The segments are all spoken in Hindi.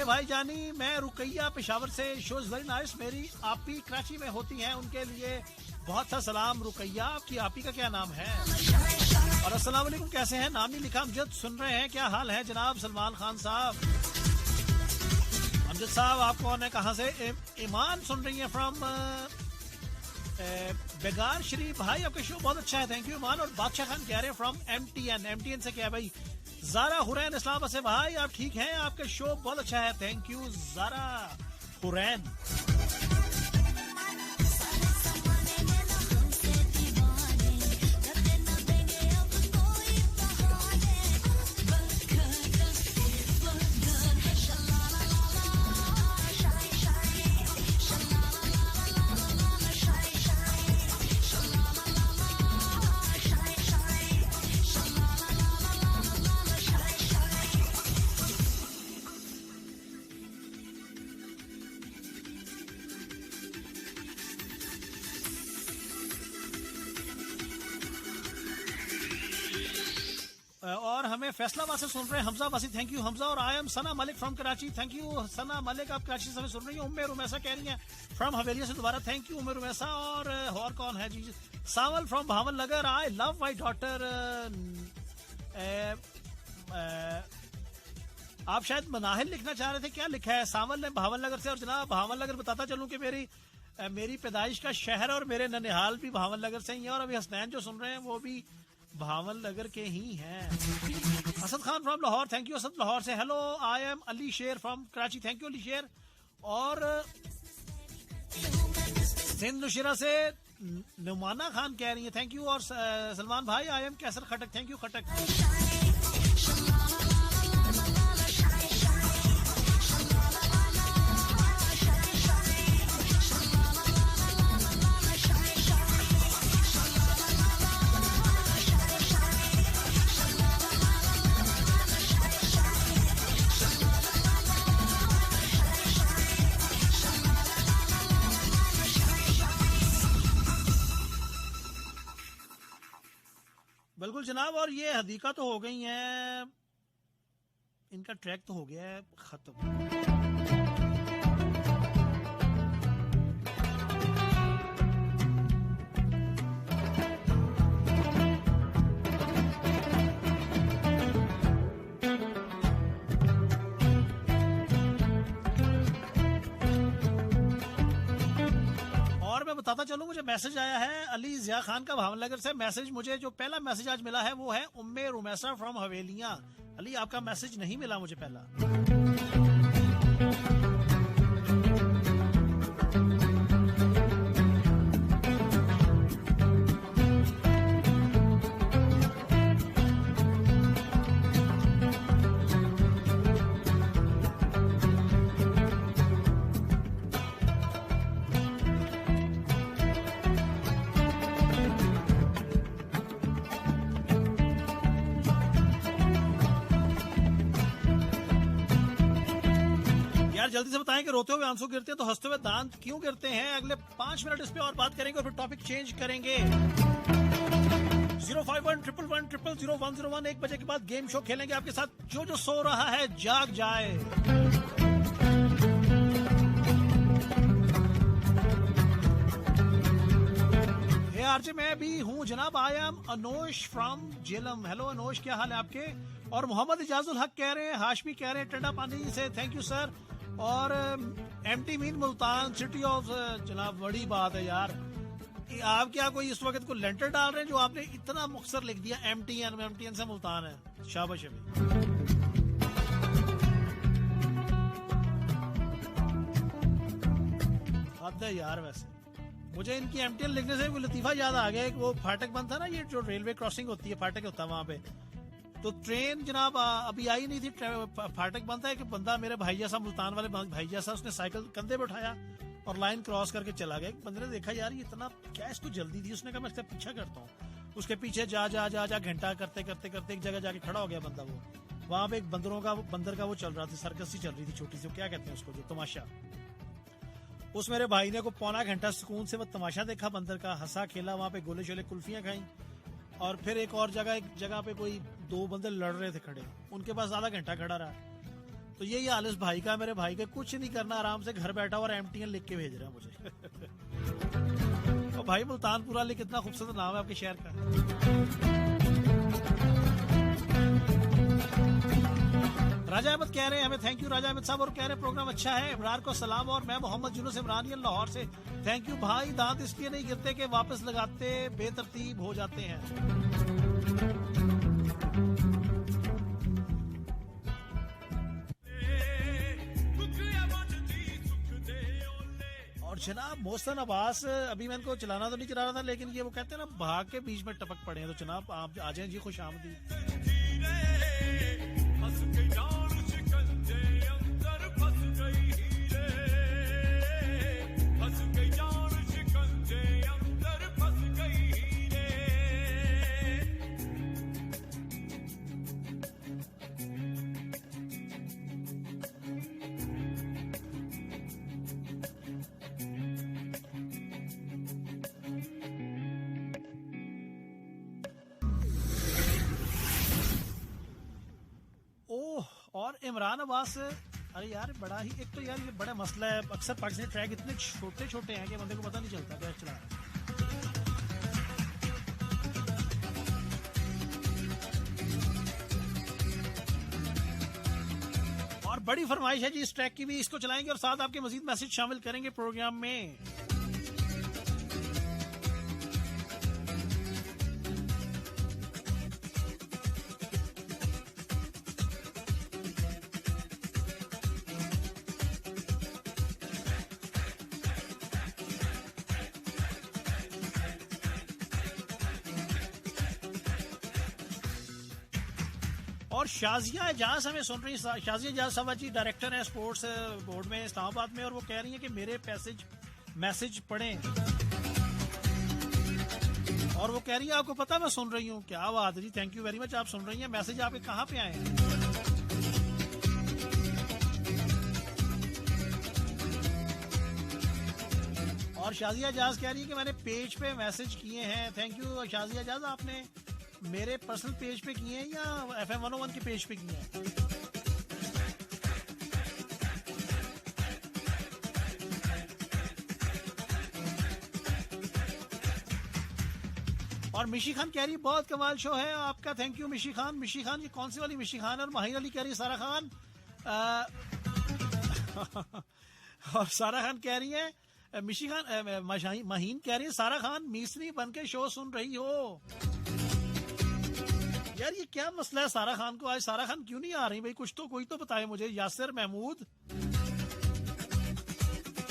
हे भाई जानी, मैं रुकैया पेशावर से, शोज वेरी नाइस। मेरी आपी कराची में होती हैं, उनके लिए बहुत सा सलाम। रुकैया, आपकी आपी का क्या नाम है? और अस्सलाम वालेकुम, कैसे हैं? नाम ही लिखा, अमजद सुन रहे हैं, क्या हाल है जनाब सलमान खान साहब? अमजद साहब आप कौन है, कहाँ से? ईमान सुन रही हैं फ्रॉम बेगार शरीफ। भाई आपका शो बहुत अच्छा है, थैंक यू ईमान। और बादशाह खान कह रहे हैं फ्रॉम एमटीएन से क्या है भाई? ज़ारा हुरैन इस्लाम से भाई आप ठीक हैं, आपका शो बहुत अच्छा है, थैंक यू ज़ारा हुरैन। और हमें फैसलाबाद से सुन रहे हैं हमजा वासी, थैंक यू हमजा। और I am Sana Malik from Karachi, thank you Sana Malik, आप कराची से हमें सुन रही हैं। उम्मे रुमैसा कह रही हैं फ्रॉम हवेलिया से दोबारा, थैंक यू उम्मे रुमैसा। और कौन है जी? सावल फ्रॉम भावन नगर, आई लव माई डॉटर। आप शायद मनाहिल लिखना चाह रहे थे, क्या लिखा है? सावल ने भावन नगर से। और जनाब भावन नगर बताता चलूं कि मेरी पैदाइश का शहर और मेरे ननिहाल भी भावन नगर से ही है। और अभी हसनैन जो सुन रहे हैं वो भी भावन नगर के ही हैं। Asad Khan from Lahore, thank you Asad Lahore से। हेलो आई एम अली शेर from Karachi, thank you Ali शेर। और सिंध नुशिरा से नुमाना खान कह रही है, थैंक यू। और सलमान भाई I am Kaiser Khattak, thank you Khattak. बिल्कुल जनाब। और ये हदीका तो हो गई है, इनका ट्रैक तो हो गया है खत्म। बताता चलूं, मुझे मैसेज आया है अली जिया खान का भावनगर से। मैसेज मुझे जो पहला मैसेज आज मिला है वो है उम्मे रुमैसा फ्रॉम हवेलियां। अली आपका मैसेज नहीं मिला मुझे पहला। जल्दी से बताएं कि रोते हुए आंसू गिरते हैं तो हंसते हुए दांत क्यों गिरते हैं? अगले 5 मिनट इस पे और बात करेंगे और फिर टॉपिक चेंज करेंगे। 05111000101 1 बजे के बाद गेम शो खेलेंगे आपके साथ। जो सो रहा है जाग जाए। आरजे मैं भी हूँ जनाब, I am Anosh from Jhelum. Hello Anosh, क्या हाल है आपके? और मोहम्मद इजाजुल हक कह रहे हैं, हाशमी कह रहे हैं टंडा पानी से, थैंक यू सर। और MT mean Multan city of, जनाब बड़ी बात है यार, आप क्या कोई इस वक्त को लेंटर डाल रहे हैं जो आपने इतना मुख्तसर लिख दिया? एमटीएन से मुल्तान है, शाबाश अभी। हद है यार। वैसे मुझे इनकी एमटीएन लिखने से कोई लतीफा याद आ गया, वो फाटक बंद था ना, ये जो रेलवे क्रॉसिंग होती है फाटक होता है वहां पे, तो ट्रेन जनाब अभी आई नहीं थी, फाटक बंद था। एक बंदा मेरे भाई जैसा, मुल्तान वाले भाई जैसा, उसने साइकिल कंधे पे उठाया और लाइन क्रॉस करके चला गया। एक बंदे ने देखा यार ये इतना क्या इसको जल्दी थी, उसने कहा मैं इसका पीछा करता हूँ। उसके पीछे जा घंटा करते एक जगह जाके खड़ा हो गया बंदा। वो वहां पे एक बंदर का वो चल रहा था, सर्कस ही चल रही थी छोटी सी, क्या कहते हैं उसको, जो तमाशा। उस मेरे भाई ने को पौना घंटा सुकून से वो तमाशा देखा बंदर का, हंसा खेला, वहां पे गोले शोले कुल्फियां खाई। और फिर एक जगह पे कोई 2 बंदे लड़ रहे थे खड़े, उनके पास आधा घंटा खड़ा रहा। तो यही हाल इस भाई का, मेरे भाई का कुछ नहीं करना, आराम से घर बैठा और एमटीएन लिख के भेज रहा है मुझे। तो भाई मुल्तानपुरा लिख, कितना खूबसूरत नाम है आपके शहर का। राजा अहमद कह रहे हैं हमें थैंक यू राजा अहमद साहब, और कह रहे हैं प्रोग्राम अच्छा है, इमरान को सलाम। और मैं मोहम्मद यूनुस इमरानियन लाहौर से थैंक यू भाई। दांत इसलिए नहीं गिरते कि वापस लगाते बेतरतीब हो जाते हैं। और जनाब मोहसिन अब्बास, अभी मैं इनको चलाना तो नहीं चला रहा था, लेकिन ये वो कहते हैं ना भाग के बीच में टपक पड़े हैं। तो जनाब आप आ जाएं जी, खुश आमदीद। और इमरान अब्बास, अरे यार बड़ा ही, एक तो यार ये बड़ा मसला है, अक्सर पाकिस्तानी ट्रैक इतने छोटे छोटे हैं कि बंदे को पता नहीं चलता क्या चला रहा है। और बड़ी फरमाइश है जी इस ट्रैक की भी, इसको चलाएंगे और साथ आपके मजीद मैसेज शामिल करेंगे प्रोग्राम में। और शाजिया एजाज हमें सुन रही है। शाजिया एजाज साहब जी डायरेक्टर हैं स्पोर्ट्स बोर्ड में इस्लामाबाद में, और वो कह रही हैं कि मेरे मैसेज पढ़ें। और वो कह रही है आपको पता मैं सुन रही हूँ। क्या बात है जी, थैंक यू वेरी मच, आप सुन रही हैं। मैसेज आपके कहाँ पे आए हैं? और शाजिया एजाज कह रही है कि मैंने पेज पे मैसेज किए हैं। थैंक यू शाजिया एजाज, आपने मेरे पर्सनल पेज पे किए हैं या FM 101 के पेज पे किए हैं? और मिशी खान कह रही है बहुत कमाल शो है आपका। थैंक यू मिशी खान। मिशी खान, ये कौन सी वाली मिशी खान? और माहिर अली कह रही है सारा खान। और सारा खान कह रही है मिशी खान, माहीन कह रही है सारा खान मिस्री बन के शो सुन रही हो। यार ये क्या मसला है सारा खान को, आज सारा खान क्यों नहीं आ रही भाई? कुछ तो कोई तो बताए मुझे। यासिर महमूद।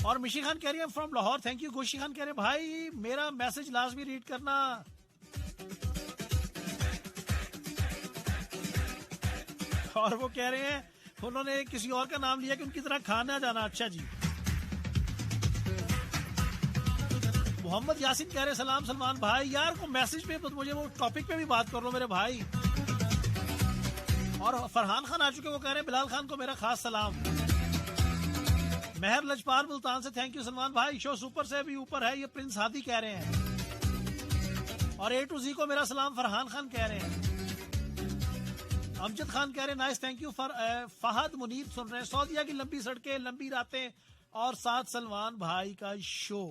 और मिशी खान कह रही है from Lahore. Thank you. Goshi Khan कह रहे हैं भाई मेरा मैसेज लास्ट भी रीड करना। और वो कह रहे हैं उन्होंने किसी और का नाम लिया कि उनकी तरह खाना जाना। अच्छा जी। मोहम्मद यासिन कह रहे सलाम सलमान भाई। यार को मैसेज पे मुझे वो टॉपिक पे भी बात कर लो मेरे भाई। और फरहान खान आ चुके, वो कह रहे हैं बिलाल खान को मेरा खास सलाम। महर लजपाल मुल्तान से थैंक यू सलमान भाई, शो सुपर से भी ऊपर है, ये प्रिंस हादी कह रहे हैं। और A to Z को मेरा सलाम फरहान खान कह रहे हैं। अमजद खान कह रहे हैं nice thank you. Fahad Munir सुन रहे हैं सऊदीया की लंबी सड़कें लंबी रातें और साथ सलमान भाई का शो।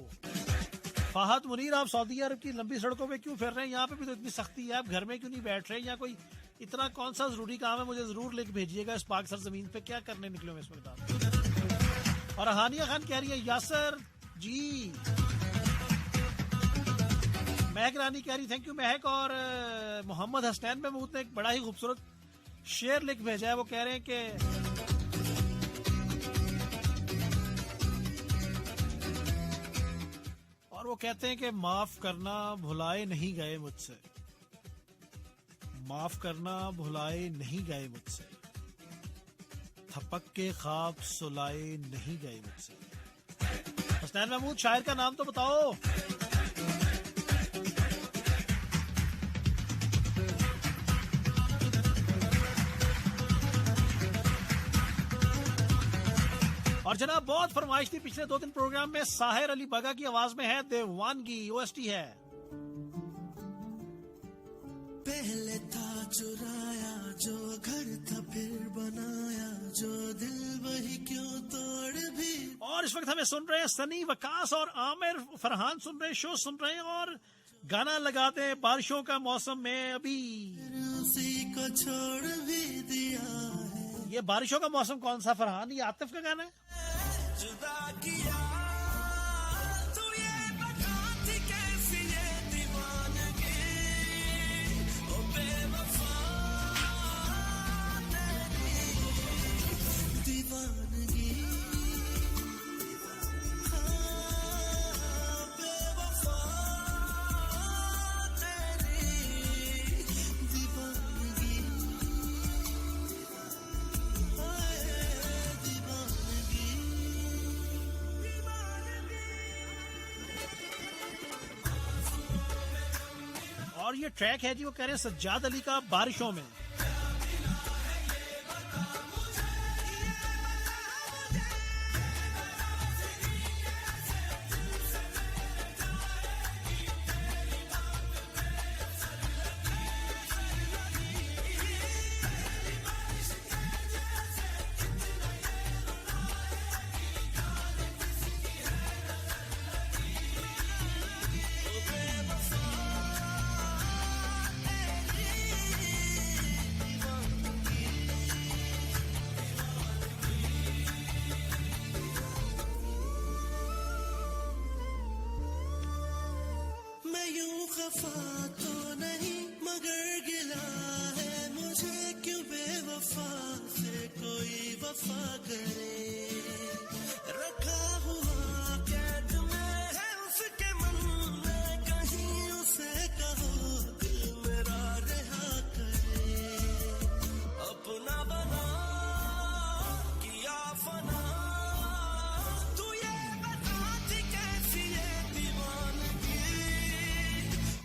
फहद मुनीर, आप सऊदी अरब की लंबी सड़कों पे क्यों फिर रहे हैं? यहाँ पे भी तो इतनी सख्ती है, आप घर में क्यों नहीं बैठ रहे? या कोई इतना कौन सा जरूरी काम है? मुझे जरूर लिख भेजिएगा इस पाक सरजमीन पे क्या करने निकले मैं इसमें बता। और हानिया खान कह रही है यासर जी। महक रानी कह रही थैंक यू महक। और मोहम्मद हसनैन महमूद ने एक बड़ा ही खूबसूरत शेर लिख भेजा है। वो कह रहे हैं कि और वो कहते हैं कि माफ करना भुलाए नहीं गए मुझसे, माफ करना भुलाए नहीं गए मुझसे, थपक के ख्वाब सुलाए नहीं गए मुझसे। हसनैन महमूद, शायर का नाम तो बताओ। और जनाब बहुत फरमाइश थी पिछले 2 दिन प्रोग्राम में, साहिर अली बगा की आवाज में है देवानगी, OST है। पहले था चुराया जो घर था फिर बनाया जो दिल वही क्यों तोड़ भी। और इस वक्त हमें सुन रहे हैं सनी, वकास और आमिर फरहान सुन रहे हैं, शो सुन रहे हैं और गाना लगाते हैं बारिशों का मौसम में अभी। उसी को छोड़ भी दिया है। ये बारिशों का मौसम कौन सा फरहान? ये आतिफ का गाना है। जुदा किया तू ये बता थी कैसी ये दीवानगी ओ बेवफा तेरी दीवानगी हाँ बेवफा तेरी दीवानगी और ये ट्रैक है जी, वो कह रहे हैं सज्जाद अली का बारिशों में। खफा तो नहीं मगर गिला है मुझे क्यों बेवफा से कोई वफा करे। रखा हुआ कैद में है उसके मन में कहीं उसे कहो दिल मेरा रहा करे। अपना बना किया फना तू ये बता थी कैसी ये दीवानगी।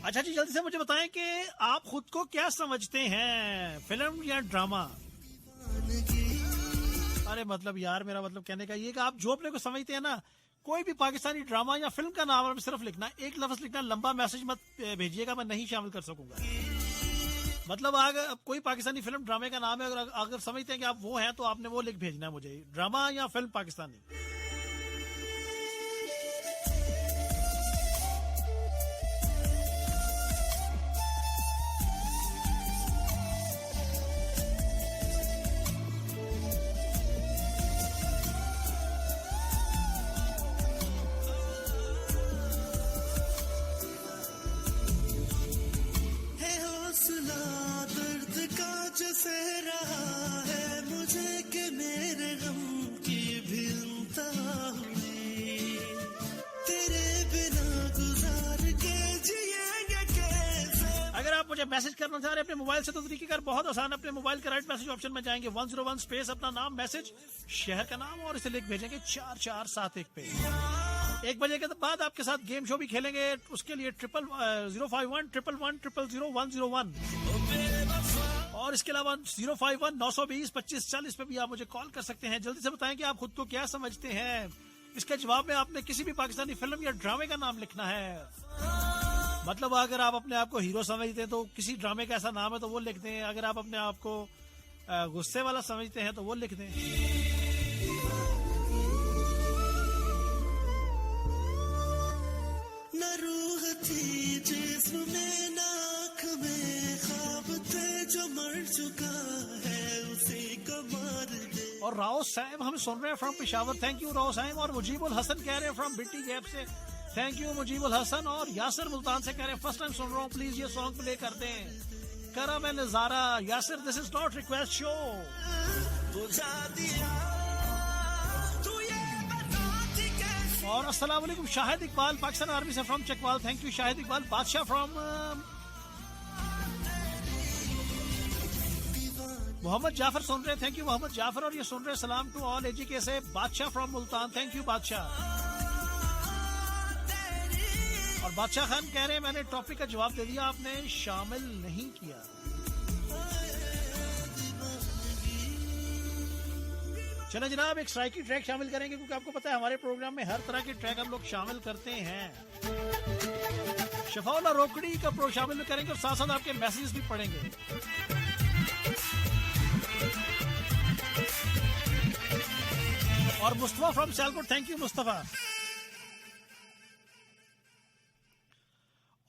अच्छा जी, जल्दी से मुझे बताएं कि आप खुद को क्या समझते हैं, फिल्म या ड्रामा? अरे मतलब यार, मेरा मतलब कहने का ये कि आप जो अपने को समझते हैं ना, कोई भी पाकिस्तानी ड्रामा या फिल्म का नाम सिर्फ लिखना, एक लफ्ज लिखना, लंबा मैसेज मत भेजिएगा, मैं नहीं शामिल कर सकूंगा। मतलब अगर कोई पाकिस्तानी फिल्म ड्रामे का नाम है, अगर समझते हैं कि आप वो हैं तो आपने वो लिख भेजना है मुझे, ड्रामा या फिल्म पाकिस्तानी। सह रहा है मुझे कि मेरे गम की भी इंतहा हुई। तेरे बिना गुजार के जिएंगे कैसे। अगर आप मुझे मैसेज करना चाह रहे हैं अपने मोबाइल से तो तरीकेकार बहुत आसान है। अपने मोबाइल के राइट मैसेज ऑप्शन में जाएंगे, 101 स्पेस अपना नाम, मैसेज, शहर का नाम और इसे लिख भेजेंगे 4471 पे। 1 बजे के बाद आपके साथ गेम शो भी खेलेंगे, उसके लिए 051-111-100-101 और इसके अलावा 051-920-2540 पे भी आप मुझे कॉल कर सकते हैं। जल्दी से बताएं कि आप खुद को क्या समझते हैं। इसके जवाब में आपने किसी भी पाकिस्तानी फिल्म या ड्रामे का नाम लिखना है। मतलब अगर आप अपने आप को हीरो समझते हैं तो किसी ड्रामे का ऐसा नाम है तो वो लिख दें। अगर आप अपने आप को गुस्से वाला समझते हैं तो वो लिख दें। न रूह थी जिस्म में, न आँख में, ख्वाब थे जो मर चुका है उसी को मार दे। और राव साहब हमें सुन रहे हैं from Peshawar, thank you Rao साहब। और मुजीबुल हसन कह रहे हैं फ्रॉम बिट्टी गैप से, थैंक यू मुजीबुल हसन। और यासिर मुल्तान से कह रहे हैं फर्स्ट टाइम सुन रहा हूँ, प्लीज ये सॉन्ग प्ले कर दें। करा मैं नजारा। Yasir, this is not request show. बुझा दिया तू ये बता थी कैसी। और अस्सलाम वालेकुम शाहिद इकबाल पाकिस्तान आर्मी से from Chakwal, thank you Shahid Iqbal. बादशाह फ्रॉम मोहम्मद जाफर सुन रहे हैं, थैंक यू मोहम्मद जाफर। और ये सुन रहे हैं सलाम टू ऑल एजीके से बादशाह फ्रॉम मुल्तान, थैंक यू बादशाह। और बादशाह खान कह रहे हैं मैंने टॉपिक का जवाब दे दिया, आपने शामिल नहीं किया। चलो जनाब, एक स्ट्राइकी ट्रैक शामिल करेंगे क्योंकि आपको पता है हमारे प्रोग्राम में हर तरह के ट्रैक हम लोग शामिल करते हैं। शफाउल्ला रोकड़ी का प्रो शामिल करेंगे और साथ साथ आपके मैसेजेस भी पढ़ेंगे। और Mustafa from Sialkot, thank you Mustafa.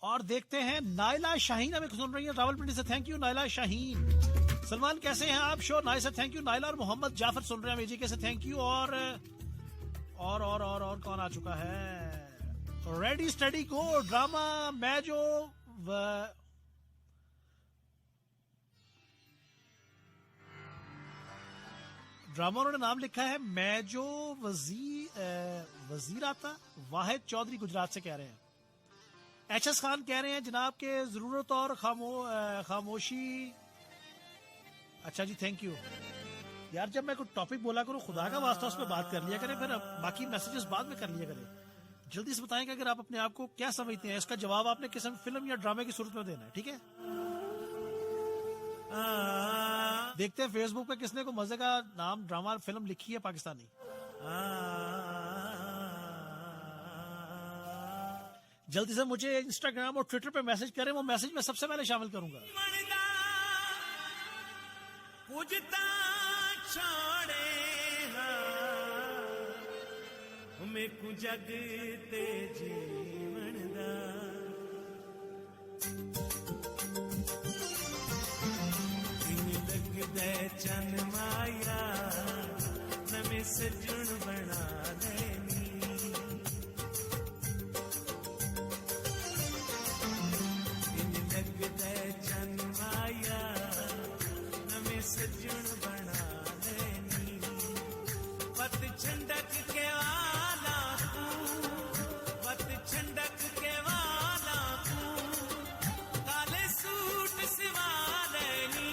और देखते हैं नाइला शाहीन हमें सुन रही है रावलपिंडी से, thank you Naila Shaheen. Salman कैसे हैं आप? शो नाइस है, थैंक यू नाइला। और मोहम्मद जाफर सुन रहे हैं मेजी कैसे, थैंक यू। और कौन आ चुका है? रेडी स्टडी गो ड्रामा मैजो ड्रामा उन्होंने नाम लिखा है मैजो वजीराता वाहिद चौधरी गुजरात से कह रहे हैं। एचएस खान कह रहे हैं जनाब के जरूरत और खामोशी। अच्छा जी, थैंक यू यार। जब मैं कोई टॉपिक बोला करूं खुदा का वास्ता उस पर बात कर लिया करें, फिर बाकी मैसेजेस बाद में कर लिया करें। जल्दी से बताएं कि अगर आप अपने आप को क्या समझते हैं, इसका जवाब आपने किसी फिल्म या ड्रामे की सूरत में देना है, ठीक है? देखते हैं फेसबुक पे किसने को मजे का नाम ड्रामा फिल्म लिखी है पाकिस्तानी। जल्दी से मुझे इंस्टाग्राम और ट्विटर पे मैसेज करें, वो मैसेज मैं सबसे पहले शामिल करूंगा। मेकू जग ते जीवन दा लगदा चन माया नवें सजन बना लेनी। लगदा चन माया नवें सजन बना लेनी। पत छंडक के छंडक के वाला तू काले सूट सिवा लेनी।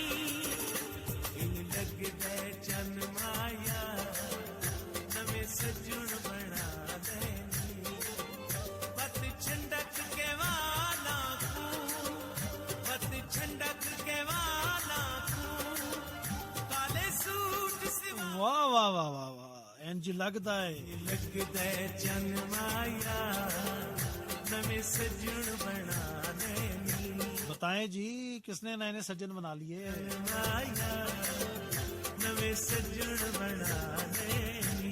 इन लग गए चन माया नवे सजन बना लेनी। पत छंडक के वाला तू पत छंडक के वाला तू काले सूट सिवा। वाह वाह वाह वाह वाह, एनजी लगता है चन माया नवे सजन बना लेनी। बताएं जी किसने नए नए सज्जन बना लिए? माया नवे सजन बना लेनी।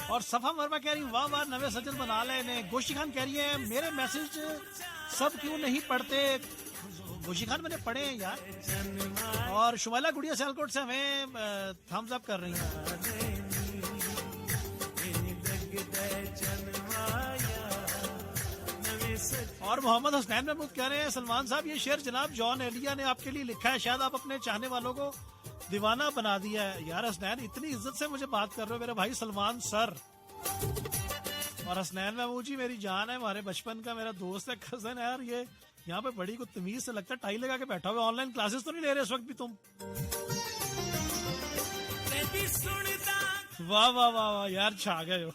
और सफा मरवा कह रही वाह वाह नवे सज्जन बना ले। गोशी खान कह रही है मेरे मैसेज सब क्यों नहीं पढ़ते? गोशी खान मैंने पढ़े हैं यार। और शुमाइला गुड़िया सियालकोट से हमें थम्स अप कर रही हैं। और मोहम्मद हसनैन महमूद कह रहे हैं सलमान साहब ये शेर जनाब जॉन एलिया ने आपके लिए लिखा है, शायद आप अपने चाहने वालों को दीवाना बना दिया है। यार हसनैन इतनी इज्जत से मुझे बात कर रहे हो, मेरे भाई सलमान सर। और हसनैन महमूद जी मेरी जान है, हमारे बचपन का मेरा दोस्त है, कजन है यार। ये यहाँ पे बड़ी को तमीज से लगता है टाई लगा के बैठा हुआ। ऑनलाइन क्लासेस तो नहीं ले रहे इस वक्त भी तुम? वाह वाह वाह वाह यार, छा गए हो।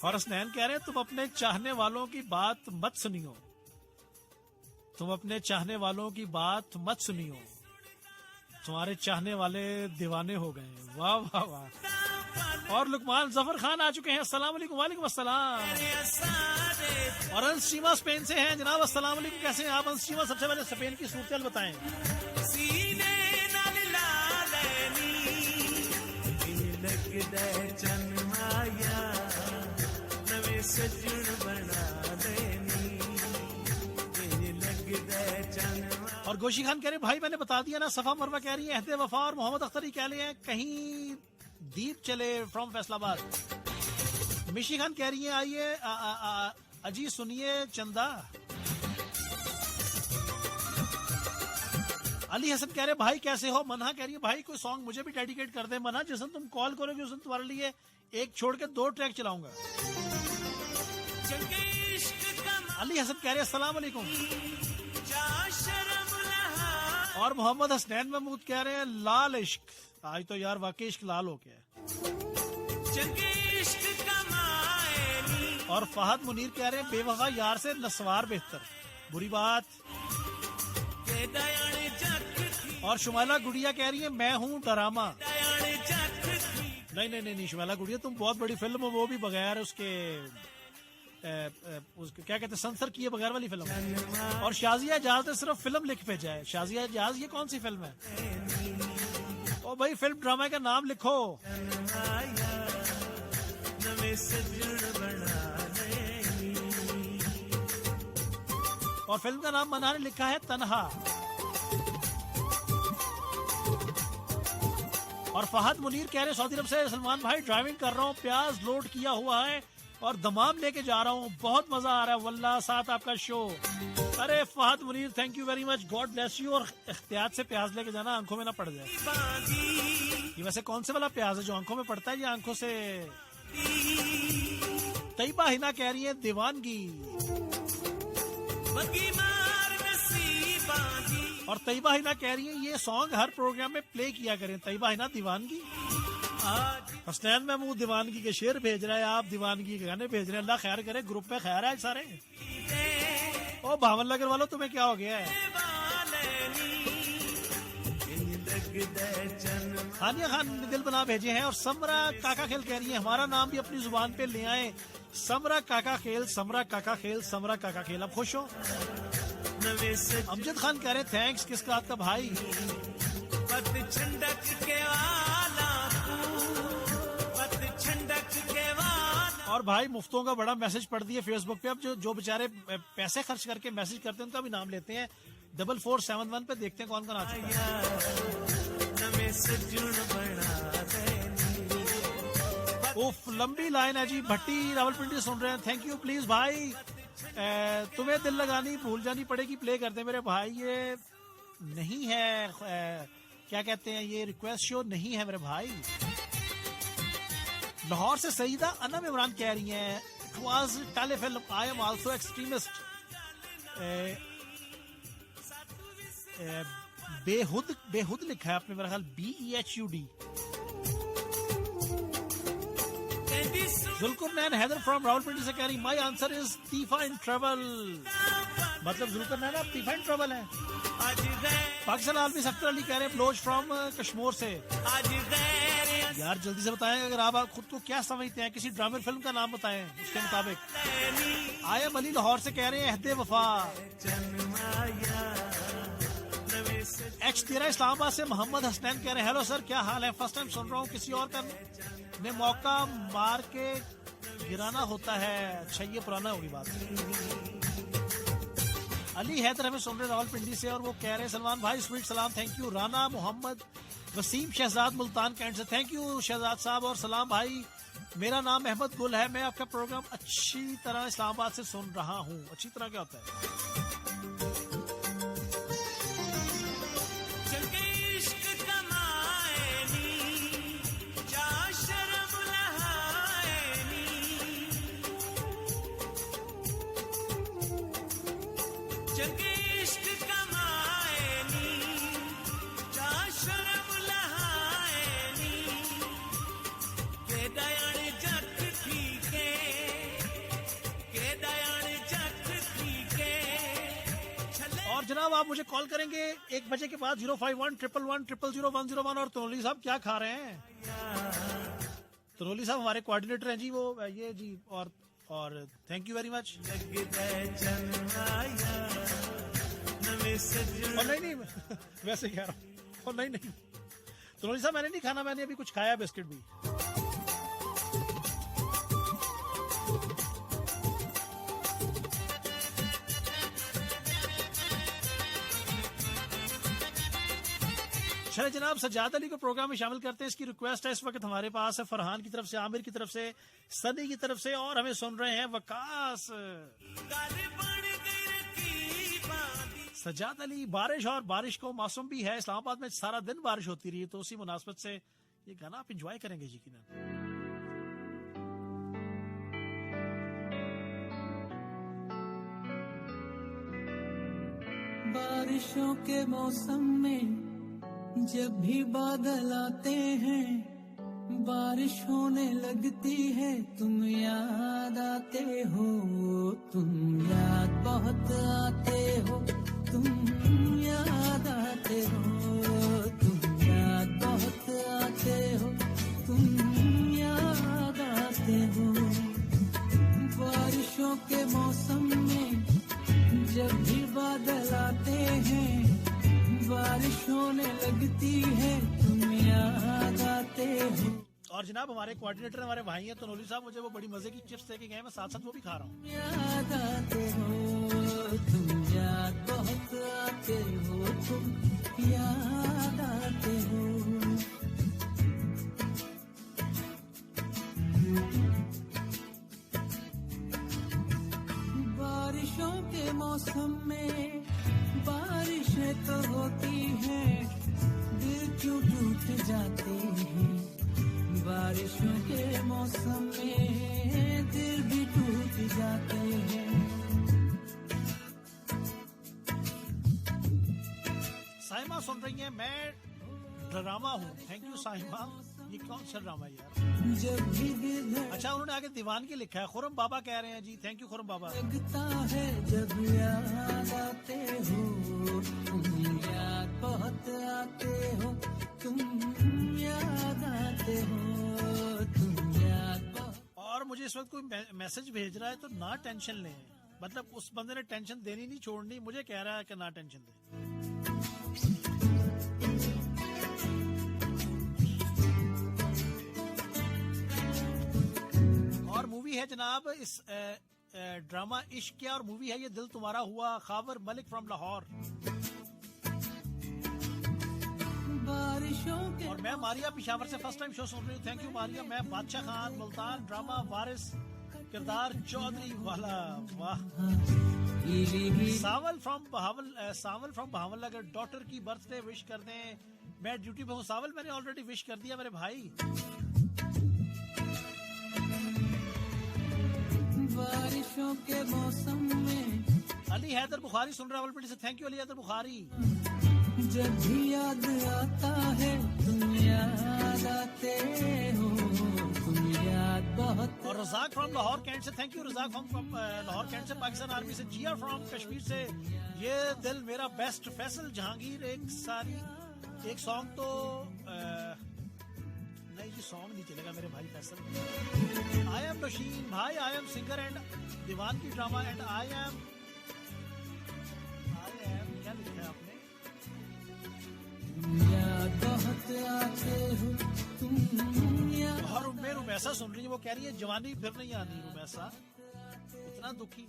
और हसनैन कह रहे हैं तुम अपने चाहने वालों की बात मत सुनियो, तुम अपने चाहने वालों की बात मत सुनियो, तुम्हारे चाहने वाले दीवाने हो गए। वाह वाह वाह। और लुकमान जफर खान आ चुके हैं, अस्सलाम वालेकुम। वालेकुम अस्सलाम। और अंश चीमा स्पेन से हैं जनाब, अस्सलाम वालेकुम, कैसे हैं आप अंश चीमा? सबसे पहले स्पेन की सूरत बताएं। और गोशी खान कह रहे भाई मैंने बता दिया ना। सफा मरवा कह रही है अहदे वफा। और मोहम्मद अख्तर कह रहे हैं कहीं दीप चले फ्रॉम फैसलाबाद। मिशी खान कह रही है आइए अजी सुनिए चंदा। अली हसन कह रहे भाई कैसे हो। मन्हा कह रही है भाई कोई सॉन्ग मुझे भी डेडिकेट कर दे। मन्हा जिस दिन तुम कॉल करोगे उस दिन तुम्हारे लिए एक छोड़ के 2 ट्रैक चलाऊंगा। अली हसन कह रहे अस्सलाम वालेकुम। और मोहम्मद हसनैन महमूद कह रहे हैं लाल इश्क। आज तो यार वाकई इश्क लाल हो गया है। और फहद मुनीर कह रहे हैं बेवफा यार से नस्वार बेहतर। बुरी बात। और शुमाला गुड़िया कह रही है मैं हूँ डरामा। नहीं शुमाला गुड़िया तुम बहुत बड़ी फिल्म हो, वो भी बगैर उसके क्या कहते हैं सेंसर किए बगैर वाली फिल्म। और शाजिया इजाज ने सिर्फ फिल्म लिख भेजा है। शाजिया इजाज ये कौन सी फिल्म है? ओ भाई फिल्म ड्रामा का नाम लिखो। और फिल्म का नाम मन्हा ने लिखा है तन्हा। और फहद मुनीर कह रहे सऊदी अरब से सलमान भाई ड्राइविंग कर रहा हूँ, प्याज लोड किया हुआ है और दमाम लेके जा रहा हूँ, बहुत मजा आ रहा है वल्लाह साथ आपका शो। अरे Fahad Munir thank you very much, God bless you. और एहतियात से प्याज लेके जाना, आंखों में ना पड़ जाए। ये वैसे कौन से वाला प्याज है जो आंखों में पड़ता है या आंखों से? तैयबा हिना कह रही है दीवानगी। और तैयबा हिना कह रही है ये सॉन्ग हर प्रोग्राम में प्ले किया करें। तैयबा हिना दीवानगी। हसनैन महमूद दीवानगी के शेर भेज रहा है, आप दीवानगी के गाने भेज रहे हैं। अल्लाह खैर करे, ग्रुप में खैर है सारे। ओ भावन नगर वालों तुम्हें क्या हो गया है? हानिया खान ने दिल बना भेजे हैं। और समरा काका खेल कह रही है हमारा नाम भी अपनी जुबान पे ले आए। समरा काका खेल, समरा काका खेल, समरा काका खेल। अब खुश हो? अमजद खान कह रहे थैंक्स किस बात का भाई। और भाई मुफ्तों का बड़ा मैसेज पढ़ दिए फेसबुक पे। अब जो बेचारे पैसे खर्च करके मैसेज करते हैं उनका भी नाम लेते हैं। 4471 पे देखते हैं कौन कौन आ चुका है। उफ लंबी लाइन है जी। भट्टी रावलपिंडी सुन रहे हैं, थैंक यू। प्लीज भाई तुम्हें दिल लगानी भूल जानी पड़ेगी, प्ले कर दे मेरे भाई। ये नहीं है क्या कहते हैं, ये रिक्वेस्ट शो नहीं है मेरे भाई। लाहौर से सईदा अनम इमरान कह रही हैं it was telefilm I am also extremist. बेहुद लिखा है आपने मेरा ख्याल BEHUD। जुल्कुरनैन हैदर फ्रॉम रावलपिंडी से कह रही माय आंसर इज तीफा इन ट्रैवल। मतलब जुल्कुरनैन आप तीफा इन ट्रैवल है। पाकिस्तान आलमी सख्तर अली कह रहे हैं ब्लोच फ्रॉम कश्मीर से। यार जल्दी से बताएं अगर आप खुद को क्या समझते हैं, किसी ड्रामा फिल्म का नाम बताएं उसके मुताबिक। आयम अली लाहौर से कह रहे हैं अहदे वफा। H13 इस्लामाबाद से मोहम्मद हसनैन कह रहे हैं हेलो सर क्या हाल है, फर्स्ट टाइम सुन रहा हूँ, किसी और का ने मौका मार के गिराना होता है। अच्छा ये पुराना होगी बात। अली हैदर हमें सुन रहे रावलपिंडी से और वो कह रहे हैं सलमान भाई स्वीट सलाम, thank you. Rana Mohammad Waseem Shahzad Multan cantt से थैंक यू शहजाद साहब। और सलाम भाई मेरा नाम अहमद गुल है, मैं आपका प्रोग्राम अच्छी तरह इस्लामाबाद से सुन रहा हूँ। अच्छी तरह क्या होता है? और जनाब आप मुझे कॉल करेंगे 1 बजे के बाद 051-111-000-101। और तनोली साहब क्या खा रहे हैं? तनोली साहब हमारे कोऑर्डिनेटर हैं जी, वो ये जी। और थैंक यू वेरी मच। और नहीं वैसे कह रहा हूँ। और नहीं तनोली साहब मैंने नहीं खाना, मैंने अभी कुछ खाया बिस्किट भी। चले जनाब सज्जाद अली को प्रोग्राम में शामिल करते हैं। इसकी रिक्वेस्ट है इस वक्त हमारे पास है फरहान की तरफ से, आमिर की तरफ से, सनी की तरफ से, और हमें सुन रहे हैं वकास। सजाद अली, बारिश और बारिश को मौसम भी है, इस्लामाबाद में सारा दिन बारिश होती रही, तो उसी मुनासबत से ये गाना आप इंजॉय करेंगे यकीनन। बारिशों के मौसम में जब भी बादल आते हैं, बारिश होने लगती है, तुम याद आते हो, तुम याद बहुत आते हो, तुम याद आते हो, तुम याद बहुत आते हो, तुम याद आते हो। बारिशों के मौसम में जब भी बादल आते हैं, बारिश होने लगती है, तुम याद आते हो। और जनाब हमारे कोऑर्डिनेटर हमारे भाई हैं तनोली साहब, मुझे वो बड़ी मजे की चिप्स देके गए, मैं साथ साथ वो भी खा रहा हूँ। याद आते हो, तुम याद बहुत आते हो, तुम याद आते हो। बारिशों के मौसम में बारिशें तो होती हैं, दिल क्यों टूट जाते हैं। बारिशों के मौसम में दिल भी टूट जाते हैं। साइमा सुन रही हैं, मैं ड्रामा हूँ। Thank you Saima. ये कौन सा ड्रामा है यार? जब भी दिल अच्छा, उन्होंने आगे दीवान की लिखा है। खुरम बाबा कह रहे हैं जी, थैंक यू खुरम बाबा। लगता है जब याद आते हो, तुम याद बहुत आते हो, तुम याद आते हो, तुम याद बहुत। और मुझे इस वक्त कोई मैसेज भेज रहा है तो ना टेंशन लें, मतलब उस बंदे ने टेंशन देनी नहीं छोड़नी, मुझे कह रहा है कि ना टेंशन दे। और मूवी है जनाब इस ड्रामा इश्क क्या, और मूवी है ये दिल तुम्हारा हुआ। खावर मलिक फ्रॉम लाहौर। बारिशों के और मैं मारिया पिशावर से फर्स्ट टाइम शो सुन रही हूँ। Thank you Maria. मैं बादशाह खान मुल्तान, ड्रामा वारिस, किरदार चौधरी वाला। वाह। सावल फ्रॉम बहावल, अगर डॉटर की बर्थडे विश कर दें। मैं ड्यूटी पे हूँ सावल, मैंने ऑलरेडी विश कर दिया मेरे भाई। बारिशों के मौसम में अली हैदर बुखारी सुन रहा है रावलपिंडी से। Thank you Ali Haider Bukhari. जब भी याद आता है, तुम याद आते हो, तुम याद बहुत। और रजाक फ्रॉम लाहौर कैंट से। Thank you Razzaq from Lahore cantt से। पाकिस्तान आर्मी से। जिया फ्रॉम कश्मीर से। ये दिल मेरा बेस्ट। फैसल जहांगीर एक सॉन्ग तो नहीं जी, सॉन्ग नहीं चलेगा मेरे भाई फैसल। आई एम नशीन भाई, आई एम सिंगर एंड दीवान की ड्रामा एंड आई एम क्या लिखा है आपने? याद बहुत आते हो, तुम याद। और उनमें रुमैसा सुन रही है, वो कह रही है जवानी फिर नहीं आनी। रुमैसा इतना दुखी।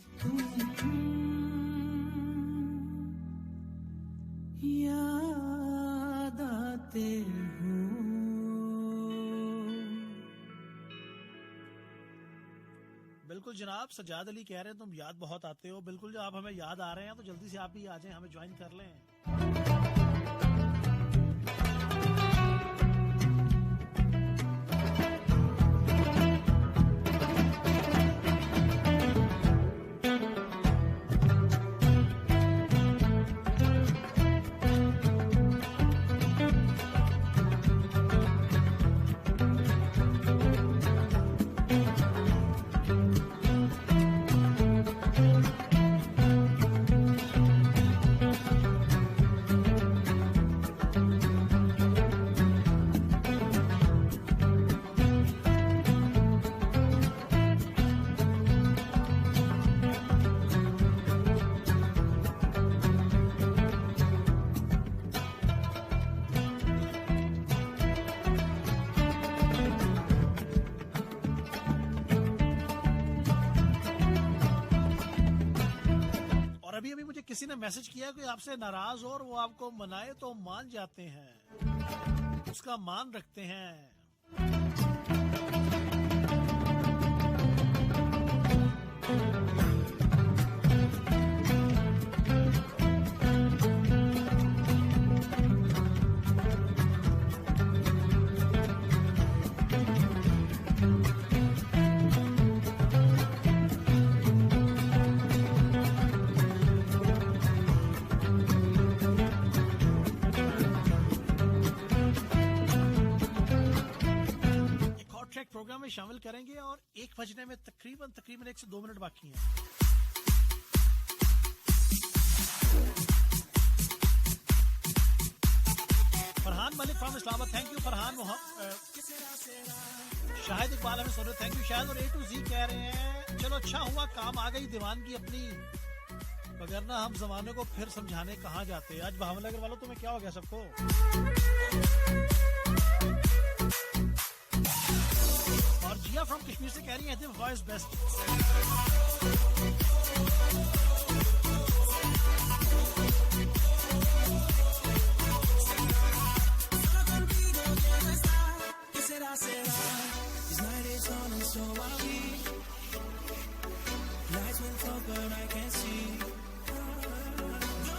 याद आते हो। बिल्कुल जनाब, सजाद अली कह रहे हैं तुम याद बहुत आते हो। बिल्कुल, जो आप हमें याद आ रहे हैं तो जल्दी से आप भी आ जाएं, हमें ज्वाइन कर लें। किसी ने मैसेज किया कि आपसे नाराज हो और वो आपको मनाए तो मान जाते हैं, उसका मान रखते हैं। प्रोग्राम में शामिल करेंगे और 1 बजने में तकरीबन 1 से 2 मिनट बाकी हैं। Farhan Malik from Islamabad, thank you Farhan. Shahid Iqbal हमें सुन रहे, थैंक यू शाहिद। और A to Z कह रहे हैं चलो अच्छा हुआ काम आ गई दीवानगी अपनी, वगरना हम जमाने को फिर समझाने कहाँ जाते। आज भावनगर वालों तुम्हें क्या हो गया सबको। और जिया फ्रॉम कश्मीर से कह रही है voice best. Lights went off but I can't see the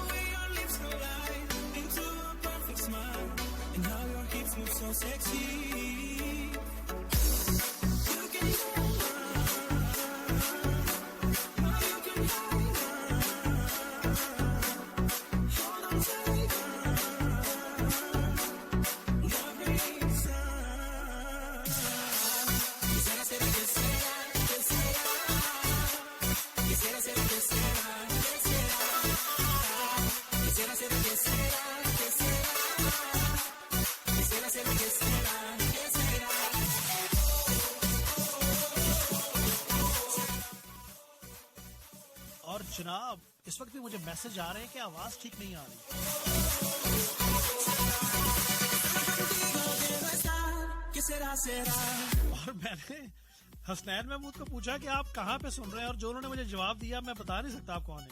way your lips collide into a perfect smile, and how your hips move so sexy. You can hold on tight, every sign. Quisiera ser que será. और जनाब इस वक्त भी मुझे मैसेज आ रहे हैं कि आवाज ठीक नहीं आ रही। और मैंने हसनैन महमूद को पूछा कि आप कहाँ पे सुन रहे हैं, और जो उन्होंने मुझे जवाब दिया मैं बता नहीं सकता आप कौन है।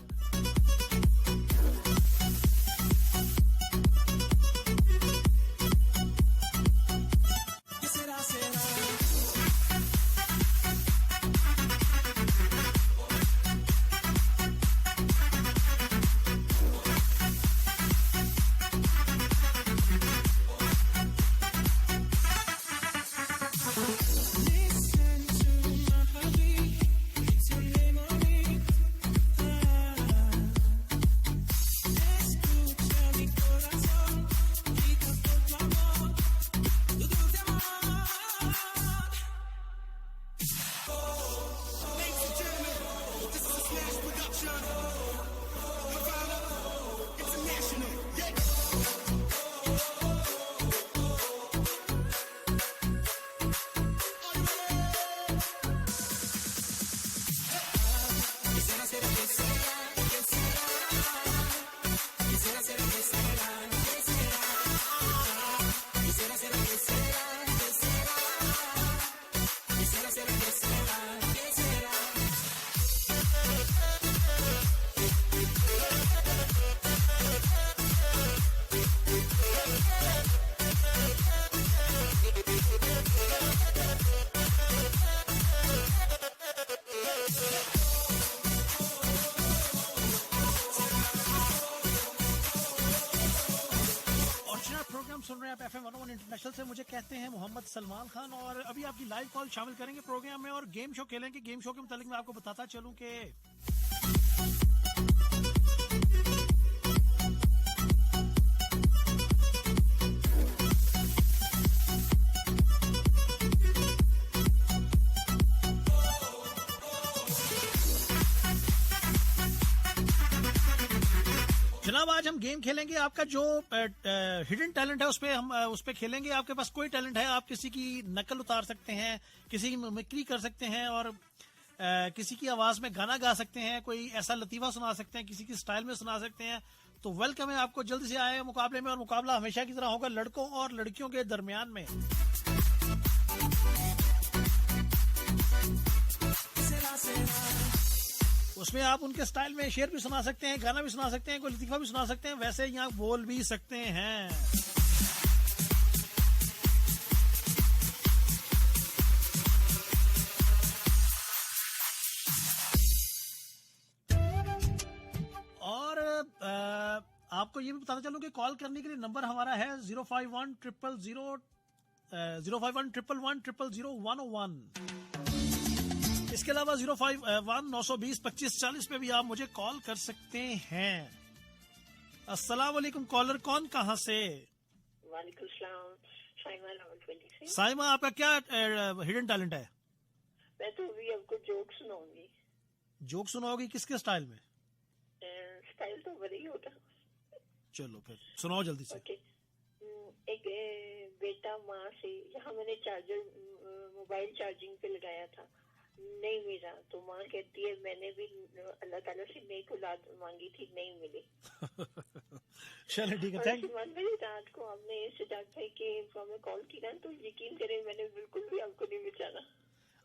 सुन रहे हैं आप FM 101 इंटरनेशनल से। मुझे कहते हैं मोहम्मद सलमान खान, और अभी आपकी लाइव कॉल शामिल करेंगे प्रोग्राम में और गेम शो खेलेंगे। गेम शो के मुतालिक मैं आपको बताता चलूं कि जनाब आज हम गेम खेलेंगे। आपका जो हिडन टैलेंट है उस पे खेलेंगे। आपके पास कोई टैलेंट है, आप किसी की नकल उतार सकते हैं, किसी की मिमिक्री कर सकते हैं, और किसी की आवाज में गाना गा सकते हैं, कोई ऐसा लतीफा सुना सकते हैं, किसी की स्टाइल में सुना सकते हैं। तो वेलकम है आपको, जल्दी से आए मुकाबले में। और मुकाबला हमेशा की तरह होगा लड़कों और लड़कियों के दरमियान में। उसमें आप उनके स्टाइल में शेर भी सुना सकते हैं, गाना भी सुना सकते हैं, कोई लतीफा भी सुना सकते हैं, वैसे यहाँ बोल भी सकते हैं। और आपको ये भी बताना चलूं कि कॉल करने के लिए नंबर हमारा है 051-111-001। इसके अलावा 051-920-2540 पे भी आप मुझे कॉल कर सकते हैं। अस्सलाम वालेकुम कॉलर, कौन कहाँ से? वालेकुम सलाम, साइमा रावलपिंडी से। साइमा, आपका क्या हिडन टैलेंट है? मैं तो अभी आपको जोक सुनाऊंगी। जोक सुनाओगी? किसके स्टाइल में? स्टाइल तो बड़ा ही होगा। चलो फिर सुनाओ जल्दी से। ओके। एक बेटा माँ से, यहाँ मैंने चार्जर मोबाइल चार्जिंग पे लगाया था, नहीं मिला, तो माँ कहती है मैंने भी अल्लाह ताला से नेक औलाद मांगी थी, नहीं मिली। चलो ठीक है, और थैंक सुमन भाई, रात को हमने सिद्धार्थ भाई के हमें कॉल किया तो यकीन करें मैंने बिल्कुल भी आपको नहीं बचाना।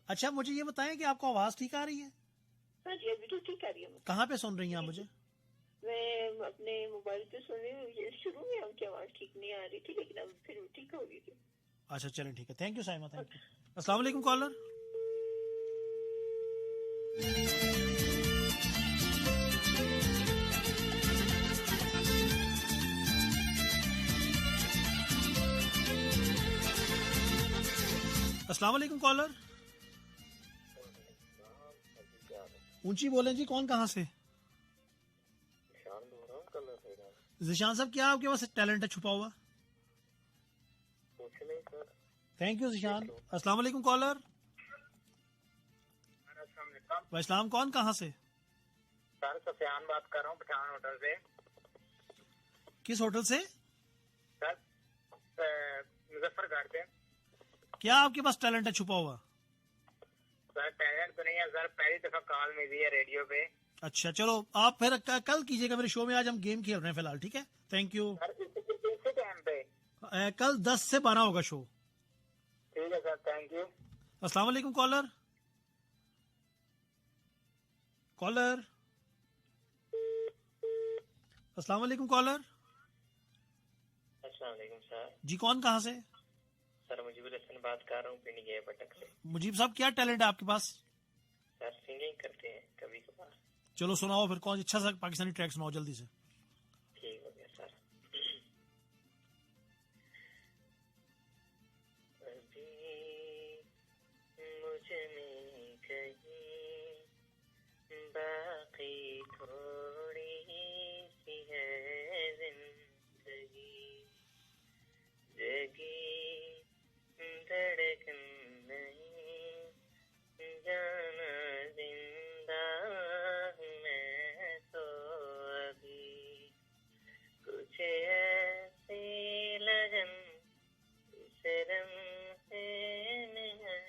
अच्छा, मुझे ये बताएं कि आपको आवाज ठीक आ रही है? हाँ जी, अभी तो ठीक आ रही है। कहाँ पे सुन रही हैं आप मुझे? मैं अपने मोबाइल पे सुन रही हूँ। शुरू में आपकी आवाज ठीक नहीं आ रही थी, लेकिन अब फिर ठीक हो गई थी। अच्छा चलें ठीक है, thank you Saima, thank you. अस्सलाम वालेकुम कॉलर। अस्सलाम वालेकुम कॉलर। ऊंची बोलें जी, कौन कहाँ से? जिशान साहब, क्या आपके पास टैलेंट है छुपा हुआ? Thank you Zeeshan. अस्सलाम वालेकुम कॉलर। वैसलाम, कौन कहाँ से? सर सफियान बात कर रहा हूँ पठान होटल से। किस होटल से? सर मुजफ्फरगढ़ से। क्या आपके पास टैलेंट है छुपा हुआ? सर टैलेंट तो नहीं है सर, पहली दफा कॉल मिली है रेडियो पे। अच्छा चलो, आप फिर कल कीजिएगा मेरे शो में। आज हम गेम खेल रहे हैं फिलहाल, ठीक है? Thank you. सर इसी टाइम पे कल 10 से 12 होगा शो। ठीक है सर, थैंक यू। अस्सलाम वालेकुम कॉलर। कॉलर, अस्सलाम वालेकुम कॉलर। अस्सलाम वालेकुम सर। जी, कौन कहाँ से? सर मुजीबुर हसन बात कर रहा हूँ पिंडी गए पटक से। मुजीब साहब, क्या टैलेंट है आपके पास? सर सिंगिंग करते हैं कभी कभार। चलो सुनाओ फिर, कौन अच्छा सा पाकिस्तानी ट्रैक सुनाओ जल्दी से। ठीक हो गया सर। अभी मुझ में कहीं बाकी थोड़ी सी है जिंदगी, जगी धड़कन नहीं, जाना जिंदा हूँ मैं तो अभी, कुछ ऐसी लगन इस लम्हे में है,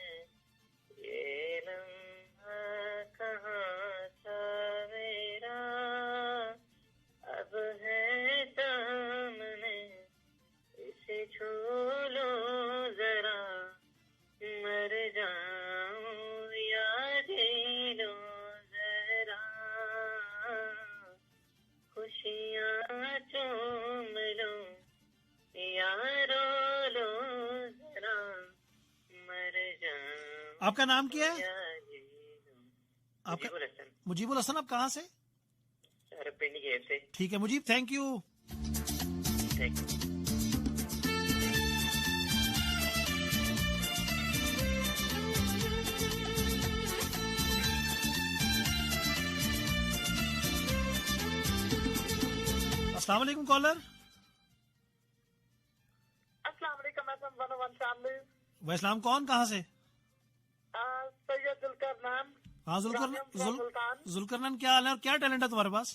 ये लम्हा कहाँ था मेरा, अब है सामने, इसे छू लो जरा, मर जाऊं या जी लो जरा, खुशियाँ चूम लो या रो लो जरा, मर जाऊं आपका नाम क्या है? या जी लो। आपका मुजीबुर हसन। मुजीबुल हसन, आप कहाँ से? सर पिंडी गेट से। ठीक है Mujeeb, thank you. Thank you. अस्सलाम वालेकुम कॉलर। अस्सलाम वालेकुम, मैं वन शामिल। वैसलाम, कौन कहाँ से? सैयद जुल्करनैन। हाँ, सुल्तान। जुल्करनैन, क्या हाल है और क्या टैलेंट है तुम्हारे पास?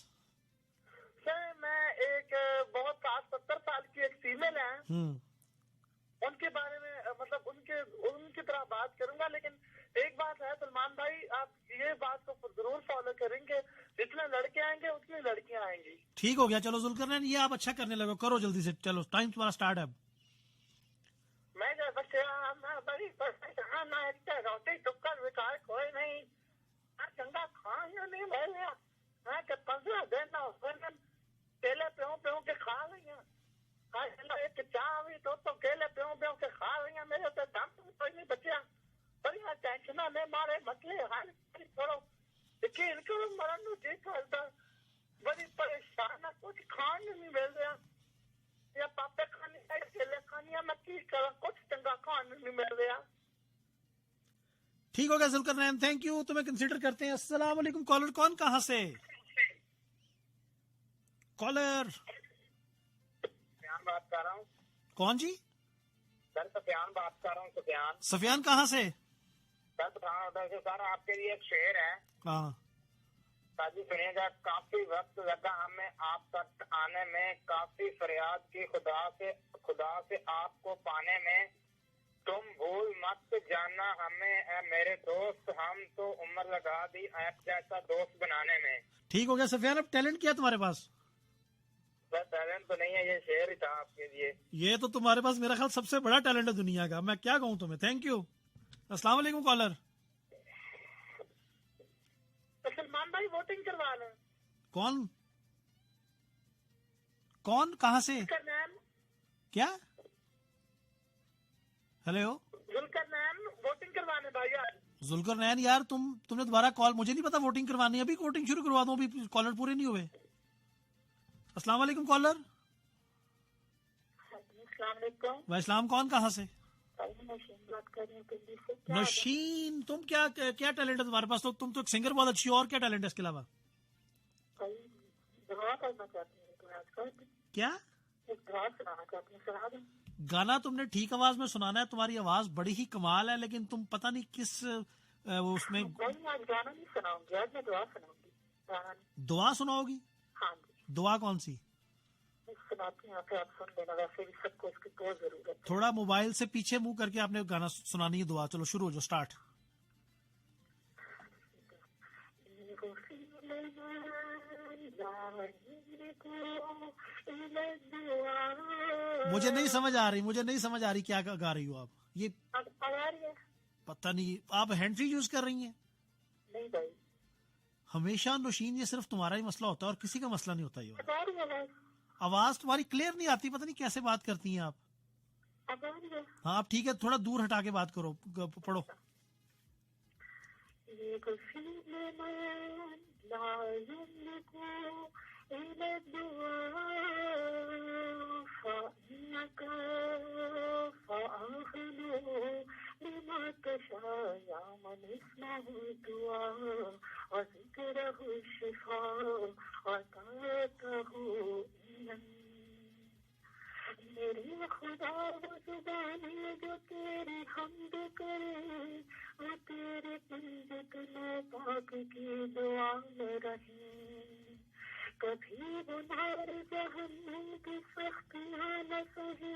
सर मैं एक बहुत 60-70 साल की एक फीमेल है, उनके बारे में मतलब उनकी तरह बात करूंगा, लेकिन एक बात है सलमान भाई, आप ये बात को जरूर फॉलो करेंगे, जितने लड़के आएंगे उतनी लड़कियां आएंगी। ठीक हो गया, चलो जुल्करनैन, ये आप अच्छा करने लगो, करो जल्दी से, चलो टाइम तुम्हारा स्टार्ट है अब। मैं जो बच्चे बड़ी परेशान है, रोटी टुक्का विकार कोई नहीं, चंगा खाना नहीं मिल रहा, 15 दिन केले प्यों के खा रही हैं, एक चाह हुई तो केले प्यों के खा रही हैं, मेरे तो दम कोई नहीं बचिया, बड़ी टेंशन में मारे मसले हाल करो, यकीन करो मरण ठीक करता, बड़ी परेशान है, कुछ खाने नहीं मिल रहा, या पापे खाने केले खानी, मैं की करा, कुछ चंगा खाने नहीं मिल रहा। ठीक हो गया जुल्करनैन, थैंक यू, तुम्हें कंसीडर करते हैं। अस्सलाम वालेकुम कॉलर, कौन कहाँ से? कॉलर, बात कर रहा हूँ। कौन जी? सर सफियान बात कर रहा हूँ, सफियान। सफियान कहाँ से? सर पठान होटल से। सर आपके लिए एक शेर है, हाँ ताकि सुनिएगा। काफी वक्त लगा हमें आप तक आने में, काफी फरियाद की खुदा से आपको पाने में। तुम भूल मत जाना हमें ए मेरे दोस्त, हम तो उम्र लगा दी ऐप जैसा दोस्त बनाने में। ठीक हो गया सफियान। अब टैलेंट क्या है तुम्हारे पास? सर टैलेंट तो नहीं है, ये शेर ही था आपके लिए। ये तो तुम्हारे पास मेरा ख्याल सबसे बड़ा टैलेंट है दुनिया का। मैं क्या कहूँ तुम्हें। Thank you. अस्सलाम वालेकुम कॉलर। तो सलमान भाई वोटिंग करवा लो। कौन कौन कहाँ से? क्या? हेलो जुल्करनैन वोटिंग करवाने भाई यार। जुल्कर नैन यार, तुमने दोबारा कॉल, मुझे नहीं पता वोटिंग करवानी है। अभी वोटिंग शुरू करवा दो, अभी कॉलर पूरे नहीं हुए। अस्सलाम वालेकुम कॉलर। वालेकुम, कौन कहाँ से? बात कर रही हूँ दिल्ली से। नशीन, तुम क्या क्या टैलेंट है तुम्हारे पास? तो तुम तो एक सिंगर बहुत अच्छी हो, और क्या टैलेंट है इसके अलावा? दुआ करना चाहती हूँ। क्या एक दुआ सुनाना चाहती हूँ, सुना दूँ? गाना तुमने ठीक आवाज में सुनाना है, तुम्हारी आवाज बड़ी ही कमाल है, लेकिन तुम पता नहीं किस उसमें नहीं, आज गाना नहीं सुनाऊंगी, आज मैं दुआ सुनाऊंगी। गाना नहीं। दुआ सुनाओगी? हाँ जी, दुआ कौन सी? मैं सुनाती हूँ, आप सुन लेना। वैसे भी सबको इसकी बहुत जरूरत है। थोड़ा मोबाइल से पीछे मुंह करके आपने गाना सुनानी है दुआ। चलो शुरू हो जाओ, स्टार्ट। मुझे नहीं समझ आ रही क्या गा रही हो आप। ये पता नहीं, आप हैंड फ्री यूज कर रही हैं? नहीं भाई, हमेशा नौशीन, ये सिर्फ तुम्हारा ही मसला होता है और किसी का मसला नहीं होता। ये आ रही है, आवाज तुम्हारी क्लियर नहीं आती, पता नहीं कैसे बात करती हैं आप। आ रही है। हाँ आप ठीक है, थोड़ा दूर हटा के बात करो, पढ़ो। मेरे खुदा वो जुबानी जो तेरी हमद करे, वो तेरे पंजतने पाक की दुआ में रहे। कभी वो नार जहन्नम की सख्तियां न सहे,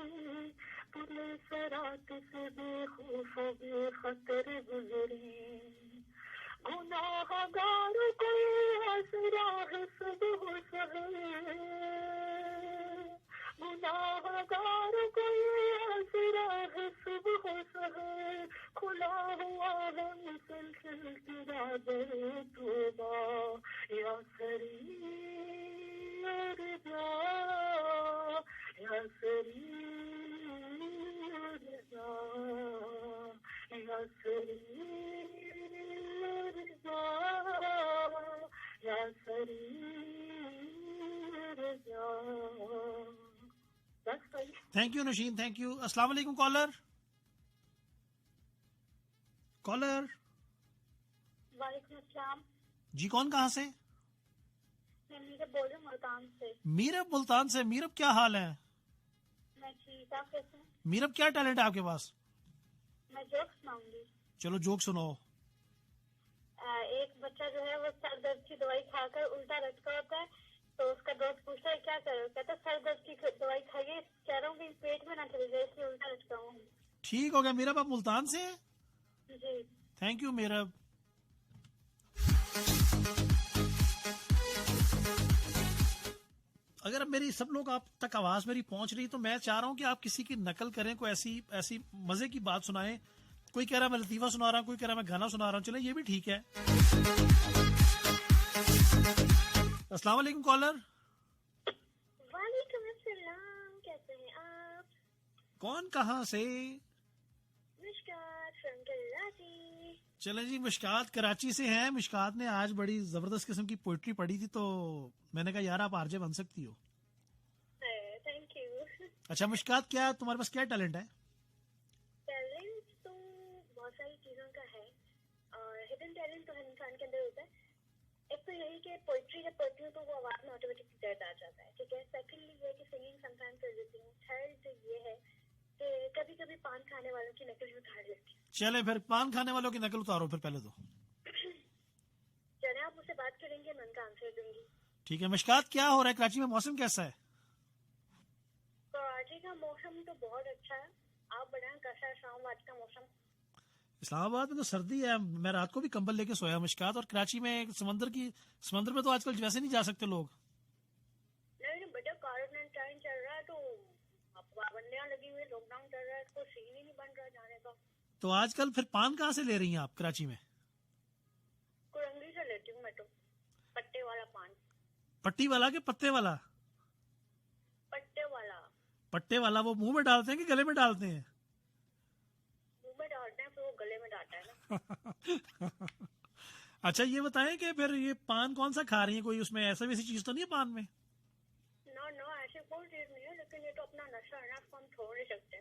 पुलिस रात से बेखौफ बेखतर गुजरे। गुनाहगार कोई आसरा है सुबह सहे, गुनाहगार कोई आसरा है सुबह सहे। खुला हुआ है मुसलसल तेरा दर तौबा, या सरीर जा, या सरीर जा, या सरीर जा, या सरीर जा। Thank you Nausheen, thank you. अस्सलाम वालेकुम कॉलर। कॉलर वालेकुम अस्सलाम। जी, कौन कहाँ से? मैं मीरब बोल रही हूँ मुल्तान से। मीरब मुल्तान से। मीरब क्या हाल है? मैं ठीक, आप कैसे हैं? मीरब क्या टैलेंट है आपके पास? मैं जोक सुनाऊंगी। चलो जोक सुनाओ। एक बच्चा जो है वो सर दर्द की दवाई खाकर उल्टा लटका होता है, तो उसका दोस्त पूछता है क्या करो, कहता है सर दर्द की दवाई खाइए, कह रहा हूँ कि पेट में ना चले जाए इसलिए उल्टा लटका हूँ। ठीक हो गया मीरब, आप मुल्तान से हैं? जी थैंक यू मीरब। अगर अब मेरी सब लोग आप तक आवाज मेरी पहुंच रही, तो मैं चाह रहा हूं कि आप किसी की नकल करें, कोई ऐसी मजे की बात सुनाएं। कोई कह रहा है मैं लतीफा सुना रहा हूं, कोई कह रहा है मैं गाना सुना रहा हूं। चले ये भी ठीक है। अस्सलाम वालेकुम कॉलर। वालेकुम अस्सलाम, कैसे हैं आप? कौन कहाँ से? मिशकात फ्रॉम कराची। चले जी, मिशकात कराची से हैं। मिशकात ने आज बड़ी जबरदस्त किस्म की पोइट्री पढ़ी थी, तो मैंने कहा यार आप आरजे बन सकती हो। Thank you. अच्छा मिशकात, क्या तुम्हारे पास क्या टैलेंट है? टैलेंट तो बहुत सारी चीजों का है, और हिडन टैलेंट तो हर इंसान के अंदर होता है। एक तो यही कि पोइट्री जब पढ़ती हूँ तो वो आवाज में ऑटोमेटिक दर्द आ जाता है, ठीक है। सेकेंडली ये है कि सिंगिंग समटाइम्स कर देती हूँ। थर्ड ये है कभी कभी पान खाने वालों की नकल भी उतार लेती हूँ। चले फिर पान खाने वालों की नकल उतारो फिर पहले तो। चले आप मुझसे बात करेंगे, मैं उनका आंसर दूंगी। ठीक है मिशकात, क्या हो रहा है कराची में, मौसम कैसा है? कराची का मौसम तो बहुत अच्छा है, आप बताएं कैसा है इस्लामाबाद का मौसम? इस्लामाबाद में तो सर्दी है, मैं रात को भी कंबल लेके सोया मिशकात। और कराची में समंदर में तो आजकल वैसे नहीं जा सकते लोग। नहीं बेटा, क्वारंटाइन चल रहा है तो पाबंदियां लगी हुई, लॉकडाउन चल रहा है, तो सीन ही नहीं बन रहा जाने का। तो आजकल फिर पान कहाँ से ले रही हैं आप कराची में? कुरंगी से लेती हूँ मैं तो, पट्टे वाला पान। पट्टी वाला के पत्ते वाला? पट्टे वाला। पट्टे वाला वो मुंह में डालते हैं कि गले में डालते हैं? मुंह में डालते हैं, फिर वो गले में डालता है ना। अच्छा ये बताएं कि फिर ये पान कौन सा खा रही हैं, कोई उसमें ऐसा वैसी चीज तो नहीं है पान में? नो ऐसे कोई चीज नहीं है, लेकिन ये तो अपना नशा है ना, इसको हम छोड़ नहीं सकते।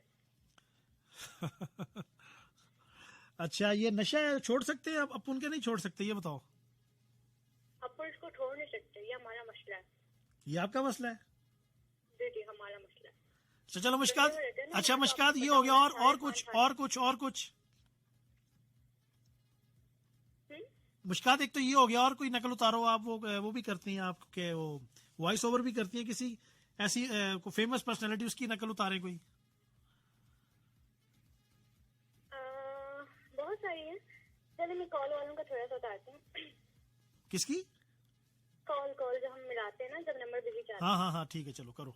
अच्छा ये नशा है, छोड़ सकते हैं अब उनके नहीं छोड़ सकते, ये बताओ। अपन इसको छोड़ नहीं सकते, ये हमारा मसला है। ये आपका मसला है? जी हमारा मसला है। अच्छा चलो मुश्कात, अच्छा मुश्कात ये हो गया, और कुछ मुश्कात, एक तो ये हो गया, और कोई नकल उतारो आप। वो भी करती हैं आप के, वो वॉइस ओवर भी करती हैं किसी ऐसी को फेमस पर्सनालिटी, उसकी नकल उतारे कोई? बहुत सारी है, चलिए मैं कॉल वालों का थोड़ा सा बताती हूँ। किसकी? कॉल जो हम मिलाते हैं ना, जब नंबर बिजी जाता है। हाँ ठीक है चलो करो।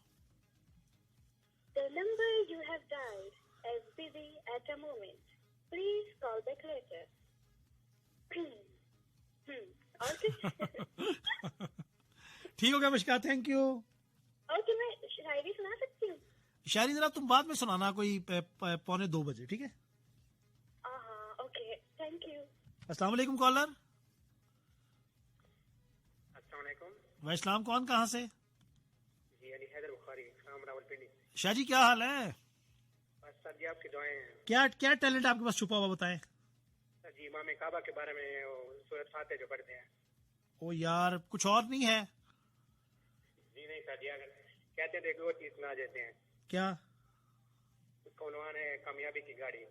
The number you have dialed is busy at the moment. Please call back later. और ठीक हो गया मुश्कात, थैंक यू। ओके, मैं शायरी सुना सकती हूँ? शायरी जरा तुम बाद में सुनाना, कोई 1:45 बजे, ठीक है? Okay, thank you. अस्सलाम वालेकुम कॉलर। अस्सलाम वालेकुम। वालेकुम, कौन कहाँ से? जी अली हैदर बुखारी, शाम रावलपिंडी। शाह जी क्या हाल है? बस सर जी आपकी दुआएं हैं। क्या टैलेंट आपके पास छुपा हुआ, बताएं। सर जी इमाम काबा के बारे में सूरत फातिहा जो पढ़ते हैं। ओ यार कुछ और नहीं है? जी नहीं सर जी, अगर कहते थे कि वो चीज सुना देते हैं। क्या? उसका उन्वान है कामयाबी की गाड़ी।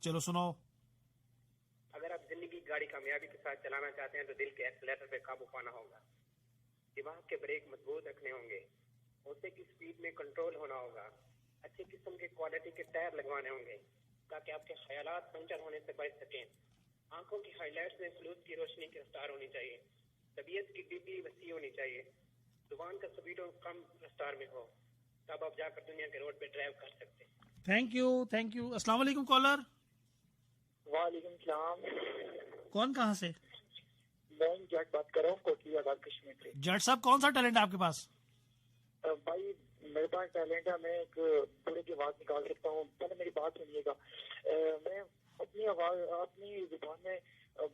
चलो सुनाओ। अगर आप जिंदगी की गाड़ी कामयाबी के साथ चलाना चाहते हैं तो दिल के एक्सीलरेटर पे काबू पाना होगा, दिमाग के ब्रेक मजबूत रखने होंगे, होते की स्पीड में कंट्रोल होना होगा, अच्छे किस्म के क्वालिटी के टायर लगवाने होंगे ताकि आपके ख्यालात पंचर होने से बच सकें। आंखों की हाईलाइट्स में फ्लूस की रोशनी की रफ्तार होनी चाहिए, तबीयत की डीपी वसी होनी चाहिए, जुबान का स्पीड कम रफ्तार में हो, तब आप जाकर दुनिया के रोड पे ड्राइव कर सकते हैं। Thank you. अस्सलाम वालेकुम कॉलर। वालेकुम सलाम। कौन कहाँ से? मैं जट बात कर रहा हूँ, कोटली आजाद कश्मीर से। जट साहब कौन सा टैलेंट है आपके पास? भाई मेरे पास टैलेंट है, मैं एक पूरे की आवाज निकाल सकता हूँ। पहले मेरी बात सुनिएगा, मैं अपनी आवाज अपनी जुबान में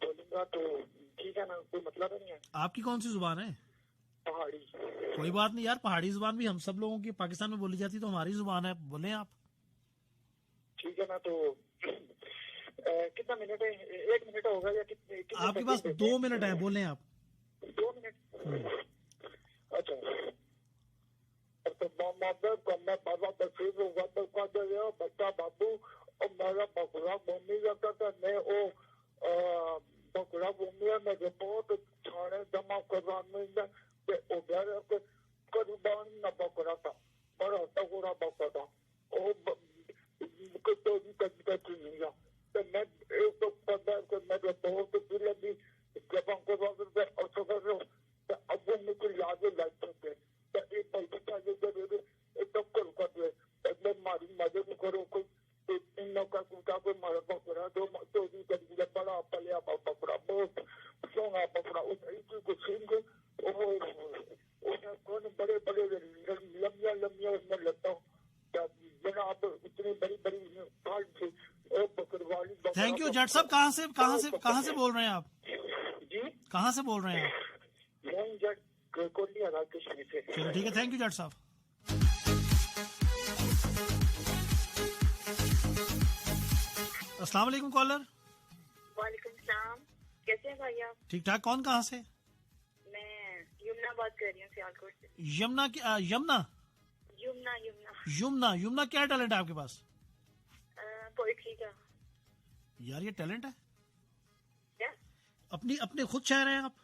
बोलूंगा तो ठीक है ना, कोई मतलब नहीं है। आपकी कौन सी जुबान है? पहाड़ी। कोई बात नहीं यार, पहाड़ी जुबान भी हम सब लोगों की पाकिस्तान में बोली जाती, तो हमारी जुबान है, बोले आप। ठीक है ना, तो कितना मिनट है? 1 मिनट होगा या कितने? आपके पास 2 मिनट है, बोले आप। 2 मिनट? अच्छा, बच्चा बाबू और मेरा बकरा भूमि जाता था, मैं वो बकरा भूमि है, मेरे बहुत छाने जमा करवाने करीबान न बकरा था, बड़ा तगड़ा बकरा था, वो कचौरी करती नहीं था। तो मैं एक तो पता है मेरे बहुत दिल भी जमा करवा और सफर अब वो मुझे याद लग सकते एक पैसा जरूर एक टक्कर कर दे, मारी मदद करो, कोई का कुटा कोई मारा पकड़ा दो, चोरी कर दिया, बड़ा पलिया पकड़ा, बहुत सोना पकड़ा, उस को छीन के कौन बड़े बड़े लंबिया उसमें लगता हूँ, जनाब इतनी बड़ी फाल्ट थी बकरवाली। थैंक यू जट साहब। कहाँ से बोल रहे हैं आप? जी कहाँ से बोल रहे हैं आप? मैं जट कोटली आजाद कश्मीर से। चलो ठीक है, थैंक यू जट साहब। अस्सलाम वालेकुम कॉलर। वालेकुम सलाम, कैसे हैं भाई आप? ठीक ठाक। कौन कहाँ से? मैं यमुना बात कर रही हूँ सियालकोट से। यमुना? यमुना यमुना क्या टैलेंट है आपके पास? पोइट्री का। यार ये टैलेंट है, क्या? अपनी अपने खुद शायर हैं आप?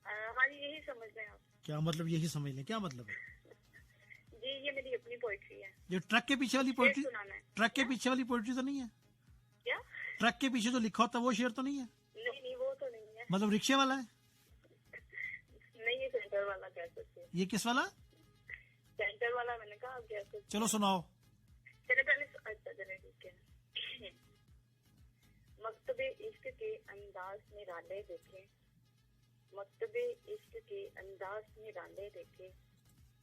हाँ जी, यही समझ लें आप। क्या मतलब यही समझ लें, क्या मतलब है? जी, ये मेरी अपनी पोइट्री है। ये ट्रक के पीछे वाली पोइट्री, सुनाना है। ट्रक के पीछे वाली पोइट्री तो नहीं है? क्या? ट्रक के पीछे जो लिखा होता है वो शेर तो नहीं है? नहीं, वो तो नहीं है। मतलब रिक्शे वाला है? नहीं, ये सेंटर वाला कह सकते हैं। ये किस वाला? सेंटर वाला मैंने कहा, आप कह सकते हैं। चलो सुनाओ। चले पहले, अच्छा चले ठीक है। मकतबे इश्क के अंदाज में राले देखे, मकतबे इश्क के अंदाज में राले देखे,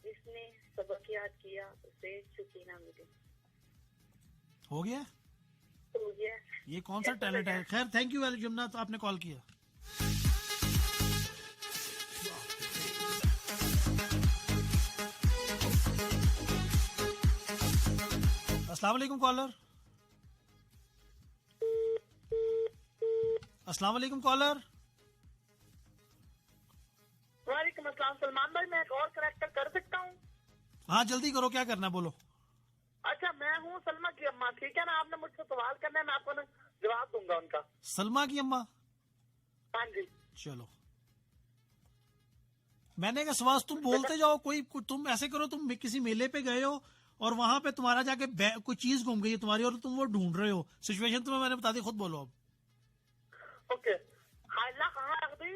जिसने सबक याद किया उसे छुट्टी ना मिली। हो गया? तो ये ये कौन सा टैलेंट है? खैर थैंक यू जमुना, तो आपने कॉल किया। अस्सलाम वालेकुम कॉलर। अस्सलाम वालेकुम कॉलर। वालेकुम अस्सलाम सलमान भाई, मैं एक और करेक्टर कर सकता हूँ? हाँ जल्दी करो, क्या करना है बोलो। अच्छा, मैं हूँ सलमा की अम्मा, ठीक है ना? आपने मुझसे सवाल करना है, मैं आपको ना जवाब दूंगा उनका। सलमा की अम्मा? हाँ जी। चलो, मैंने कहा सवाल तुम बोलते जाओ, तुम ऐसे करो, तुम किसी मेले पे गए हो और वहां पे तुम्हारा जाके कोई चीज घूम गई है तुम्हारी और तुम वो ढूंढ रहे हो, सिचुएशन तुम्हें मैंने बता दी, खुद बोलो अब। ओके। हायला कहाँ रख दी?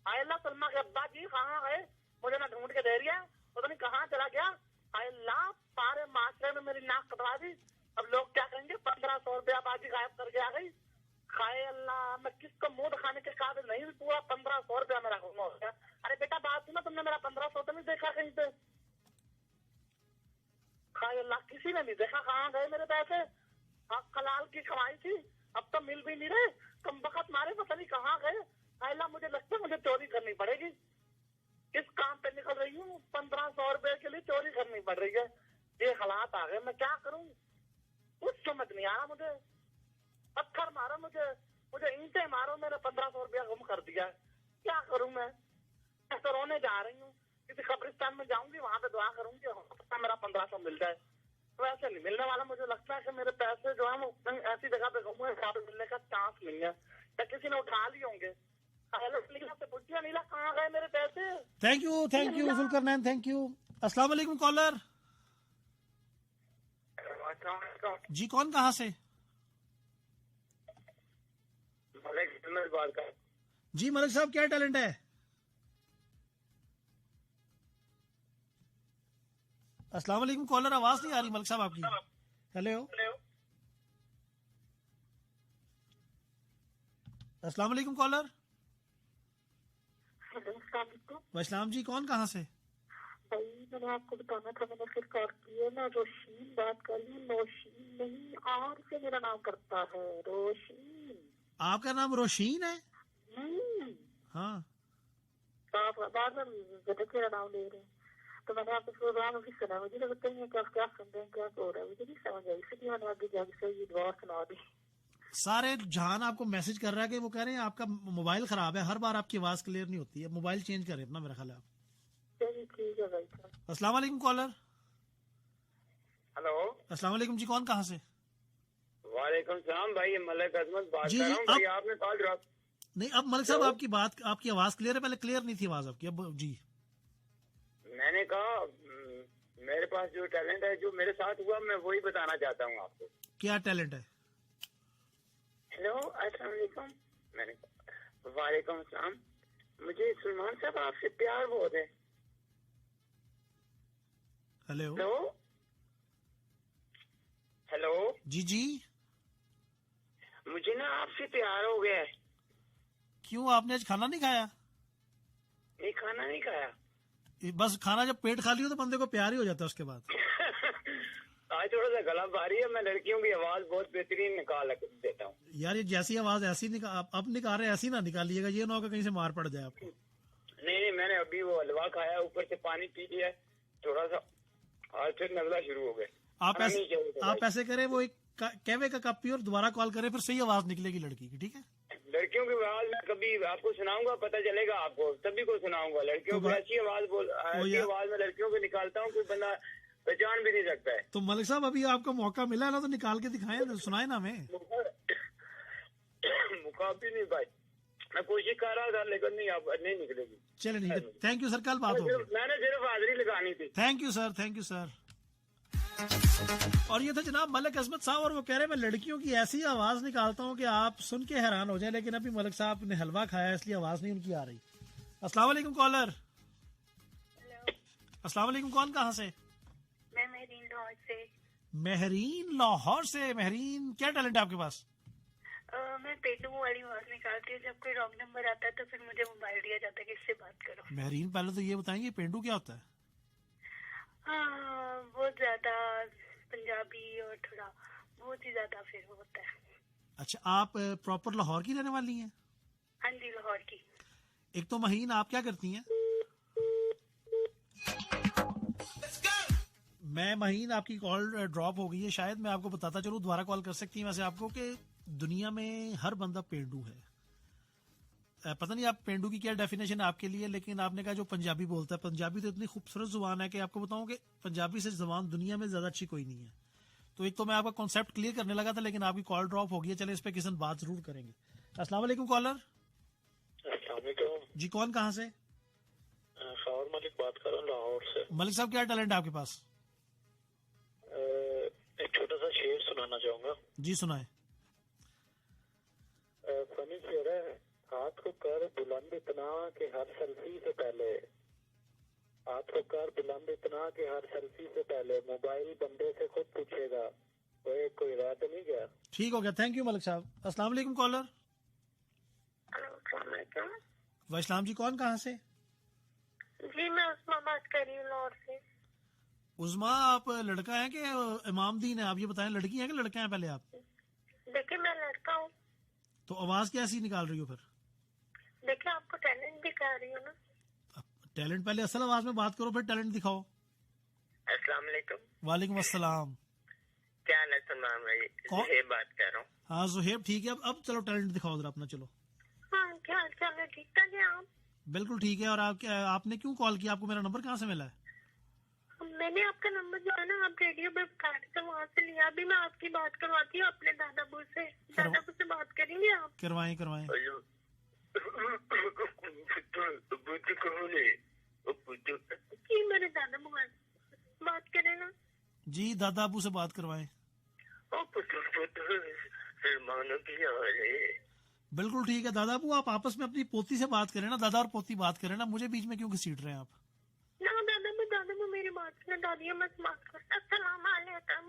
हायला सलमा के अब्बा जी कहाँ है? मुझे ना ढूंढ के दे रही है, पता नहीं कहाँ चला गया। हायला सारे माशरे में मेरी नाक कटवा दी। अब लोग क्या करेंगे? 1500 रुपया बाजी गायब करके आ गई। खाए अल्लाह, मैं किसको मुंह दिखाने के काबिल नहीं, पूरा 1500 रुपया मेरा गुम हो गया। अरे बेटा बात सुनो, तुमने मेरा 1500 तो नहीं देखा कहीं पे? खाए अल्लाह, किसी ने नहीं देखा। कहाँ गए मेरे पैसे? हलाल की कमाई थी, अब तो मिल भी नहीं रहे। कम वक्त मारे, पता नहीं कहाँ गए। अल्लाह, मुझे लगता है मुझे चोरी करनी पड़ेगी। किस काम पे निकल रही हूँ, 1500 रुपए के लिए चोरी करनी पड़ रही है। ये हालात आ गए, मैं क्या करूँ? कुछ समझ नहीं आ रहा मुझे। पत्थर मारो मुझे ईंटें मारो, मैंने 1500 रुपया गुम कर दिया। क्या करूँ मैं तो रोने जा रही हूँ। किसी कब्रिस्तान में जाऊंगी, वहां पे दुआ करूंगी, हो सकता है मेरा 1500 मिल जाए। तो ऐसे नहीं मिलने वाला। मुझे लगता है कि मेरे पैसे जो है वो कहीं ऐसी जगह पे गुम हुए जहाँ पे मिलने का चांस नहीं है, या किसी ने उठा लिए होंगे। नीला से पूछिए, नीला कहाँ गए मेरे पैसे? Thank you Zulqarnain, thank you. अस्सलाम वालेकुम कॉलर। जी कौन, कहाँ से? जी मलिक साहब, क्या टैलेंट है? अस्सलाम वालेकुम कॉलर, आवाज नहीं आ रही मलिक साहब आपकी। हेलो, अस्सलाम वालेकुम कॉलर। वैसलाम जी, कौन कहाँ से? भाई मैंने आपको बताना था, मैंने फिर कॉल किया ना, रोशीन बात कर ली, नौशीन नहीं, आर से मेरा नाम करता है, रोशीन। आपका नाम रोशीन है? हाँ, आप बार बार मेरा नाम ले रहे हैं, तो मैंने आपको प्रोग्राम अभी सुना, मुझे तो बताइए कि आप क्या सुन रहे हैं, क्या हो रहा है, मुझे नहीं समझ आई, इसलिए मैंने आगे जाके से ये दुआ सुना दी। सारे जहान आपको मैसेज कर रहा है कि वो कह रहे हैं आपका मोबाइल खराब है, हर बार आपकी आवाज क्लियर नहीं होती है, मोबाइल चेंज करें अपना, मेरा ख्याल है आप। चलिए ठीक है भाई। अस्सलाम वालेकुम कॉलर। हेलो, अस्सलाम वालेकुम जी, कौन कहाँ से? वालेकुम सलाम भाई, मलिक अजमत बात जी, कर रहा हूँ भाई। आपने कॉल ड्रॉप नहीं, अब मलिक साहब आपकी आवाज क्लियर है, पहले क्लियर नहीं थी आवाज आपकी, अब जी। मैंने कहा मेरे पास जो टैलेंट है, जो मेरे साथ हुआ, मैं वही बताना चाहता हूँ आपको। क्या टैलेंट है? हेलो, अस्सलाम वालेकुम। मैंने वालेकुम सलाम। मुझे सलमान साहब आपसे प्यार बहुत है। हेलो हेलो हेलो, जी जी, मुझे ना आपसे प्यार हो गया है। क्यों, आपने आज खाना नहीं खाया? नहीं, खाना नहीं खाया। बस खाना जब पेट खाली हो तो बंदे को प्यार ही हो जाता है उसके बाद। आज थोड़ा सा गला भारी है, मैं लड़कियों की आवाज बहुत बेहतरीन निकाल देता हूँ। यार ये जैसी आवाज ऐसी अब निकाल रहे, ऐसी ना निकालिएगा, ये ना होगा कहीं से मार पड़ जाए आपको। नहीं, मैंने अभी वो हलवा खाया, ऊपर से पानी पी लिया थोड़ा सा, और फिर नजला शुरू हो गए। आप ऐसे करें, वो एक कहवे का कप पियो और दोबारा कॉल करें, फिर सही आवाज निकलेगी लड़की की, ठीक है? लड़कियों की आवाज मैं कभी आपको सुनाऊंगा, पता चलेगा आपको, सभी को सुनाऊंगा। लड़कियों की ऐसी आवाज मैं लड़कियों को निकालता हूँ, कोई बंदा पहचान भी नहीं सकता है। तो मलिक साहब अभी आपको मौका मिला है ना, तो निकाल के दिखाएं, तो सुनाए ना हमें। मुकाबले नहीं भाई, मैं कोशिश कर रहा था लेकिन नहीं निकलेगी। चलिए ठीक है, थैंक यू सर, कल बात होगी। मैंने सिर्फ हाजिरी लगानी थी। Thank you sir, thank you sir. और ये था जनाब मलिक अजमत साहब, और वो कह रहे हैं मैं लड़कियों की ऐसी आवाज निकालता हूँ कि आप सुन के हैरान हो जाए, लेकिन अभी मलिक साहब ने हलवा खाया इसलिए आवाज नहीं उनकी आ रही। अस्सलाम वालेकुम कॉलर। अस्सलाम वालेकुम, कौन कहाँ से? मैं महरीन लाहौर से। महरीन लाहौर से। महरीन, क्या टैलेंट है आपके पास? मैं पेंडू वाली आवाज निकालती हूँ। जब कोई रॉन्ग नंबर आता है तो फिर मुझे मोबाइल दिया जाता है कि इससे बात करो। महरीन पहले तो ये बताएंगे पेंडू क्या होता है? बहुत ज्यादा पंजाबी और थोड़ा बहुत ही ज्यादा फिर होता है। अच्छा, आप प्रॉपर लाहौर की रहने वाली हैं? हाँ जी, लाहौर की। एक तो महीन, आप क्या करती हैं? मैं महीन, आपकी कॉल ड्रॉप हो गई है शायद। मैं आपको बताता चलूं, दोबारा कॉल कर सकती हैं वैसे आपको, कि दुनिया में हर बंदा पेंडू है। पता नहीं आप पेंडू की क्या डेफिनेशन है आपके लिए, लेकिन आपने कहा जो पंजाबी बोलता है, पंजाबी तो इतनी खूबसूरत जुबान है कि आपको बताऊं कि पंजाबी से जुबान दुनिया में ज्यादा अच्छी कोई नहीं है। तो एक तो मैं आपका कॉन्सेप्ट क्लियर करने लगा था, लेकिन आपकी कॉल ड्रॉप हो गई है। चले इस पे किसी दिन बात जरूर करेंगे। अस्सलाम वालेकुम कॉलर। जी, कौन कहाँ से? शौर मलिक बात कर रहा हूँ लाहौर से। मलिक साहब, क्या टैलेंट है आपके पास? एक छोटा सा शेर सुनाना चाहूंगा। जी सुनाए। फनी शेर है। हाथ को कर बुलंद इतना कि हर सेल्फी से पहले, हाथ को कर बुलंद इतना कि हर सेल्फी से पहले मोबाइल बंदे से खुद पूछेगा कोई राय तो नहीं गया। ठीक हो गया, थैंक यू मलिक साहब। अस्सलाम वालेकुम कॉलर। वालेकुम जी, कौन कहाँ से? जी, मैं उस्मा बात कर रही हूँ लाहौर से। उस्मा, आप लड़का है कि इमामदीन है? आप ये बताएं, लड़की है कि लड़का है पहले आप? देखिए, मैं लड़का हूँ। तो आवाज कैसी निकाल रही हो फिर? देखिए, आपको टैलेंट दिखा रही हूँ ना। टैलेंट पहले असल आवाज में बात करो, फिर टैलेंट दिखाओ। अस्सलाम वालेकुम। वालेकुम अस्सलाम। क्या हाल है सलमान भाई? जुहेब बात कर रहा हूँ। हाँ जुहेब, ठीक है। अब चलो टैलेंट दिखाओ जरा अपना। चलो। हाँ, क्या हाल चाल है? ठीक ठाक है आप? बिल्कुल ठीक है। और आपने क्यों कॉल किया? आपको मेरा नंबर कहाँ से मिला है? मैंने आपका नंबर जो है ना, आप रेडियो पे बता रहे थे, वहाँ से लिया। अभी मैं आपकी बात करवाती हूँ अपने दादाबू से। दादाबू से बात करेंगे आप? करवाएं करवाएं। जी, मेरे दादाबू हैं, बात करें ना? जी, दादाबू से बात करवाएं। बिल्कुल ठीक है दादाबू, आप आपस में अपनी पोती से बात करें ना। दादा और पोती बात करें ना, मुझे बीच में क्यों घसीट रहे हैं आप? ना दादाबू मेरी बात सुनो। दादी मत बात कर। अस्सलाम वालेकुम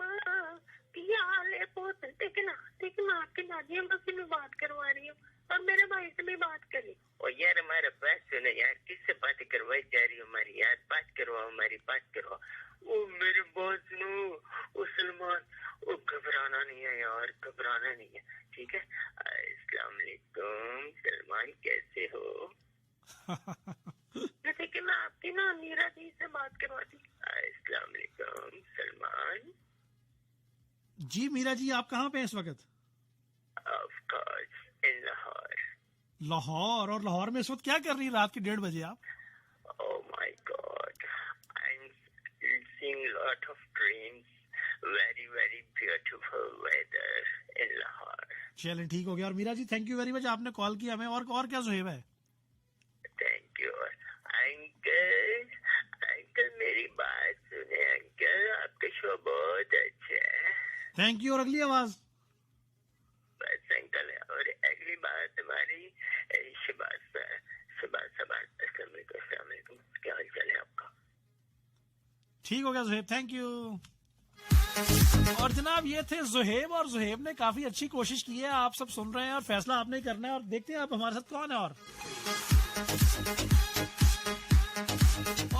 क्या हाल है पोत? लेकिन मैं आपकी दादी अम्मा से भी बात करवा रही हूँ और मेरे भाई से भी बात करी। और यार हमारा बात सुनो यार, किससे बातें करवाई जा रही हो हमारी? यार बात करवाओ, हमारी बात करवाओ। वो मेरे बात सुनो, वो सलमान, वो घबराना नहीं है यार, घबराना नहीं है, ठीक है? अस्सलाम वालेकुम सलमान, कैसे हो? जैसे कि मैं आपकी ना मीरा जी से बात करवाती। अस्सलाम वालेकुम सलमान। जी मीरा जी, आप कहाँ पे हैं इस वक्त? Of course in Lahore. Lahore? और लाहौर में इस वक्त क्या कर रही है रात के 1:30 बजे आप? Oh my God, I'm seeing a lot of dreams. Very, very beautiful weather in Lahore. चलें ठीक हो गया। और Meera ji, thank you very much, आपने कॉल किया हमें। और क्या जुहेब है? Thank you. अंकल मेरी बात सुने अंकल, आपका शो बहुत अच्छा है। Thank you. और अगली आवाज? बस अंकल, और अगली बात हमारी अस्सलाम वालेकुम, क्या हाल चाल है आपका? ठीक हो गया जुहेब, थैंक यू। और जनाब ये थे जुहेब, और जुहेब ने काफी अच्छी कोशिश की है। आप सब सुन रहे हैं और फैसला आपने ही करना है। और देखते हैं आप हमारे साथ कौन है। और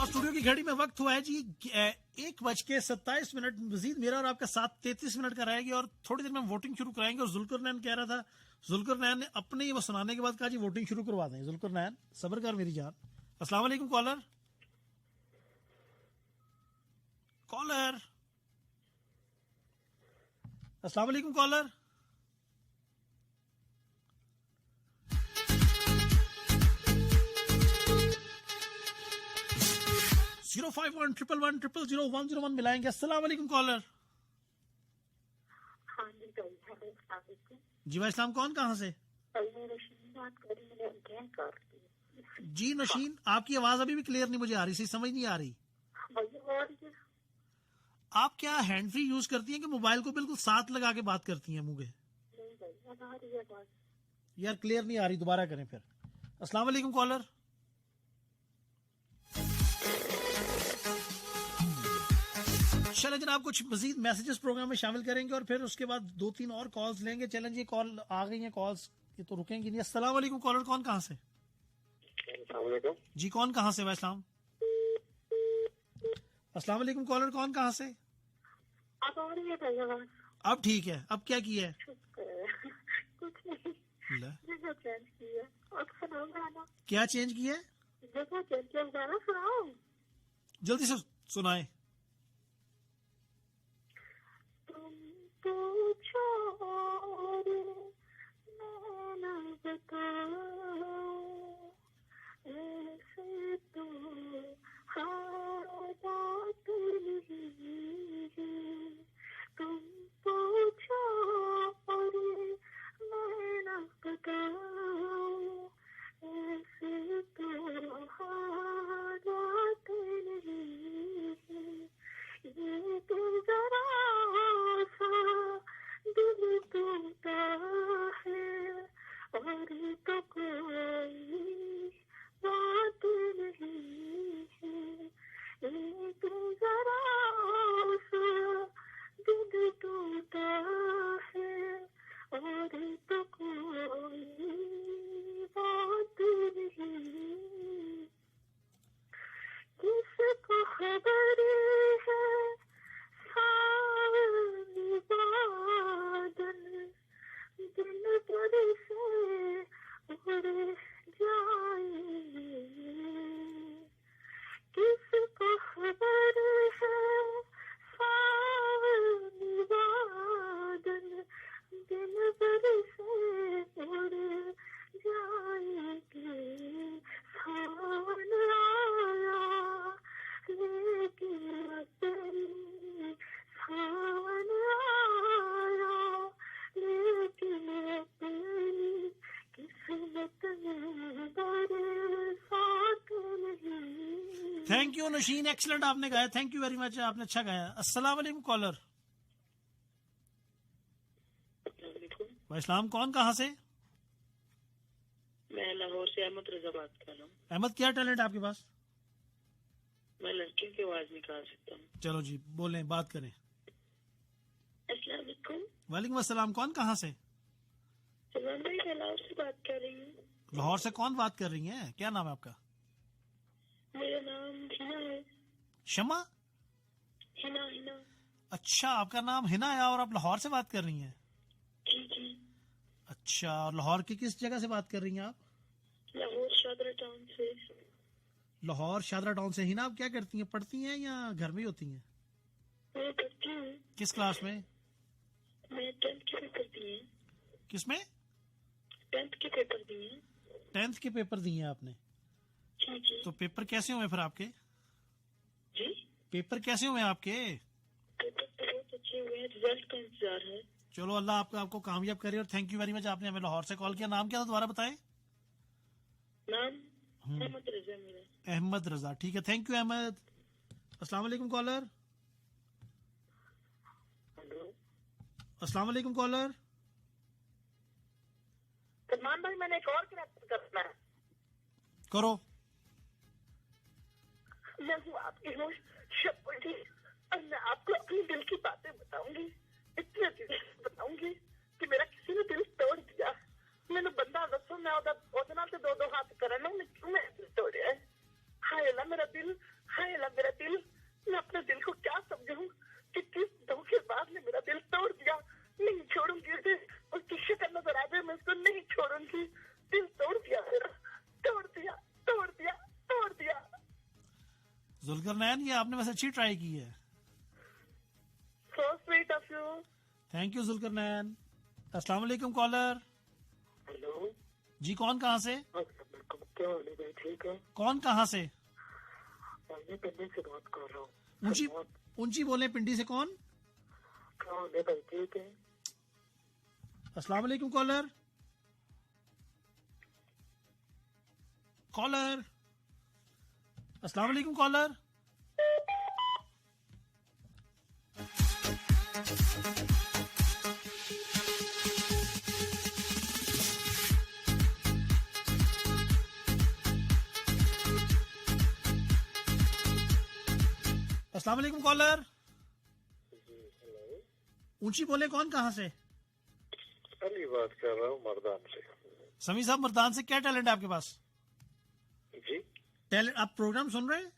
स्टूडियो की घड़ी में वक्त हुआ है जी 1:27 मजीद मेरा और आपका 7:33 का रहेगी। और थोड़ी देर में वोटिंग शुरू कराएंगे। और जुल्कर नैन कह रहा था, जुल्कर नैन ने अपने ही वो सुनाने के बाद कहा जी वोटिंग शुरू करवा दें। जुल्कर नैन सब्र कर मेरी जान। अस्सलाम वालेकुम कॉलर। अस्सलाम वालेकुम कॉलर। 05111000101 मिलाएंगे। अस्सलाम वालेकुम कॉलर। हाँ जी भाई, जी भाई इस्लाम, कौन कहाँ से? मैं रशीद बात कर रही हूँ, मैंने क्या कर दी जी नशीन, आपकी आवाज अभी भी क्लियर नहीं मुझे आ रही, सही समझ नहीं आ रही। भैया। और ये आप क्या हैंड फ्री यूज करती हैं कि मोबाइल को बिल्कुल साथ लगा के बात करती हैं मुंह के? नहीं भैया, आ रही है बात। यार क्लियर नहीं आ रही, दोबारा करें फिर। अस्सलाम वालेकुम कॉलर। चलें जनाब, कुछ मजीद मैसेजेस प्रोग्राम में शामिल करेंगे और फिर उसके बाद 2-3 और कॉल्स लेंगे। चलें जी, कॉल आ गई हैं कॉल्स, ये तो रुकेंगी नहीं। अस्सलाम वालेकुम कॉलर, कौन कहाँ से? जी कौन कहाँ से? वैसलाम। अस्सलाम वालेकुम कॉलर, कौन कहाँ से? अब आ रही है भैया बात। अब ठीक है। अब क्या किया है? कुछ नहीं, ले। जगह चेंज की है। और सुनाओ गाना। क्या चेंज किया है? जगह चेंज किया, गाना सुनाओ। जल्दी से सुनाए। तुम पूछो और मैं ना बताऊं, ऐसे तो हाँ बात नहीं है। तुम पूछो और मैं ना बताऊं, ऐसे तो हाँ बात नहीं है। ये तो जरा सा दिल टूटा है और तो कोई बात नहीं है। ये तो जरा सा दिल टूटा है और तो कोई बात नहीं। किसको खबर है सावन बादल दिन पर से उड़ जाएंगे। किसको खबर है सावन बादल दिन पर से उड़ जाएंगे। सावन आया लेकिन तेरी, सावन आया लेकिन तेरी किस्मत में बरसात नहीं। थैंक यू नशीन, एक्सीलेंट आपने गाया, थैंक यू वेरी मच, आपने अच्छा गाया। अस्सलाम वालेकुम कॉलर। वालेकुम, कौन कहाँ से? मैं लाहौर से अहमद रजा बात कर रहा हूँ। अहमद, क्या टैलेंट है आपके पास? मैं लड़कियों की आवाज निकाल सकता हूँ। चलो जी बोलें, बात करें। अस्सलाम वालेकुम। वालेकुम अस्सलाम, कौन कहाँ से? सलमान भाई, मैं लाहौर से बात कर रही हूँ। लाहौर से कौन बात कर रही हैं? क्या नाम है आपका? मेरा नाम हिना है। शमा? हिना हिना। अच्छा, आपका नाम हिना है और आप लाहौर से बात कर रही हैं? जी जी। अच्छा, और लाहौर की किस जगह से बात कर रही हैं आप? लाहौर शादरा टाउन से। लाहौर शादरा टाउन से। हिना, आप क्या करती हैं? पढ़ती हैं या घर में ही होती हैं? मैं पढ़ती हूँ। किस क्लास में? मैं 10th के पेपर दिए। किसमें? 10th के पेपर दिए। 10th के पेपर दिए हैं आपने? जी जी। तो पेपर कैसे हुए फिर आपके? जी, पेपर कैसे हुए आपके? पेपर तो बहुत अच्छे हुए हैं, रिजल्ट का इंतजार है। चलो अल्लाह आपको कामयाब करे और थैंक यू वेरी मच, आपने हमें लाहौर से कॉल किया। नाम क्या था दोबारा बताएं? नाम अहमद रजा मेरा। अहमद रजा, ठीक है, थैंक यू अहमद। अस्सलाम वालेकुम कॉलर। अस्सलाम वालेकुम कॉलर। सलमान भाई, मैंने एक और कनेक्ट करना है। करो। मैं हूँ आपकी होस्ट शपटी और मैं आपको अपनी दिल की बातें बताऊंगी। इतने दिल से बताऊंगी कि मेरा किसी ने दिल तोड़ दिया। मैंने बंदा दसो, मैं ओदना से दो हाथ करना, मैं क्यों मेरा दिल तोड़िया है? हाय अल्लाह मेरा दिल, हाय अल्लाह मेरा दिल। मैं अपने दिल को क्या समझाऊं कि किस धोखेबाज ने मेरा दिल तोड़ दिया। नहीं छोड़ूंगी उसे, उसकी शक्ल नजर आ जाए मैं उसको नहीं छोड़ूंगी। दिल तोड़ दिया मेरा, तोड़ दिया तोड़ दिया तोड़ दिया। जुल्करनैन, ये आपने वैसे अच्छी ट्राई की है। So sweet of you. Thank you Zulqarnain. अस्सलाम वालेकुम कॉलर। हेलो जी, कौन कहाँ से? क्या हाल है भाई? ठीक है। कौन कहाँ से? मैं पिंडी से बात कर रहा हूँ। ऊंची ऊंची बोले, पिंडी से कौन? हाँ मैं भाई ठीक है। अस्सलाम वालेकुम कॉलर। कॉलर, अस्सलाम वालेकुम कॉलर। अस्सलाम वालेकुम कॉलर। ऊंची बोले, कौन कहाँ से? अली बात कर रहा हूँ मर्दान से। समी साहब मर्दान से, क्या टैलेंट है आपके पास? जी टैलेंट, आप प्रोग्राम सुन रहे हैं?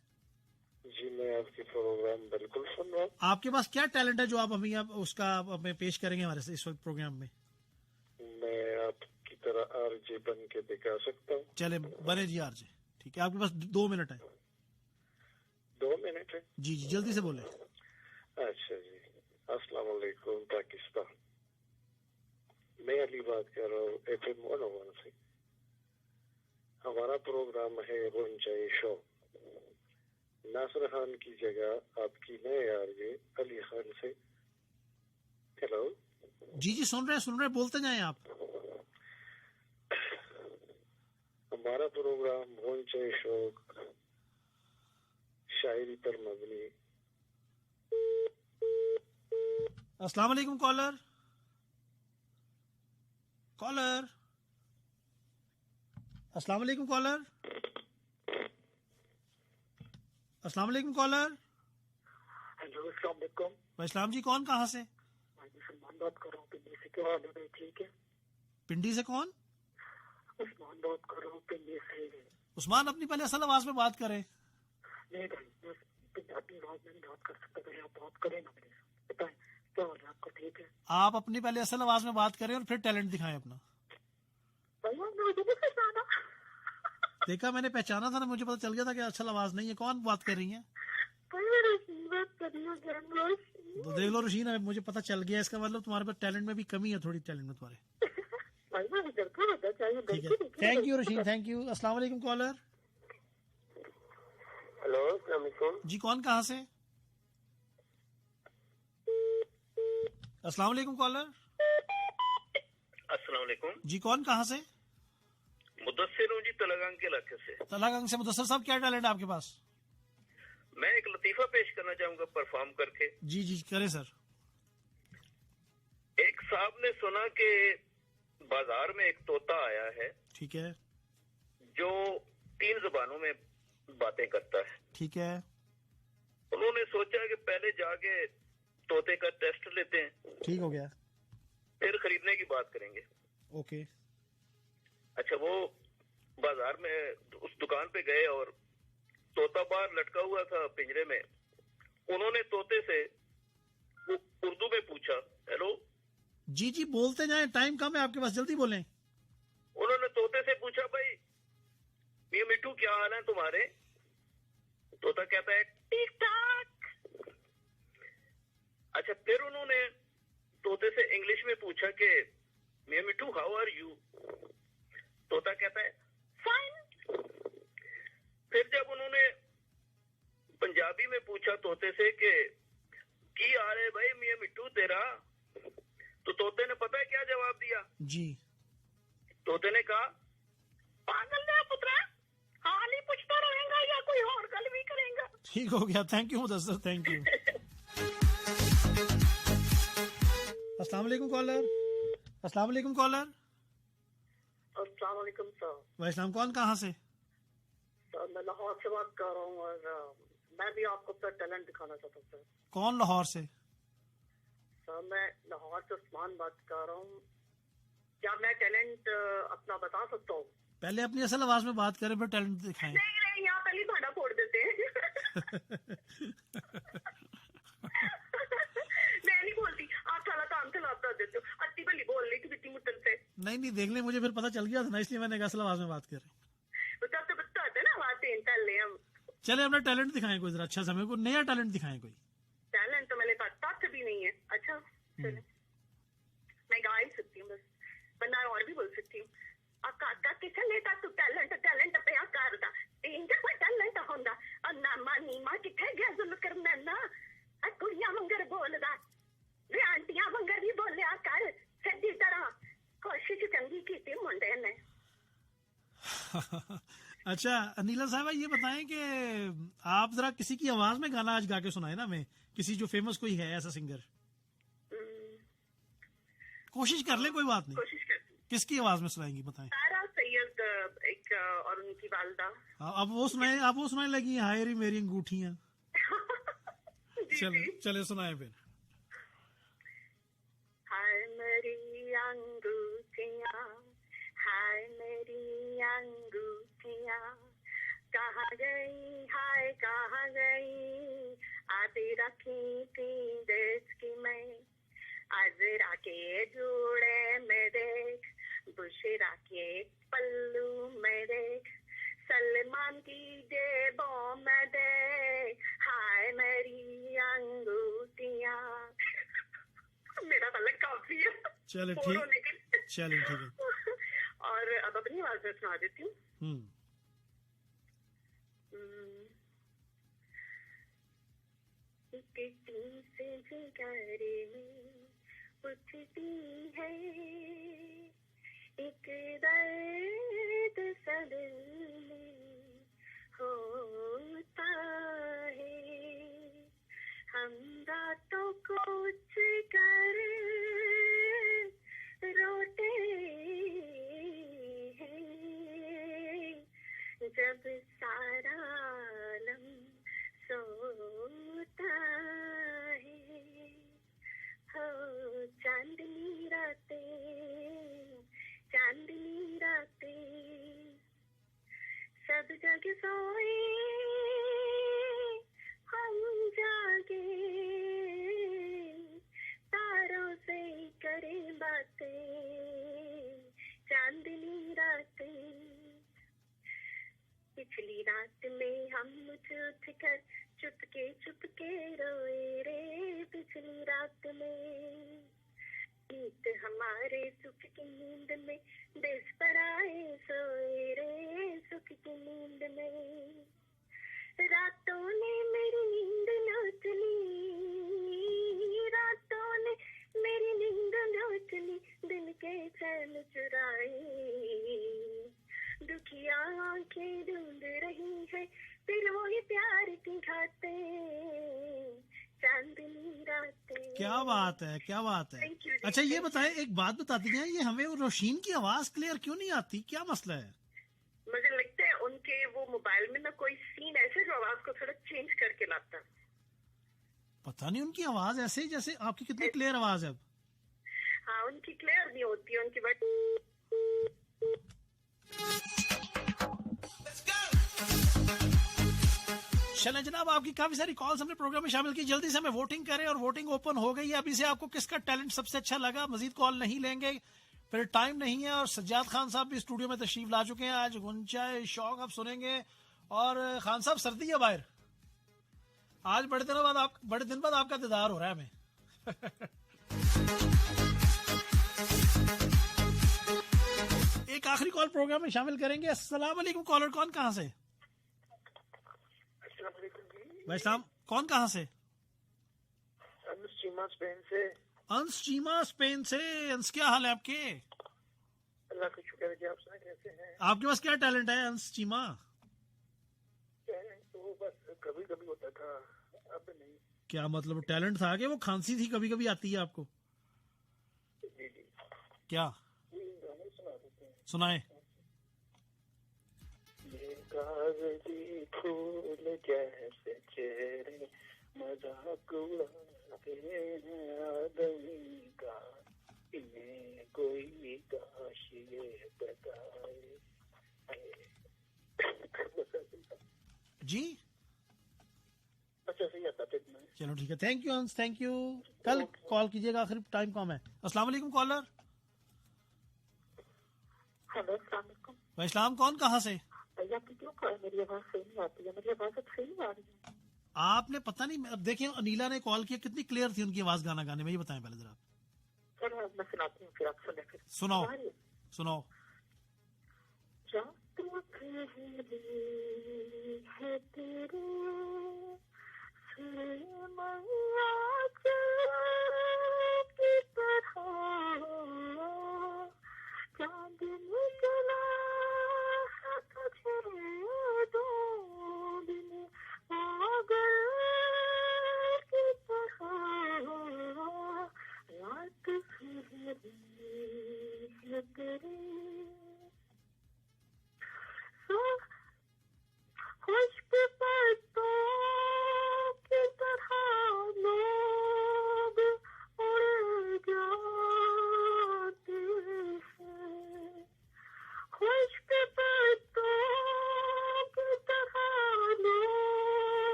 जी मैं आपकी प्रोग्राम बिल्कुल सुन रहा हूँ। आपके पास क्या टैलेंट है जो आप हमें उसका हमें पेश करेंगे हमारे से इस वक्त प्रोग्राम में? मैं आपकी तरह आरजे बन के दिखा सकता हूँ। चले बने जी आरजे। ठीक है, आपके पास 2 मिनट है। 2 मिनट है? जी जी जल्दी से बोले। अच्छा जी, अस्सलाम वालेकुम पाकिस्तान। मैं अली बात कर रहा हूँ FM 101 से। हमारा प्रोग्राम है रोंचाई शो। नासिर खान की जगह आपकी नए आरजे अली खान से। हेलो जी जी सुन रहे हैं, बोलते जाएं आप। हमारा प्रोग्राम रोंचाई शो शायरी पर मबनी। अस्सलाम वालेकुम कॉलर। कॉलर, अस्सलाम वालेकुम कॉलर। अस्सलाम वालेकुम कॉलर। हेलो अस्सलाम वालेकुम। भाई इस्लाम जी, कौन कहाँ से? मैं सलमान बात कर रहा हूँ पिंडी से। क्या हाल है? ठीक है। पिंडी से कौन? उस्मान बात कर रहा हूँ पिंडी से। उस्मान, अपनी पहले असल आवाज में बात करें। नहीं भाई, मैं पंजाबी आवाज में नहीं बात कर सकता। पहले आप बात करें ना मेरे साथ। बताएं क्या हाल है आपका? ठीक है। आप अपनी पहले असल आवाज में बात करें और फिर टैलेंट दिखाएं अपना। भैया मुझे नहीं पहचाना। देखा, मैंने पहचाना था ना, मुझे पता चल गया था कि असल आवाज नहीं है। कौन बात कर रही है? तो देख लो रशीन, मुझे पता चल गया। इसका मतलब तुम्हारे पास टैलेंट में भी कमी है, थोड़ी टैलेंट में तुम्हारे। ठीक है, थैंक यू रशीन, थैंक यू। अस्सलाम वालेकुम कॉलर। हेलो अस्सलाम वालेकुम जी, कौन कहाँ से? अस्सलाम वालेकुम कॉलर। अस्सलाम वालेकुम जी, कौन कहाँ से? मुदस्सिर हूँ जी, तलागंग के इलाके से। तलागंग से। मुदस्सिर साहब, क्या टैलेंट है आपके पास? मैं एक लतीफा पेश करना चाहूंगा परफॉर्म करके। जी जी करें सर। एक साहब ने सुना कि बाजार में एक तोता आया है। ठीक है। जो 3 जुबानों में बातें करता है। ठीक है। उन्होंने सोचा कि पहले जाके तोते का टेस्ट लेते हैं। ठीक हो गया। फिर खरीदने की बात करेंगे। ओके। अच्छा, वो बाजार में उस दुकान पे गए और तोता बाहर लटका हुआ था पिंजरे में। उन्होंने तोते से उर्दू में पूछा, हेलो। जी जी बोलते जाएं, टाइम कम है आपके पास, जल्दी बोलें। उन्होंने तोते से पूछा, भाई मियां मिट्टू क्या हाल है तुम्हारे? तोता कहता है ठीक ठाक। अच्छा, फिर उन्होंने तोते से इंग्लिश में पूछा कि मियां मिट्टू हाउ आर यू? तोता कहता है फाइन। फिर जब उन्होंने पंजाबी में पूछा तोते से कि की हाल है भाई मियां मिट्टू तेरा, तो तोते ने पता है क्या जवाब दिया? जी। तोते ने कहा, पागल है पुत्रा, हाल ही पूछता रहेगा या कोई और गल भी करेगा? ठीक हो गया, thank you Mudassir, thank you. अस्सलाम वालेकुम कॉलर। अस्सलाम वालेकुम कॉलर। अस्सलाम वालेकुम सर। वैसलाम, कौन कहाँ से? सर मैं लाहौर से बात कर रहा हूँ और मैं भी आपको अपना टैलेंट दिखाना चाहता हूँ सर। कौन लाहौर से? सर मैं लाहौर से उस्मान बात कर रहा हूँ। क्या मैं टैलेंट अपना बता सकता हूँ? पहले अपनी असल आवाज में बात करें फिर टैलेंट दिखाएं। नहीं, यहाँ पहले भाड़ा फोड़ देते हैं। मैं नहीं बोलती, आप साला काम चलाता देते हो। अति भली बोल रही थी बिट्टी मुट्टन से। नहीं देख ले, मुझे फिर पता चल गया था ना, इसलिए मैंने असल आवाज में बात करें। तब तो बता होता है ना, आवाज चल ले हम। चले अपना टैलेंट दिखाएं कोई जरा अच्छा समय, कोई नया टैलेंट दिखाएं कोई। टैलेंट तो मेरे पास तथ्य भी नहीं है। अच्छा चले, मैं गा ही सकती हूँ बस, वरना और भी बोल सकती हूँ। काका किसे लेता तू टैलेंट, टैलेंट पे करदा इंजा कोई टैलेंट होंदा अन्ना मानी अच्छा अनिला साहब ये बताएं कि आप जरा किसी की आवाज में गाना आज गा के सुनाए ना हमें, किसी जो फेमस कोई है ऐसा सिंगर, कोशिश कर ले, कोई बात नहीं, कोशिश करती हूँ। किसकी आवाज में सुनाएंगी बताएं। सारा सैयद एक और उनकी वालदा। हाँ, अब वो सुनाने लगी हाय रे मेरी अंगूठियां। चले सुनाए फिर। हाय मेरी अंगूठियां, हाय मेरी अंगूठियां, कहाँ गई हाय कहाँ गई, आधी रखी थी देश की मैं, अजरा के जोड़े में देख, बुशरा के पल्लू में देख, सलमान की जेबों में देख, हाय मेरी अंगूठियां। मेरा तलक काफी है। चले ठीक है। और अब अपनी आवाज में सुना देती हूँ। से जिगरे में उठती है एक दर्द सदिल में होता है, हम रातों को कुछ कर रोते हैं, जब सारा आलम सोता है, हो चांदनी रातें सब जग सोए हम जागे, तारों से करें बातें, चांदनी रातें। पिछली रात में हम उठ कर चुपके रोए रे, पिछली रात में गीत हमारे सुख की नींद में, देश पर आए सोए रे सुख की नींद में, रातों ने मेरी नींद लूट ली, रातों ने मेरी नींद लूट ली, दिल के चैन चुराए, दुखिया आंखें ढूंढ रही है फिर वही प्यार की घाटें, चांदनी रातें। क्या बात है, क्या बात है। अच्छा ये बताएं, एक बात बता दीजिए, ये हमें रोशीन की आवाज क्लियर क्यों नहीं आती, क्या मसला है? मुझे लगता है उनके वो मोबाइल में ना कोई सीन ऐसे जो आवाज को थोड़ा चेंज करके लाता है। पता नहीं, उनकी आवाज ऐसे ही जैसे आपकी कितनी क्लियर आवाज है अब। हाँ उनकी क्लियर नहीं होती है, उनकी बट चलें जनाब, आपकी काफी सारी कॉल्स हमने प्रोग्राम में शामिल की, जल्दी से हमें वोटिंग करें और वोटिंग ओपन हो गई है। अभी से आपको किसका टैलेंट सबसे अच्छा लगा, मजीद कॉल नहीं लेंगे, फिर टाइम नहीं है। और सज्जाद खान साहब भी स्टूडियो में तशरीफ ला चुके हैं, आज गुंजाए शौक आप सुनेंगे। और खान साहब सर्दी है बाहर, आज बड़े दिन बाद आपका दीदार हो रहा है हमें। एक आखिरी कॉल प्रोग्राम में शामिल करेंगे। अस्सलाम वालेकुम कॉलर, कौन कहाँ से? भाई साहब कौन कहाँ से? अंश चीमा स्पेन से। अंश चीमा स्पेन से। अंश क्या हाल है आपके? अल्लाह का शुक्र है। आप सुना कैसे हैं? आपके पास क्या टैलेंट है अंश चीमा? टैलेंट तो बस कभी कभी होता था, अब नहीं। क्या मतलब टैलेंट था कि वो खांसी थी कभी कभी आती है आपको? जी जी। क्या सुनाए? ये कागजी फूल जैसे चेहरे मजाक उड़ाते हैं आदमी का, इन्हें कोई काश ये बताए। जी अच्छा सही आता है। चलो ठीक है, थैंक यू अंश, थैंक यू। कल कॉल कीजिएगा, आखिर टाइम कम है। अस्सलाम वालेकुम कॉलर। हेलो अस्सलाम वालेकुम। भाई इस्लाम कौन कहाँ से? भैया आपकी क्यों कॉल, मेरी आवाज सही नहीं आती है, मेरी आवाज अब सही नहीं आ रही है। आपने पता नहीं, अब देखिए अनीला ने कॉल किया, कितनी क्लियर थी उनकी आवाज गाना गाने में, ये बताएं पहले जरा। चलो अब मैं सुनाती हूँ, फिर आप सुने। फिर सुनाओ सुनाओ। है तेरे की तरह चांदनी जला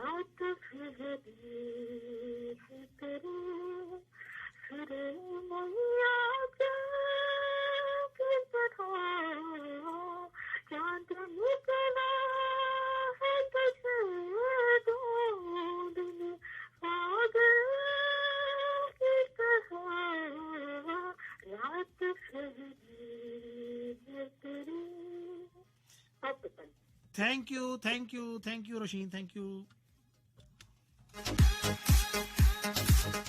रात सुहानी है तेरी फिर मैया के तरह चांद निकला है तुझे ढूंढने पागल की तरह रात सुहानी है तेरी। आप बताइए। Thank you Roshin, thank you.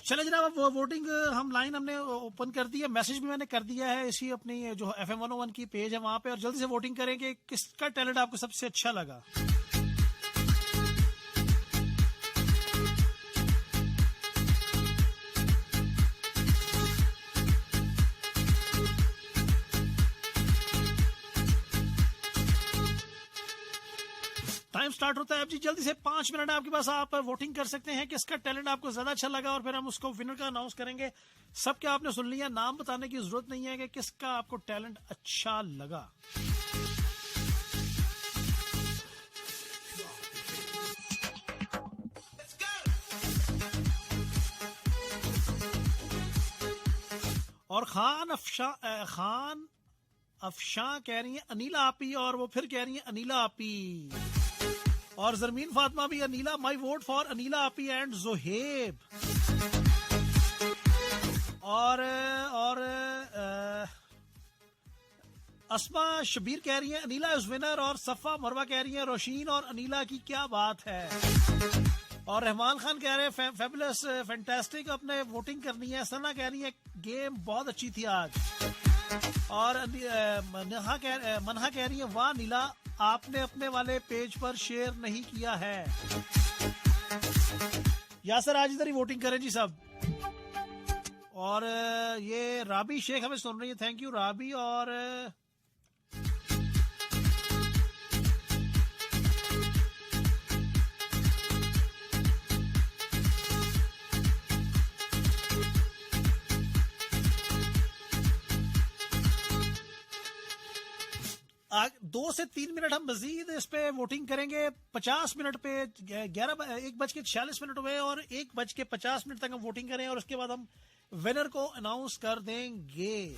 चले जनाब, अब वो वोटिंग हम लाइन हमने ओपन कर दी है, मैसेज भी मैंने कर दिया है इसी अपनी जो FM 101 की पेज है वहां पे, और जल्दी से वोटिंग करेंगे किसका टैलेंट आपको सबसे अच्छा लगा। टाइम स्टार्ट होता है अब जी, जल्दी से 5 मिनट है आपके पास, आप वोटिंग कर सकते हैं किसका टैलेंट आपको ज्यादा अच्छा लगा, और फिर हम उसको विनर का अनाउंस करेंगे। सबके आपने सुन लिया, नाम बताने की जरूरत नहीं है कि किसका आपको टैलेंट अच्छा लगा। और खान अफशां कह रही है अनीला आपी, और वो फिर कह रही है अनीला आपी, और जरमीन फातिमा भी अनीला, माई वोट फॉर अनीला आपी एंड जोहेब। और अस्मा शबीर कह रही है अनीला इज विनर, और सफा मरवा कह रही है रोशीन और अनीला की क्या बात है। और रहमान खान कह रहे हैं फैबुलस फैंटास्टिक, अपने वोटिंग करनी है। सना कह रही है गेम बहुत अच्छी थी आज। और मनहा कह रही है वाह नीला, आपने अपने वाले पेज पर शेयर नहीं किया है। यासर आज इधर ही वोटिंग करें जी सब। और ये राबी शेख हमें सुन रही है, थैंक यू राबी। और आग 2 से 3 मिनट हम मजीद इस पे वोटिंग करेंगे। 50 मिनट पे 1:46 हुए, और 1:50 तक हम वोटिंग करें, और उसके बाद हम विनर को अनाउंस कर देंगे।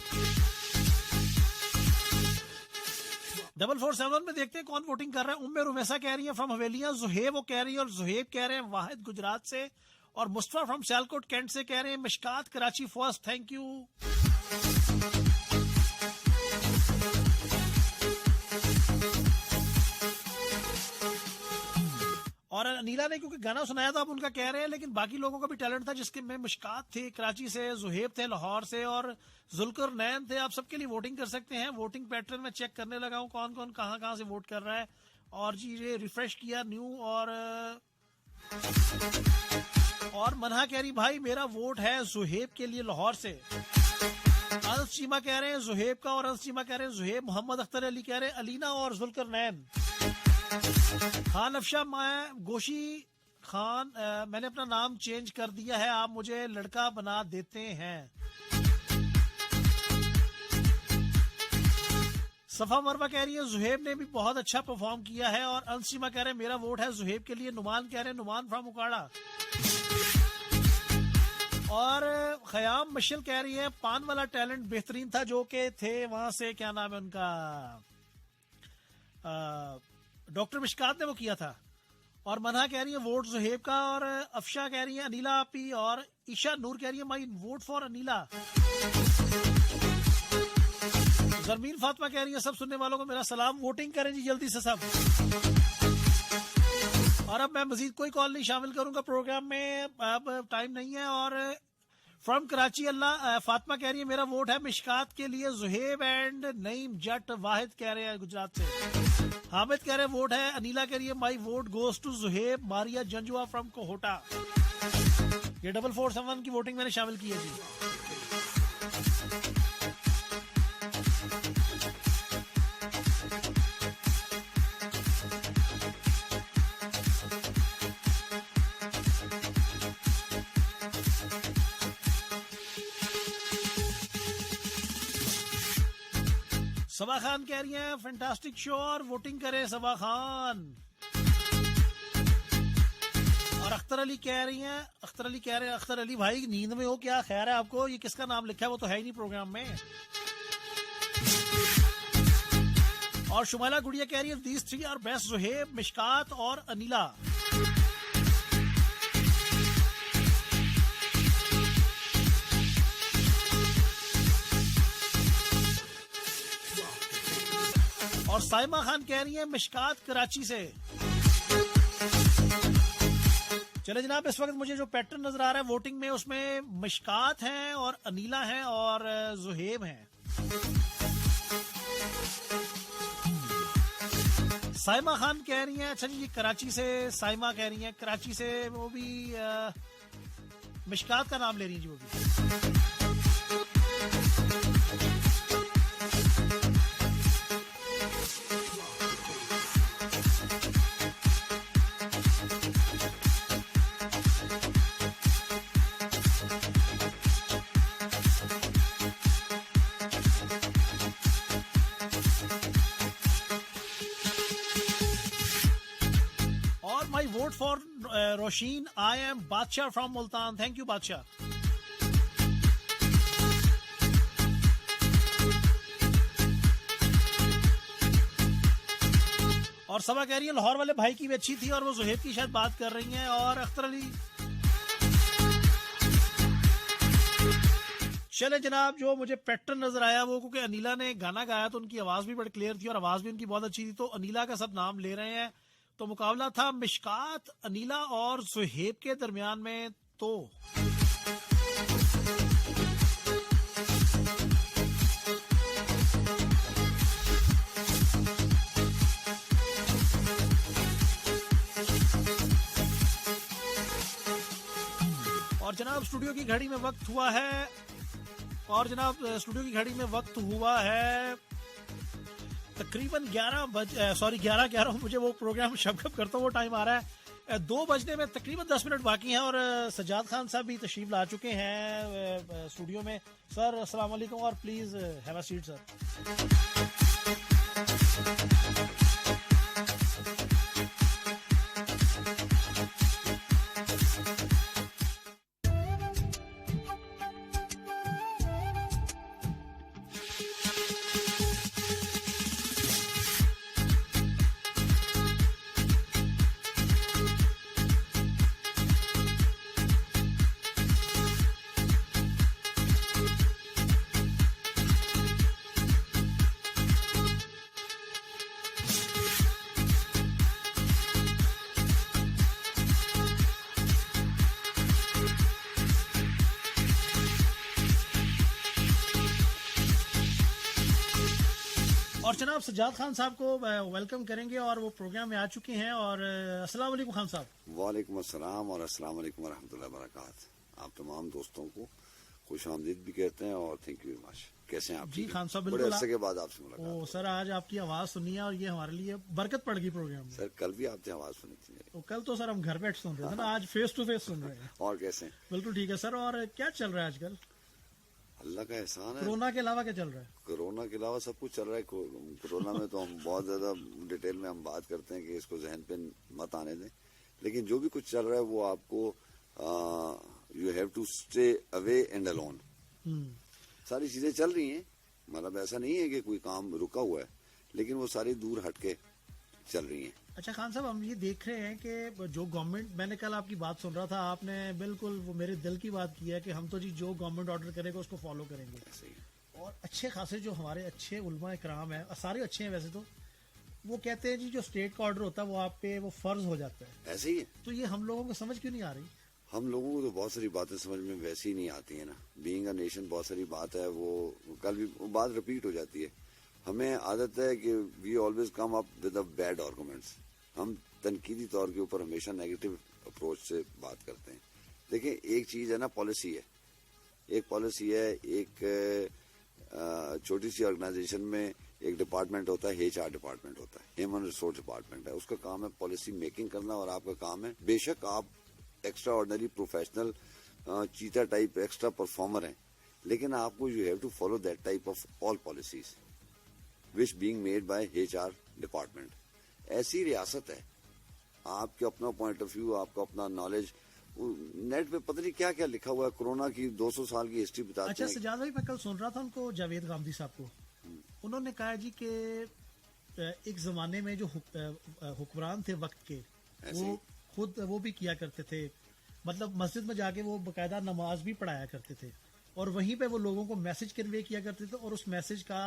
4471 में देखते हैं कौन वोटिंग कर रहा है। उम्मे रुमैसा कह रही है फ्रॉम हवेलियां, जुहेब वो कह रही है, और जुहेब कह रहे हैं वाहिद गुजरात से, और मुस्तफा फ्रॉम सियालकोट कैंट से कह रहे हैं Mishkat Karachi first, thank you. और अनीला ने क्योंकि गाना सुनाया था अब उनका कह रहे हैं, लेकिन बाकी लोगों का भी टैलेंट था, जिसके में मुश्कात थे कराची से, जुहेब थे लाहौर से, और जुल्कर नैन थे। आप सबके लिए वोटिंग कर सकते हैं। वोटिंग पैटर्न में चेक करने लगा हूं कौन कौन कहां से वोट कर रहा है, और जी ये रिफ्रेश किया न्यू। और मनहा कह रही भाई मेरा वोट है जुहेब के लिए लाहौर से। अंस चीमा कह रहे हैं जुहेब का, और अंस चीमा कह रहे हैं जुहेब। मोहम्मद अख्तर अली कह रहे हैं अलीना और जुल्कर नैन। खान अफशा गोशी खान, मैंने अपना नाम चेंज कर दिया है, आप मुझे लड़का बना देते हैं। सफा मरवा कह रही है जुहेब ने भी बहुत अच्छा परफॉर्म किया है, और अंशिमा कह रहे हैं मेरा वोट है जुहेब के लिए। नुमान कह रहे हैं नुमान फ्रॉम उकाड़ा। और खयाम मशल कह रही है पान वाला टैलेंट बेहतरीन था, जो के थे वहां से, क्या नाम है उनका, डॉक्टर मिशकात ने वो किया था। और मनहा कह रही है वोट जुहेब का, और अफशा कह रही है अनीला आपी, और ईशा नूर कह रही है my vote for Anila. Zarmeen Fatima कह रही है सब सुनने वालों को मेरा सलाम, वोटिंग करें जी जल्दी से सब। और अब मैं मजीद कोई कॉल नहीं शामिल करूंगा प्रोग्राम में, अब टाइम नहीं है। और फ्रॉम कराची अल्लाह फातिमा कह रही है मेरा वोट है मिशकात के लिए जुहेब एंड नईम जट। वाहिद कह रहे हैं गुजरात से। हामिद कह रहे वोट है अनीला कह रही है my vote goes to Zuhaib. Maria Janjua from Kohota. ये 4471 की वोटिंग मैंने शामिल की है जी। सबा खान कह रही हैं फैंटास्टिक शो, और वोटिंग करें सबा खान। और अख्तर अली कह रहे हैं अख्तर अली भाई नींद में हो क्या, खैर है आपको? ये किसका नाम लिखा है? वो तो है ही नहीं प्रोग्राम में। और शुमाइला गुड़िया कह रही है these three are best, Zuhaib, Mishkat और अनीला। और साइमा खान कह रही है मिशकात कराची से। चले जनाब, इस वक्त मुझे जो पैटर्न नजर आ रहा है वोटिंग में, उसमें मिशकात हैं और अनीला हैं और ज़ुहैब हैं। साइमा खान कह रही हैं, अच्छा जी, कराची से साइमा कह रही हैं, कराची से वो भी मिशकात का नाम ले रही हैं जी वो भी। For Roshin, I am Badshah from Multan. Thank you, Badshah. और सबा कह रही है लाहौर वाले भाई की भी अच्छी थी और वो ज़ुहैब की शायद बात कर रही हैं। और अख्तर अली, चले जनाब, जो मुझे पैटर्न नजर आया वो, क्योंकि अनीला ने गाना गाया तो उनकी आवाज भी बड़ी क्लियर थी और आवाज भी उनकी बहुत अच्छी थी, तो अनीला का सब नाम ले रहे हैं। तो मुकाबला था मिशकात, अनीला और ज़ुहैब के दरमियान में। तो और जनाब स्टूडियो की घड़ी में वक्त हुआ है, तकरीबन 11 मुझे वो प्रोग्राम शब करता हूँ, वो टाइम आ रहा है 2 बजने में तकरीबन 10 मिनट बाकी हैं। और सज्जाद खान साहब भी तशरीफ ला चुके हैं स्टूडियो में। सर अस्सलाम वालेकुम और please have a seat sir. और जनाब सज्जाद खान साहब को वेलकम करेंगे और वो प्रोग्राम में आ चुके हैं। और अस्सलाम वालेकुम खान साहब। वालेकुम अस्सलाम और अस्सलाम वालेकुम रहमतुल्लाहि व बरकातहू। आप तमाम दोस्तों को खुश आमदीद भी कहते हैं और थैंक यू वेरी मच। कैसे हैं आप? जी खान साहब, बड़े अरसे के बाद आपसे मुलाकात। ओ सर, आज आपकी आवाज सुनी है और ये हमारे लिए बरकत पड़ गई प्रोग्राम में। सर कल भी आपने आवाज सुनी थी मेरी। कल तो सर हम घर बैठ सुन रहे थे ना, आज फेस टू फेस सुन रहे हैं। और कैसे? बिल्कुल ठीक है सर। और क्या चल रहा है आजकल? अल्लाह का एहसान है। कोरोना के अलावा क्या चल रहा है? कोरोना के अलावा सब कुछ चल रहा है। कोरोना में तो हम बहुत ज्यादा डिटेल में हम बात करते हैं कि इसको जहन पे मत आने दें, लेकिन जो भी कुछ चल रहा है वो आपको you have to stay away and alone. सारी चीजें चल रही हैं, मतलब ऐसा नहीं है कि कोई काम रुका हुआ है, लेकिन वो सारी दूर हटके चल रही हैं। अच्छा खान साहब, हम ये देख रहे हैं कि जो गवर्नमेंट, मैंने कल आपकी बात सुन रहा था, आपने बिल्कुल वो मेरे दिल की बात की है कि हम तो जी जो गवर्नमेंट ऑर्डर करेगा उसको फॉलो करेंगे। ऐसे ही। और अच्छे खासे जो हमारे अच्छे उलमा इकराम है, सारे अच्छे हैं वैसे तो, वो कहते हैं जी जो स्टेट का ऑर्डर होता है वो आप पे वो फर्ज हो जाता है। ऐसे ही है। तो ये हम लोगों को समझ क्यों नहीं आ रही? हम लोगों को तो बहुत सारी बातें समझ में वैसे ही नहीं आती है ना। बीइंग अ नेशन बहुत सारी बात है, वो कल भी वो बात रिपीट हो जाती है। हमें आदत है कि we always come up with the bad arguments. हम तनकीदी तौर के ऊपर हमेशा नेगेटिव अप्रोच से बात करते हैं। देखिए एक चीज है ना, पॉलिसी है, एक पॉलिसी है। एक छोटी सी ऑर्गेनाइजेशन में एक डिपार्टमेंट होता है, HR डिपार्टमेंट होता है, ह्यूमन रिसोर्स डिपार्टमेंट है। उसका काम है पॉलिसी मेकिंग करना और आपका काम है, बेशक आप एक्स्ट्रा ऑर्डिनरी प्रोफेशनल चीता टाइप एक्स्ट्रा परफॉर्मर हैं, लेकिन आपको you have to follow that type of all policies which being made by HR department. ऐसी रियासत है आपके अपना पॉइंट ऑफ व्यू, आपका अपना नॉलेज, नेट पे पता नहीं क्या क्या लिखा हुआ है, कोरोना की 200 साल की हिस्ट्री बताते अच्छा हैं। सजाद भाई, मैं कल सुन रहा था उनको, जावेद गांधी साहब को, उन्होंने कहा जी कि एक जमाने में जो हुक्मरान थे वक्त के, वो खुद वो भी किया करते थे, मतलब मस्जिद में जाके वो बकायदा नमाज भी पढ़ाया करते थे और वहीं पे वो लोगों को मैसेज कन्वे किया करते थे और उस मैसेज का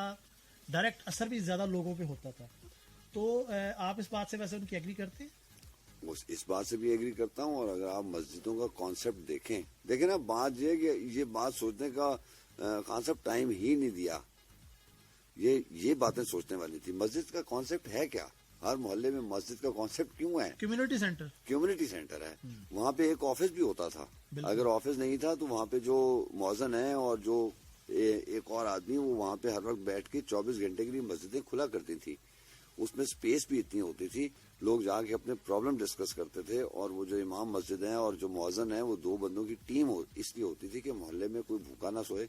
डायरेक्ट असर भी ज्यादा लोगों पे होता था। तो आप इस बात से वैसे उनकी एग्री करते हैं? इस बात से भी एग्री करता हूँ। और अगर आप मस्जिदों का कॉन्सेप्ट देखें ना, बात ये कि ये बात सोचने का खान साहब टाइम ही नहीं दिया। ये बातें सोचने वाली थी। मस्जिद का कॉन्सेप्ट है क्या? हर मोहल्ले में मस्जिद का कॉन्सेप्ट क्यों है? कम्युनिटी सेंटर है। वहाँ पे एक ऑफिस भी होता था। अगर ऑफिस नहीं था तो वहाँ पे जो मौजन है और जो एक और आदमी, वो वहाँ पे हर वक्त बैठ के 24 घंटे के लिए मस्जिदें खुला करती थी। उसमें स्पेस भी इतनी होती थी, लोग जाके अपने प्रॉब्लम डिस्कस करते थे। और वो जो इमाम मस्जिद है और जो मौजन है, वो 2 बंदों की टीम इसलिए होती थी कि मोहल्ले में कोई भूखा ना सोए,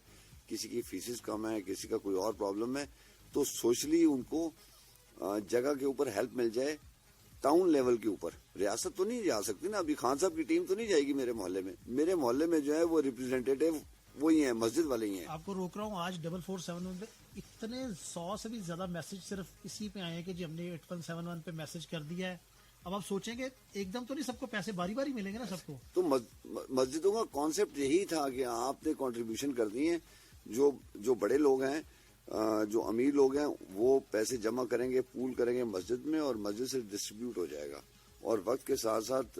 किसी की फीसिस कम है, किसी का कोई और प्रॉब्लम है, तो सोशली उनको जगह के ऊपर हेल्प मिल जाए। टाउन लेवल के ऊपर रियासत तो नहीं जा सकती ना, अभी खान साहब की टीम तो नहीं जाएगी मेरे मोहल्ले में। मेरे मोहल्ले में जो है वो रिप्रेजेंटेटिव वही है, मस्जिद वाले ही हैं। आपको रोक रहा हूँ, आज 4471 पे इतने 100 से भी ज्यादा मैसेज सिर्फ इसी पे आए हैं कि जी हमने 8171 पे मैसेज कर दिया है। अब आप सोचेंगे एकदम तो नहीं सबको पैसे बारी बारी मिलेंगे ना सबको। तो मस्जिदों का कॉन्सेप्ट यही था कि आपने कंट्रीब्यूशन कर दी है, जो बड़े लोग हैं, जो अमीर लोग हैं, वो पैसे जमा करेंगे, पूल करेंगे मस्जिद में और मस्जिद से डिस्ट्रीब्यूट हो जाएगा। और वक्त के साथ साथ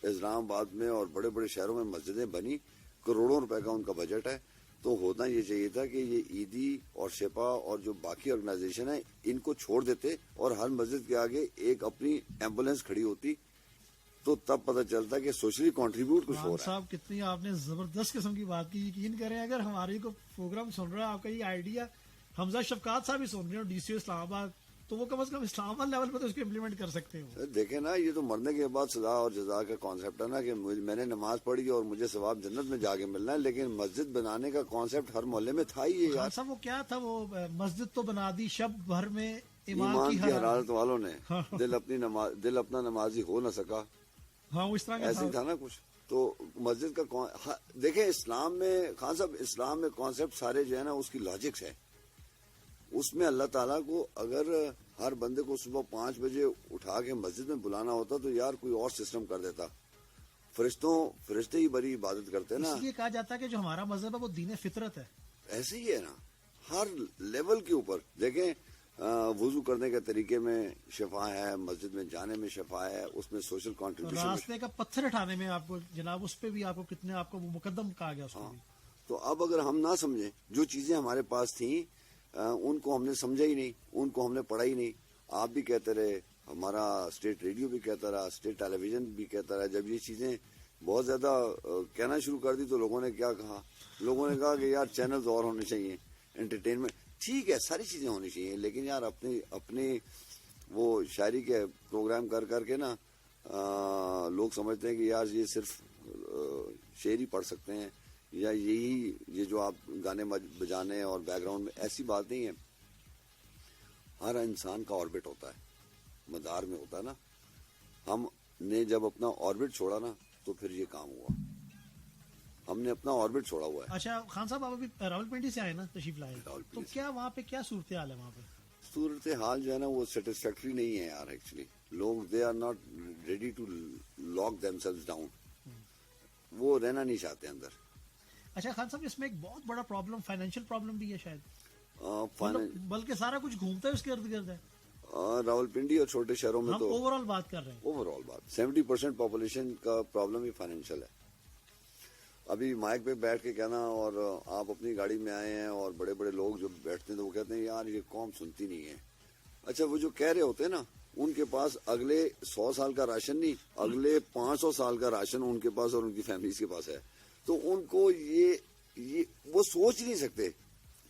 इस्लामाबाद में और बड़े बड़े शहरों में मस्जिदें बनी, करोड़ों रुपए का उनका बजट है। तो होना ये चाहिए था कि ये ईदी और शिपा और जो बाकी ऑर्गेनाइजेशन है, इनको छोड़ देते और हर मस्जिद के आगे एक अपनी एम्बुलेंस खड़ी होती, तो तब पता चलता कि सोशली कंट्रीब्यूट कुछ हो रहा है। साहब, कितनी आपने जबरदस्त किस्म की बात की। यकीन करें, अगर हमारे को प्रोग्राम सुन रहा है, आपका ये आइडिया हमजा शफकात साहब ही सुन रहे हो, डीसीओ इस्लामाबाद, तो वो कम से कम इस्लामाबाद लेवल पे तो इसको इम्प्लीमेंट कर सकते हो। देखे ना, ये तो मरने के बाद सजा और जजा का कॉन्सेप्ट है ना, कि मैंने नमाज पढ़ी और मुझे सवाब जन्नत में जाके मिलना है। लेकिन मस्जिद बनाने का कॉन्सेप्ट हर मोहल्ले में था ही यार। साहब, वो क्या था, वो मस्जिद तो बना दी, शब भर में ईमान की हरारत वालों ने दिल अपना नमाजी हो न सका। हाँ, वो इस तरह का ऐसे था ना कुछ। तो मस्जिद का देखे, इस्लाम में खान साहब, इस्लाम में कॉन्सेप्ट सारे जो है ना, उसकी लॉजिक्स है। उसमें अल्लाह ताला को अगर हर बंदे को सुबह 5 बजे उठा के मस्जिद में बुलाना होता तो यार कोई और सिस्टम कर देता। फरिश्ते ही बड़ी इबादत करते हैं ना। इसलिए कहा जाता है कि जो हमारा मजहब है वो दीन फितरत है। ऐसे ही है ना, हर लेवल के ऊपर देखें, वुजू करने के तरीके में शफा है, मस्जिद में जाने में शफा है, उसमें सोशल कंट्रीब्यूशन, रास्ते का पत्थर उठाने में आपको जनाब, उस पे भी आपको कितने आपको मुकद्दम कहा गया उसको। हाँ, तो अब अगर हम ना समझे, जो चीजें हमारे पास थी उनको हमने समझा ही नहीं, उनको हमने पढ़ा ही नहीं। आप भी कहते रहे, हमारा स्टेट रेडियो भी कहता रहा, स्टेट टेलीविजन भी कहता रहा। जब ये चीजें बहुत ज्यादा कहना शुरू कर दी तो लोगों ने क्या कहा? लोगों ने कहा कि यार चैनल्स और होने चाहिए, एंटरटेनमेंट ठीक है, सारी चीजें होनी चाहिए, लेकिन यार अपने वो शायरी के प्रोग्राम कर करके ना लोग समझते हैं कि यार ये सिर्फ शेर ही पढ़ सकते हैं, या ये जो आप गाने बजाने और बैकग्राउंड में, ऐसी बात नहीं है। हर इंसान का ऑर्बिट होता है, मदार में होता है ना। हमने जब अपना ऑर्बिट छोड़ा ना, तो फिर ये काम हुआ। हमने अपना ऑर्बिट छोड़ा हुआ है। अच्छा खान साहब, आप अभी रावलपिंडी से आए ना, तशरीफ लाए, तो क्या वहाँ पे क्या सूरत हाल है? वहाँ पे सूरत हाल जो है ना, वो सेटिस्फैक्टरी नहीं है यार। एक्चुअली लोग they are not ready to lock themselves down, वो रहना नहीं चाहते अंदर। अच्छा खान साहब, इसमें एक बहुत बड़ा प्रॉब्लम, फाइनेंशियल प्रॉब्लम भी है शायद, बल्कि सारा कुछ घूमता है उसके इर्द गिर्द है। रावलपिंडी और छोटे शहरों में तो ओवरऑल बात कर रहे हैं, ओवरऑल बात 70% पॉपुलेशन का प्रॉब्लम ही फाइनेंशियल है। अभी माइक पे बैठ के कहना, और आप अपनी गाड़ी में आए हैं और बड़े बड़े लोग जो बैठते हैं तो वो कहते हैं यार ये कौम सुनती नहीं है। अच्छा, वो जो कह रहे होते हैं ना, उनके पास अगले 100 साल का राशन नहीं, अगले 500 साल का राशन उनके पास और उनकी फैमिलीज के पास है। तो उनको ये वो सोच नहीं सकते।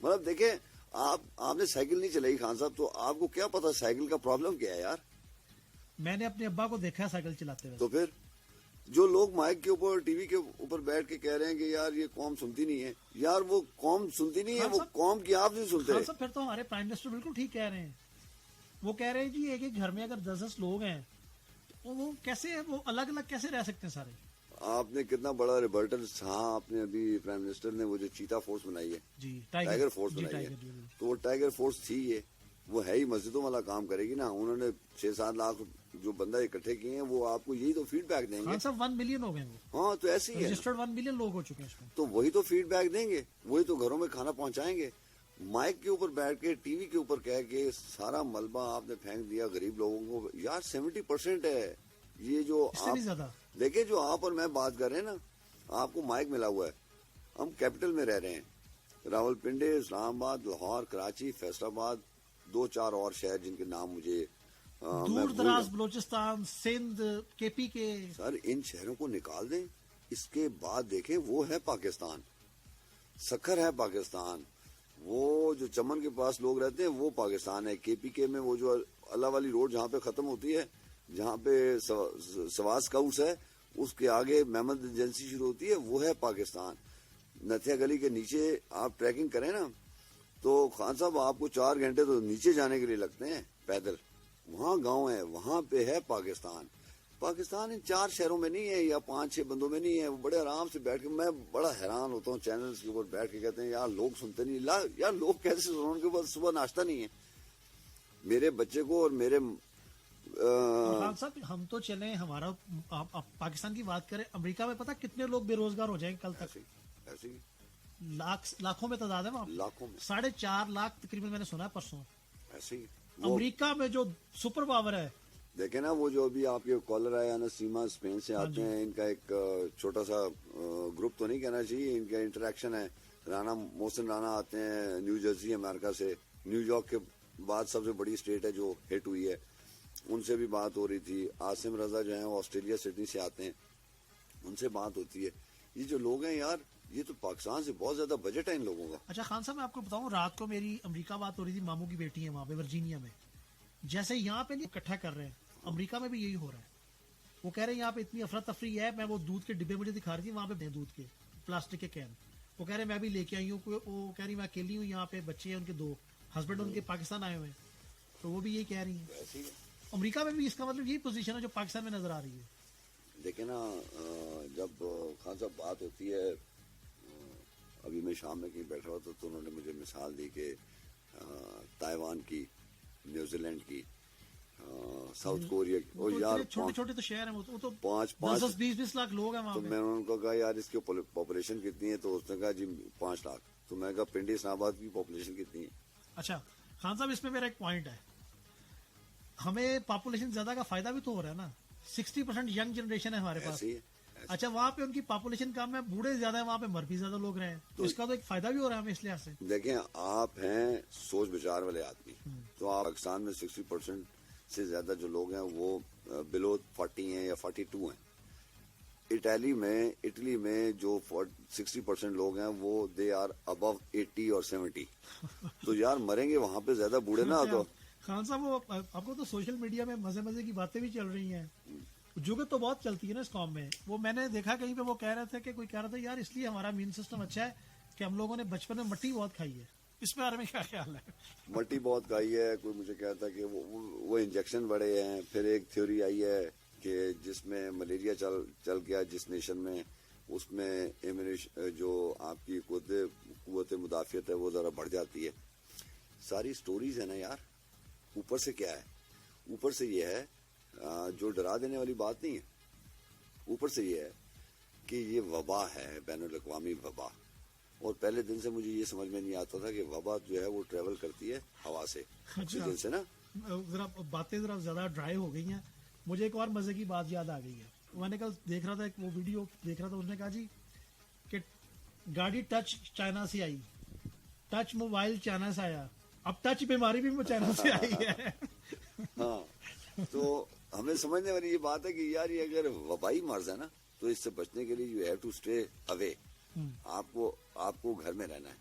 मतलब देखे, आपने साइकिल नहीं चलाई खान साहब, तो आपको क्या पता साइकिल का प्रॉब्लम क्या है यार। मैंने अपने अब्बा को देखा है साइकिल चलाते हुए। तो फिर जो लोग माइक के ऊपर, टीवी के ऊपर बैठ के कह रहे हैं कि यार ये कौम सुनती नहीं है, यार वो कौम सुनती नहीं है, वो कौम की आप नहीं सुनते। फिर तो हमारे प्राइम मिनिस्टर बिल्कुल ठीक कह रहे हैं। वो कह रहे हैं जी एक घर में अगर 10-10 लोग हैं, वो कैसे वो अलग अलग कैसे रह सकते हैं सारे? आपने कितना बड़ा रिबर्टल, हाँ आपने अभी प्राइम मिनिस्टर ने वो जो चीता फोर्स बनाई है जी, टाइगर फोर्स बनाई है, तो वो टाइगर फोर्स थी, ये वो है ही मस्जिदों वाला काम करेगी ना। उन्होंने 6-7 लाख जो बंदा इकट्ठे किए हैं, वो आपको यही तो फीडबैक देंगे। खान साहब 1 मिलियन हो गए वो। हाँ तो ऐसे ही है, रजिस्टर्ड 1 मिलियन लोग हो चुके हैं इसमें। तो वही तो फीडबैक देंगे, वही तो घरों में खाना पहुंचाएंगे। माइक के ऊपर बैठ के टीवी के ऊपर कह के सारा मलबा आपने फेंक दिया गरीब लोगों को। यार 70% है ये जो आप देखिए, जो आप और मैं बात कर रहे हैं ना, आपको माइक मिला हुआ है, हम कैपिटल में रह रहे हैं, रावलपिंडी, इस्लामाबाद, लाहौर, कराची, फैसलाबाद, 2-4 और शहर जिनके नाम मुझे दूर दराज, बलोचिस्तान, सिंध, केपी के। सर इन शहरों को निकाल दें, इसके बाद देखें वो है पाकिस्तान, सखर है पाकिस्तान, वो जो चमन के पास लोग रहते हैं वो पाकिस्तान है। केपी के में वो जो अल्लाह वाली रोड जहाँ पे खत्म होती है, जहाँ पे सवास काउस है, उसके आगे मेहमद एजेंसी शुरू होती है, वो है पाकिस्तान। नथिया गली के नीचे आप ट्रैकिंग करें ना, तो खान साहब आपको 4 घंटे तो नीचे जाने के लिए लगते हैं पैदल। वहाँ गांव है, वहाँ पे है पाकिस्तान। पाकिस्तान इन 4 शहरों में नहीं है या 5-6 बंदों में नहीं है। वो बड़े आराम से बैठ के, मैं बड़ा हैरान होता हूँ, चैनल्स के ऊपर बैठ के कहते हैं यार लोग सुनते नहीं। यार लोग कैसे सुनो, उनके पास सुबह नाश्ता नहीं है। मेरे बच्चे को और मेरे खान साहब हम तो चले, हमारा आप पाकिस्तान की बात करें, अमेरिका में पता कितने लोग बेरोजगार हो जाएंगे कल तक? ऐसे लाखों में तादाद है वहाँ, लाखों में 4.5 लाख तकरीबन मैंने सुना है परसों। ऐसे ही अमेरिका में जो सुपर पावर है, देखे ना वो जो अभी आपके कॉलर आया ना, सीमा स्पेन से आते हैं, इनका एक छोटा सा ग्रुप तो नहीं कहना चाहिए, इनका इंटरेक्शन है। राना मोहसिन राना आते हैं न्यू जर्सी अमेरिका से, न्यूयॉर्क के बाद सबसे बड़ी स्टेट है जो हिट हुई है, उनसे भी बात हो रही थी। आसिम रजा जो है वो ऑस्ट्रेलिया सिडनी से आते हैं, उनसे बात होती है। ये जो लोग हैं यार, ये तो पाकिस्तान से बहुत ज्यादा बजट है इन लोगों का। अच्छा खान साहब मैं आपको बताऊं, रात को मेरी अमेरिका बात हो रही थी, मामू की बेटी है वहाँ पे वर्जीनिया में। जैसे यहाँ पे नहीं इकट्ठा कर रहे हैं, अमेरिका में भी यही हो रहा है। वो कह रहे हैं यहाँ पे इतनी अफरा तफरी है, मैं वो दूध के डिब्बे मुझे दिखा रही थी वहाँ पे, दूध के प्लास्टिक के कैन, वो कह रहे हैं मैं भी लेके आई हूँ। वो कह रही मैं अकेली हूँ यहाँ पे, बच्चे हैं उनके 2, हस्बैंड उनके पाकिस्तान आए हुए हैं, तो वो भी यही कह रही है। अमेरिका में भी इसका मतलब यही पोजीशन है जो पाकिस्तान में नजर आ रही है। देखे ना, जब खान साहब बात होती है, अभी मैं शाम में कहीं बैठा हुआ था तो उन्होंने मुझे मिसाल दी कि ताइवान की, न्यूजीलैंड की, साउथ कोरिया की, और यार छोटे छोटे तो शहर हैं, वो तो 5-20 लाख लोग हैं वहाँ तो पे। मैंने उनको कहा यार इसकी पॉपुलेशन कितनी है, तो उसने कहा जी 5 लाख। तो मैं कहा पिंडी इस्लामाबाद की पॉपुलेशन कितनी है? अच्छा खान साहब इसमें मेरा एक पॉइंट है, हमें पॉपुलेशन ज्यादा का फायदा भी तो हो रहा है ना, 60% यंग जनरेशन है हमारे पास। अच्छा वहाँ पे उनकी पॉपुलेशन कम है, बूढ़े ज्यादा है, वहाँ पे मर भी ज्यादा लोग रहे हैं, तो इसका तो एक फायदा भी हो रहा है हमें इस लिहाज से। देखें आप हैं सोच विचार वाले आदमी, तो आप पाकिस्तान में 60% से ज्यादा जो लोग हैं वो बिलो 40 हैं या 42 हैं। इटली में जो 60% लोग हैं वो दे आर अबव 80 और 70। तो यार मरेंगे वहाँ पे ज्यादा बूढ़े ना। तो खान साहब वो आपको तो सोशल मीडिया में मजे मजे की बातें भी चल रही हैं, जुगत तो बहुत चलती है ना इस कॉम में। वो मैंने देखा कहीं पे, वो कह रहे थे कि कोई कह रहा था यार इसलिए हमारा इम्यून सिस्टम अच्छा है कि हम लोगों ने बचपन में मट्टी बहुत खाई है। इस बारे में क्या ख्याल है? मट्टी बहुत खाई है, कोई मुझे कहता कि वो इंजेक्शन बड़े हैं। फिर एक थ्योरी आई है कि जिसमें मलेरिया चल गया जिस नेशन में, उसमें जो आपकी कुव्वत मुदाफियत है वो जरा बढ़ जाती है। सारी स्टोरीज है ना यार। ऊपर से क्या है, ऊपर से ये है जो डरा देने वाली बात नहीं है, ऊपर से ये है कि ये वबा है, बैनुल-अक़वामी वबा। और पहले दिन से मुझे ये समझ में नहीं आता था कि वबा जो है वो ट्रेवल करती है हवा से, ऑक्सीजन से ना। जरा बातें जरा ज्यादा ड्राई हो गई हैं। मुझे एक और मजे की बात याद आ गई है। मैंने कल देख रहा था, वो वीडियो देख रहा था, उसने कहा जी कि गाड़ी टच चाइना से आई, टच मोबाइल चाइना से आया, अब टच बीमारी भी चाइना से आई है। हाँ, तो हमें समझने वाली ये बात है कि यार ये अगर वबाई मर्ज है ना, तो इससे बचने के लिए you have to stay away. आपको घर में रहना है,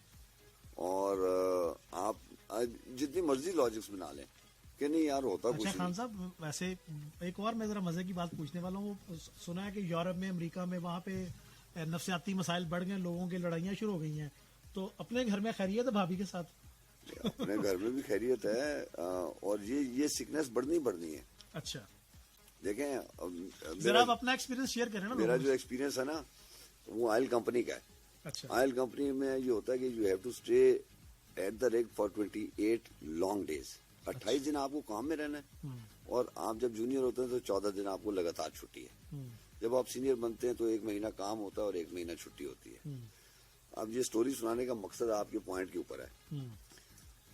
और आप जितनी मर्जी लॉजिक्स बना लें कि नहीं यार होता कुछ। अच्छा खान साहब वैसे एक और मैं जरा मजे की बात पूछने वाला हूँ। सुना है कि यूरोप में, अमेरिका में, वहाँ पे नफसियाती मसाइल बढ़ गए, लोगों की लड़ाइयाँ शुरू हो गई हैं। तो अपने घर में खैरियत है भाभी के साथ? अपने घर में भी खैरियत है, और ये सिकनेस बढ़नी है। अच्छा देखें जरा आप अपना एक्सपीरियंस शेयर करें ना। मेरा जो एक्सपीरियंस है ना वो ऑयल कंपनी का है। अच्छा। ऑयल कंपनी में ये होता है कि you have to stay at the rig for 28 long days. 28 दिन आपको काम में रहना है, और आप जब जूनियर होते हैं तो 14 दिन आपको लगातार छुट्टी है। जब आप सीनियर बनते हैं तो 1 महीना काम होता है और 1 महीना छुट्टी होती है। अब ये स्टोरी सुनाने का मकसद आपके पॉइंट के ऊपर है।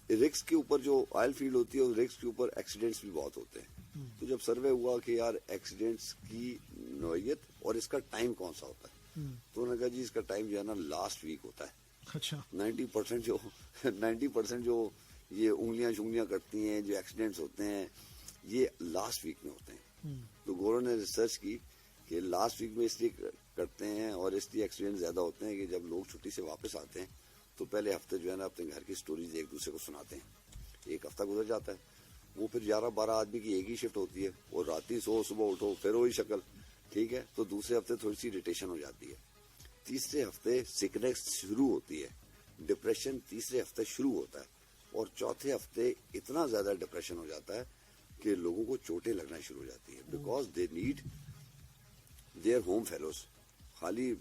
रिस्क के ऊपर जो ऑयल फील्ड होती है, उस रिस्क के ऊपर एक्सीडेंट्स भी बहुत होते हैं। तो जब सर्वे हुआ कि यार एक्सीडेंट्स की नौयत और इसका टाइम कौन सा होता है, तो उन्होंने कहा जी इसका टाइम जो है ना लास्ट वीक होता है। अच्छा। 90% जो ये उंगलियां कटती हैं, जो एक्सीडेंट्स होते हैं, ये लास्ट वीक में होते हैं। तो गौरव ने रिसर्च की कि लास्ट वीक में इसलिए करते हैं और इसलिए एक्सीडेंट ज्यादा होते हैं कि जब लोग छुट्टी से वापस आते हैं तो पहले हफ्ते जो है ना अपने घर की स्टोरीज एक दूसरे को सुनाते हैं। एक हफ्ता गुजर जाता है, वो फिर 11-12 आदमी की एक ही शिफ्ट होती है, और रात ही सो सुबह उठो फिर वही शक्ल, ठीक है। तो दूसरे हफ्ते थोड़ी सी इरिटेशन हो जाती है, तीसरे हफ्ते सिकनेस शुरू होती है, डिप्रेशन तीसरे हफ्ते शुरू होता है, और चौथे हफ्ते इतना ज्यादा डिप्रेशन हो जाता है कि लोगों को चोटें लगना शुरू हो जाती है, because they need their home fellows. खाली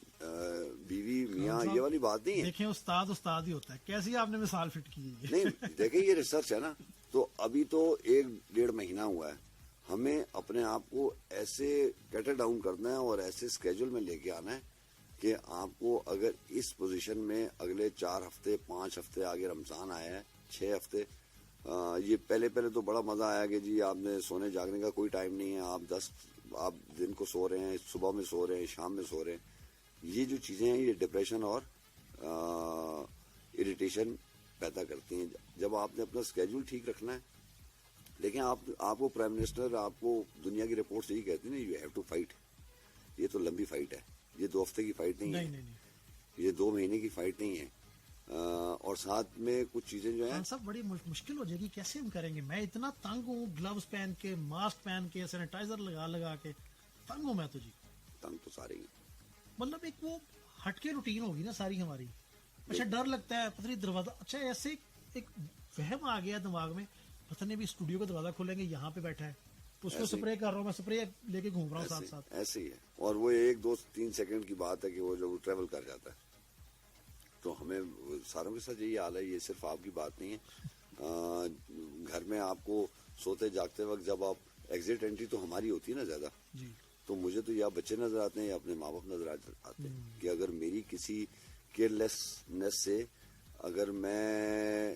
बीवी मियाँ ये वाली बात नहीं है। देखिए उस्ताद ही होता है। कैसी आपने मिसाल फिट की है? नहीं देखिए ये रिसर्च है ना, तो अभी तो 1-1.5 महीना हुआ है। हमें अपने आप को ऐसे कैटर डाउन करना है और ऐसे स्केड्यूल में लेके आना है कि आपको अगर इस पोजीशन में अगले 4 हफ्ते 5 हफ्ते, आगे रमजान आया है 6 हफ्ते, ये पहले तो बड़ा मजा आया कि जी आपने सोने जागने का कोई टाइम नहीं है, आप दिन को सो रहे हैं, सुबह में सो रहे हैं, शाम में सो रहे हैं। ये जो चीजें हैं ये डिप्रेशन और इरिटेशन पैदा करती हैं। जब आपने अपना स्केड्यूल ठीक रखना है, लेकिन आपको प्राइम मिनिस्टर, आपको दुनिया की रिपोर्ट यही कहती है ना, यू हैव टू फाइट। ये तो लंबी फाइट है, ये 2 हफ्ते की फाइट नहीं है, ये 2 महीने की फाइट नहीं है। और साथ में कुछ चीजें जो है सब बड़ी मुश्किल हो जाएगी। कैसे हम करेंगे? मैं इतना तंग हूँ, ग्लव्स पहन के, मास्क पहन के, सैनिटाइजर लगा के तंग हूँ मैं तो जी। तंग तो सारे ही, मतलब एक वो हटके रूटीन होगी ना सारी हमारी। अच्छा डर लगता है, पता नहीं दरवाजा, अच्छा ऐसे एक वहम आ गया दिमाग में, पता नहीं भी स्टूडियो का दरवाजा खोलेंगे, यहाँ पे बैठा है तो उसको स्प्रे कर रहा हूँ, मैं स्प्रे लेके घूम रहा हूँ साथ साथ। ऐसे ही है। और वो 1-2-3 सेकंड की बात है कि वो जब ट्रेवल कर जाता है, तो हमें सारों के साथ यही हाल है। ये सिर्फ आपकी बात नहीं है। घर में आपको सोते जागते वक्त जब आप एग्जिट एंट्री तो हमारी होती है ना ज्यादा, तो मुझे तो या बच्चे नजर आते हैं या अपने माँ बाप नजर आते हैं कि अगर मेरी किसी केयरलेसनेस से अगर मैं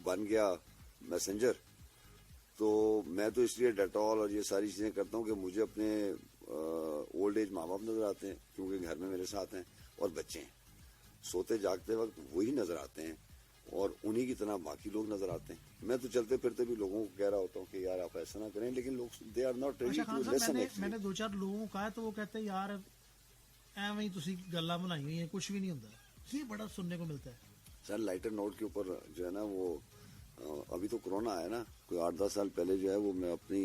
बन गया मैसेंजर, तो मैं तो इसलिए डेटॉल और ये सारी चीजें करता हूँ कि मुझे अपने ओल्ड एज माँ बाप नजर आते हैं, क्योंकि घर में मेरे साथ हैं, और बच्चे हैं। सोते जागते वक्त वही नजर आते हैं और उन्हीं की तरह बाकी लोग नजर आते हैं। मैं तो चलते फिरते भी लोगों को कह रहा होता हूँ कि यार आप ऐसा ना करें, लेकिन लोग they are not ready to listen. मैंने 2-4 लोगों को कहा तो वो कहते हैं यार ਐਵੇਂ ਹੀ ਤੁਸੀਂ ਗੱਲਾਂ ਬਣਾਈ ਹੋਈਆਂ, कुछ भी नहीं होता। ये बड़ा सुनने को मिलता है। सर लाइटर नोट के ऊपर जो है ना, वो अभी तो कोरोना आया ना, कोई 8-10 साल पहले जो है वो मैं अपनी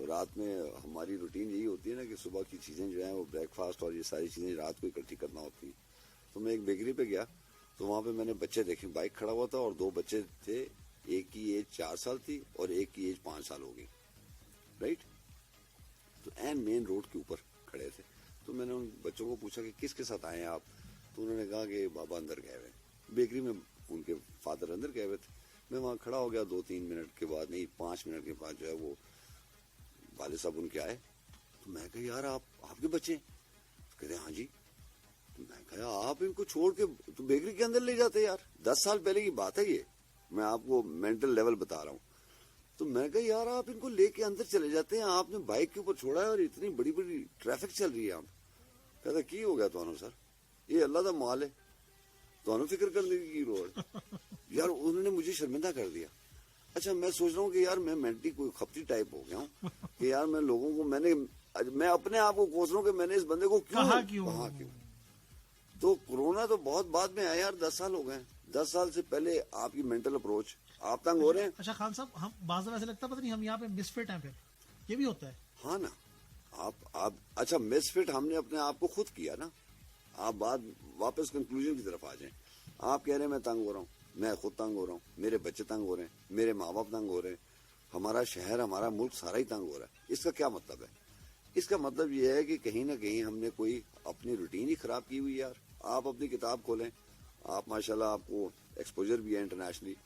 रात में, हमारी रूटीन यही होती है ना कि सुबह की चीजें जो है वो ब्रेकफास्ट और ये सारी चीजें रात को इकट्ठी करना होती है। तो मैं एक बेकरी पे गया तो वहां पे मैंने बच्चे देखे, बाइक खड़ा हुआ था और 2 बच्चे थे, एक की एज 4 साल थी और एक की एज 5 साल हो गई, राइट। तो एन मेन रोड के ऊपर खड़े थे। तो मैंने उन बच्चों को पूछा कि किसके साथ आए हैं आप, तो उन्होंने कहा कि बाबा अंदर गए हुए, बेकरी में उनके फादर अंदर गए हुए थे। मैं वहां खड़ा हो गया, 2-3 मिनट के बाद, नहीं 5 मिनट के बाद जो है वो वाले साहब उनके आए। तो मैं कहा यार आपके बच्चे? तो कहते हाँ जी। तो मैं कहा आप इनको छोड़ के तो बेकरी के अंदर ले जाते यार, 10 साल पहले की बात है ये, मैं आपको मेंटल लेवल बता रहा हूँ। तो मैं कहा यार आप इनको लेके अंदर चले जाते हैं, आपने बाइक के ऊपर छोड़ा है और इतनी बड़ी बड़ी ट्रैफिक चल रही है। आप कहता की हो गया तुहानू सर, ये अल्लाह का माल है, तुहानू फिक्र करने की लोड़ यार। उन्होंने मुझे शर्मिंदा कर दिया। अच्छा मैं सोच रहा हूँ कि यार मैं मेंटली कोई खपती टाइप हो गया हूँ कि यार मैं लोगों को मैं अपने आप को कोस रहा हूँ कि मैंने इस बंदे को क्यों। तो कोरोना तो बहुत बाद में आया यार, 10 साल हो गए। 10 साल से पहले आपकी मेंटल अप्रोच, आप तंग हो रहे हैं। अच्छा खान साहब, हम बाज़ ऐसे लगता पता नहीं हम यहाँ पे मिसफिट हैं, फिर ये भी होता है। हाँ ना, आप अच्छा मिसफिट हमने अपने आप को खुद किया ना। आप बात वापस कंक्लूजन की तरफ आ जाएं। आप कह रहे हैं मैं तंग हो रहा हूँ, मैं खुद तंग हो रहा हूँ, मेरे बच्चे तंग हो रहे हैं, मेरे माँ बाप तंग हो रहे हैं, हमारा शहर, हमारा मुल्क सारा ही तंग हो रहा है। इसका क्या मतलब है? इसका मतलब ये है कि कहीं ना कहीं हमने कोई अपनी रूटीन ही खराब की हुई है। यार आप अपनी किताब खोलें, आप माशाल्लाह आपको एक्सपोजर भी है इंटरनेशनली।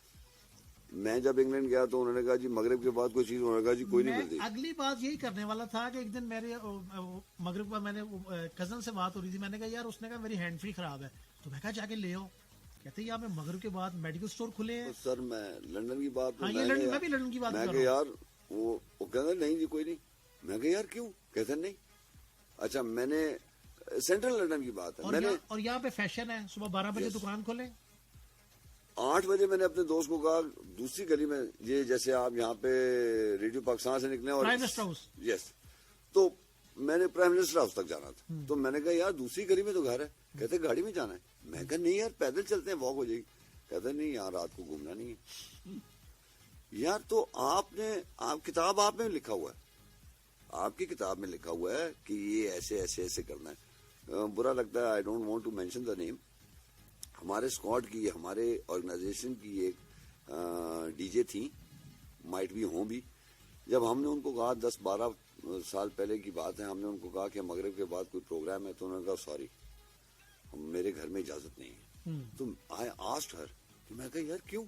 मैं जब इंग्लैंड गया तो उन्होंने कहा जी मगरिब के बाद कोई चीज, उन्होंने कहा जी कोई नहीं मिलती। अगली बात यही करने वाला था कि एक दिन मेरे मगरिब का मैंने कजन से बात हो रही थी, मैंने कहा यार, उसने कहा मेरी हैंड फ्री खराब है, तो मैं कहा जाके ले आओ। कहते यहाँ पे मगरिब के बाद मेडिकल स्टोर खुले हैं। तो सर मैं लंदन की बात, हाँ, मैं भी लंदन की बात मैं कर रहा हूँ। यार वो कहते नहीं जी कोई नहीं। मैं कहा यार क्यों? कहते नहीं। अच्छा, मैंने सेंट्रल लंदन की बात है, मैंने और यहाँ पे फैशन है सुबह 12 बजे दुकान खोले। 8 बजे मैंने अपने दोस्त को कहा दूसरी गली में, ये जैसे आप यहाँ पे रेडियो पाकिस्तान से निकले और प्राइम मिनिस्टर हाउस, यस, तो मैंने प्राइम मिनिस्टर हाउस तक जाना था। तो मैंने कहा यार दूसरी गली में तो घर है। कहते गाड़ी में जाना है। मैं कहा नहीं यार पैदल चलते हैं, वॉक हो जाएगी। कहते नहीं यहाँ रात को घूमना नहीं है। यार तो आप किताब आप में लिखा हुआ है, आपकी किताब में लिखा हुआ है कि ये ऐसे ऐसे ऐसे करना है। बुरा लगता है, I don't want to mention the name. हमारे स्क्वाड की, हमारे ऑर्गेनाइजेशन की एक डीजे थी, माइट भी हों भी। जब हमने उनको कहा 10-12 साल पहले की बात है, हमने उनको कहा कि मगरिब के बाद कोई प्रोग्राम है, तो उन्होंने कहा सॉरी मेरे घर में इजाजत नहीं है। तो आई आस्क्ड हर, तो मैं कहा यार क्यों?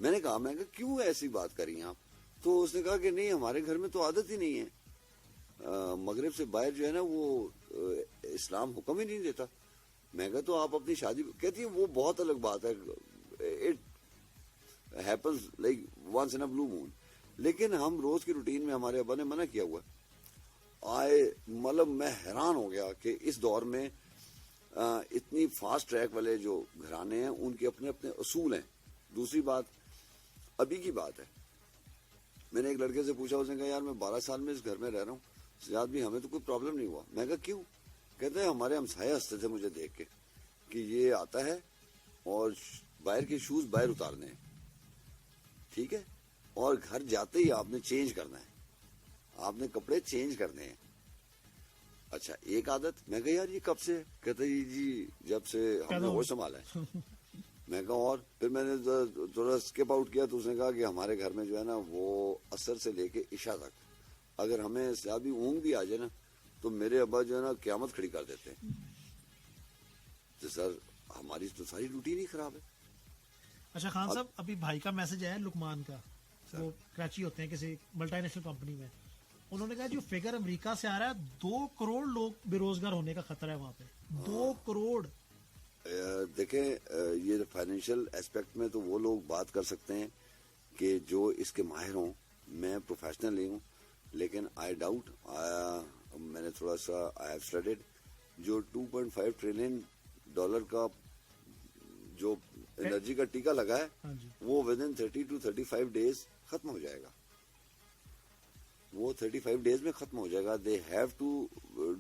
मैंने कहा क्यों ऐसी बात करी आप? तो उसने कहा कि नहीं हमारे घर में तो आदत ही नहीं है, मगरिब से बाहर जो है ना वो इस्लाम हुक्म ही नहीं देता। मैं कहा तो आप अपनी शादी, कहती है वो बहुत अलग बात है, it happens like once in a blue moon, लेकिन हम रोज की रूटीन में हमारे अब्बा ने मना किया हुआ है। मतलब मैं हैरान हो गया कि इस दौर में इतनी फास्ट ट्रैक वाले जो घराने हैं उनके अपने अपने असूल हैं। दूसरी बात, अभी की बात है, मैंने एक लड़के से पूछा, उसने कहा यार मैं 12 साल में इस घर में रह रहा हूँ, सियाद भी हमें तो कोई प्रॉब्लम नहीं हुआ। मैं कहा क्यों? कहते हैं हमारे हमसाये हंसते थे मुझे देख के कि ये आता है और बाहर के शूज बाहर उतारने हैं, ठीक है, और घर जाते ही आपने चेंज करना है, आपने कपड़े चेंज करने हैं। अच्छा एक आदत, मैं कहा यार ये कब से? कहते जी जब से हमने होश संभाला है। मैं कहा और फिर मैंने थोड़ा स्किप आउट किया तो उसने कहा कि हमारे घर में जो है ना वो असर से लेके इशा तक अगर हमें ज्यादा ऊँग भी आ जाए ना तो मेरे अब्बा जो है ना क़यामत खड़ी कर देते हैं। तो सर हमारी तो सारी रूटीन ही खराब है। अच्छा खान साहब, अभी भाई का मैसेज आया लुकमान का, वो कराची होते हैं किसी मल्टीनेशनल कंपनी में। उन्होंने कहा जो फिगर अमेरिका से आ रहा है 2 करोड़ लोग बेरोजगार होने का खतरा है वहां पे। 2 करोड़। देखें ये फाइनेंशियल एस्पेक्ट में तो वो लोग बात कर सकते हैं कि जो इसके माहिर हों, मैं प्रोफेशनल नहीं हूँ, लेकिन आई डाउट, मैंने थोड़ा सा आई हैव स्टडीड, जो $2.5 ट्रिलियन का जो एनर्जी का टीका लगा है वो विद इन 30 to 35 डेज खत्म हो जाएगा। वो 35 डेज में खत्म हो जाएगा। They have to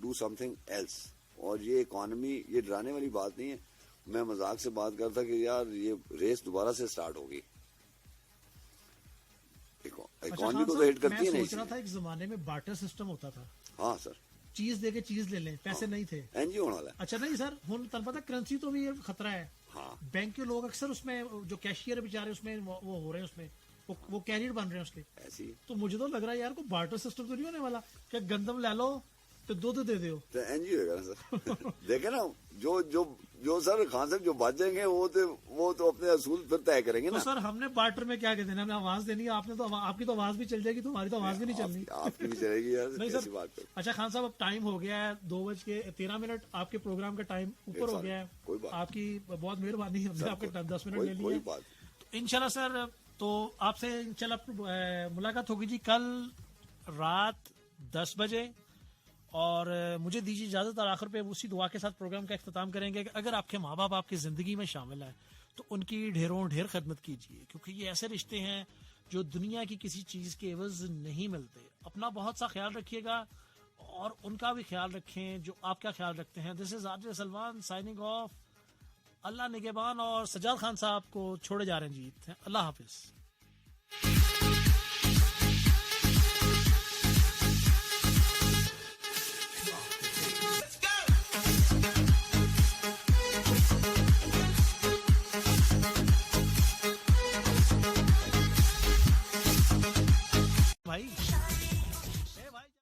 do something else. और ये इकोनॉमी, ये डराने वाली बात नहीं है। मैं मजाक से बात करता कि यार ये रेस दोबारा से स्टार्ट होगी, इकोनॉमी को तो हिट करती है। नहीं, सोच रहा था एक जमाने में बार्टर सिस्टम होता था। हाँ सर, चीज देके चीज ले लें, पैसे नहीं थे, एनजीओ होने वाला है। अच्छा नहीं सर, हुन तन पता करेंसी तो भी खतरा है। हाँ, बैंक के लोग अक्सर उसमें जो कैशियर बेचारे उसमें वो हो रहे हैं, उसमें वो कैरियर बन रहे हैं उसके। ऐसी तो मुझे तो लग रहा है यार को बार्टर सिस्टम तो नहीं होने वाला कि गंदम ले लो तो दूध दे दो, तो एनजीओ होगा ना सर। देखे ना जो सर खान साहब जो बात जाएंगे वो तो अपने असूल फिर तय करेंगे ना। तो सर हमने बार्टर में क्या कहते हैं, हमने आवाज देनी है, आपने तो आपकी तो आवाज भी चल जाएगी, तो हमारी तो आवाज भी नहीं चलनी। आपकी भी चलेगी यार, नहीं कैसी सर। बात है। अच्छा खान साहब, अब टाइम हो गया है 2:13, आपके प्रोग्राम का टाइम ऊपर हो गया है। कोई बात, आपकी बहुत मेहरबानी, हमने आपके 10 मिनट ले लिए। तो इंशाल्लाह सर, तो आपसे इंशाल्लाह मुलाकात होगी जी कल रात 10 बजे। और मुझे दीजिए इजाजत, और आखिर पे उसी दुआ के साथ प्रोग्राम का इख्तिताम करेंगे कि अगर आपके माँ बाप आपकी जिंदगी में शामिल है तो उनकी ढेरों ढेर खिदमत कीजिए, क्योंकि ये ऐसे रिश्ते हैं जो दुनिया की किसी चीज के एवज नहीं मिलते। अपना बहुत सा ख्याल रखिएगा और उनका भी ख्याल रखें जो आपका ख्याल रखते हैं। This is RJ Salman signing off. Allah निगहबान। और सजाद खान साहब को छोड़े जा रहे हैं जी। अल्लाह हाफिज।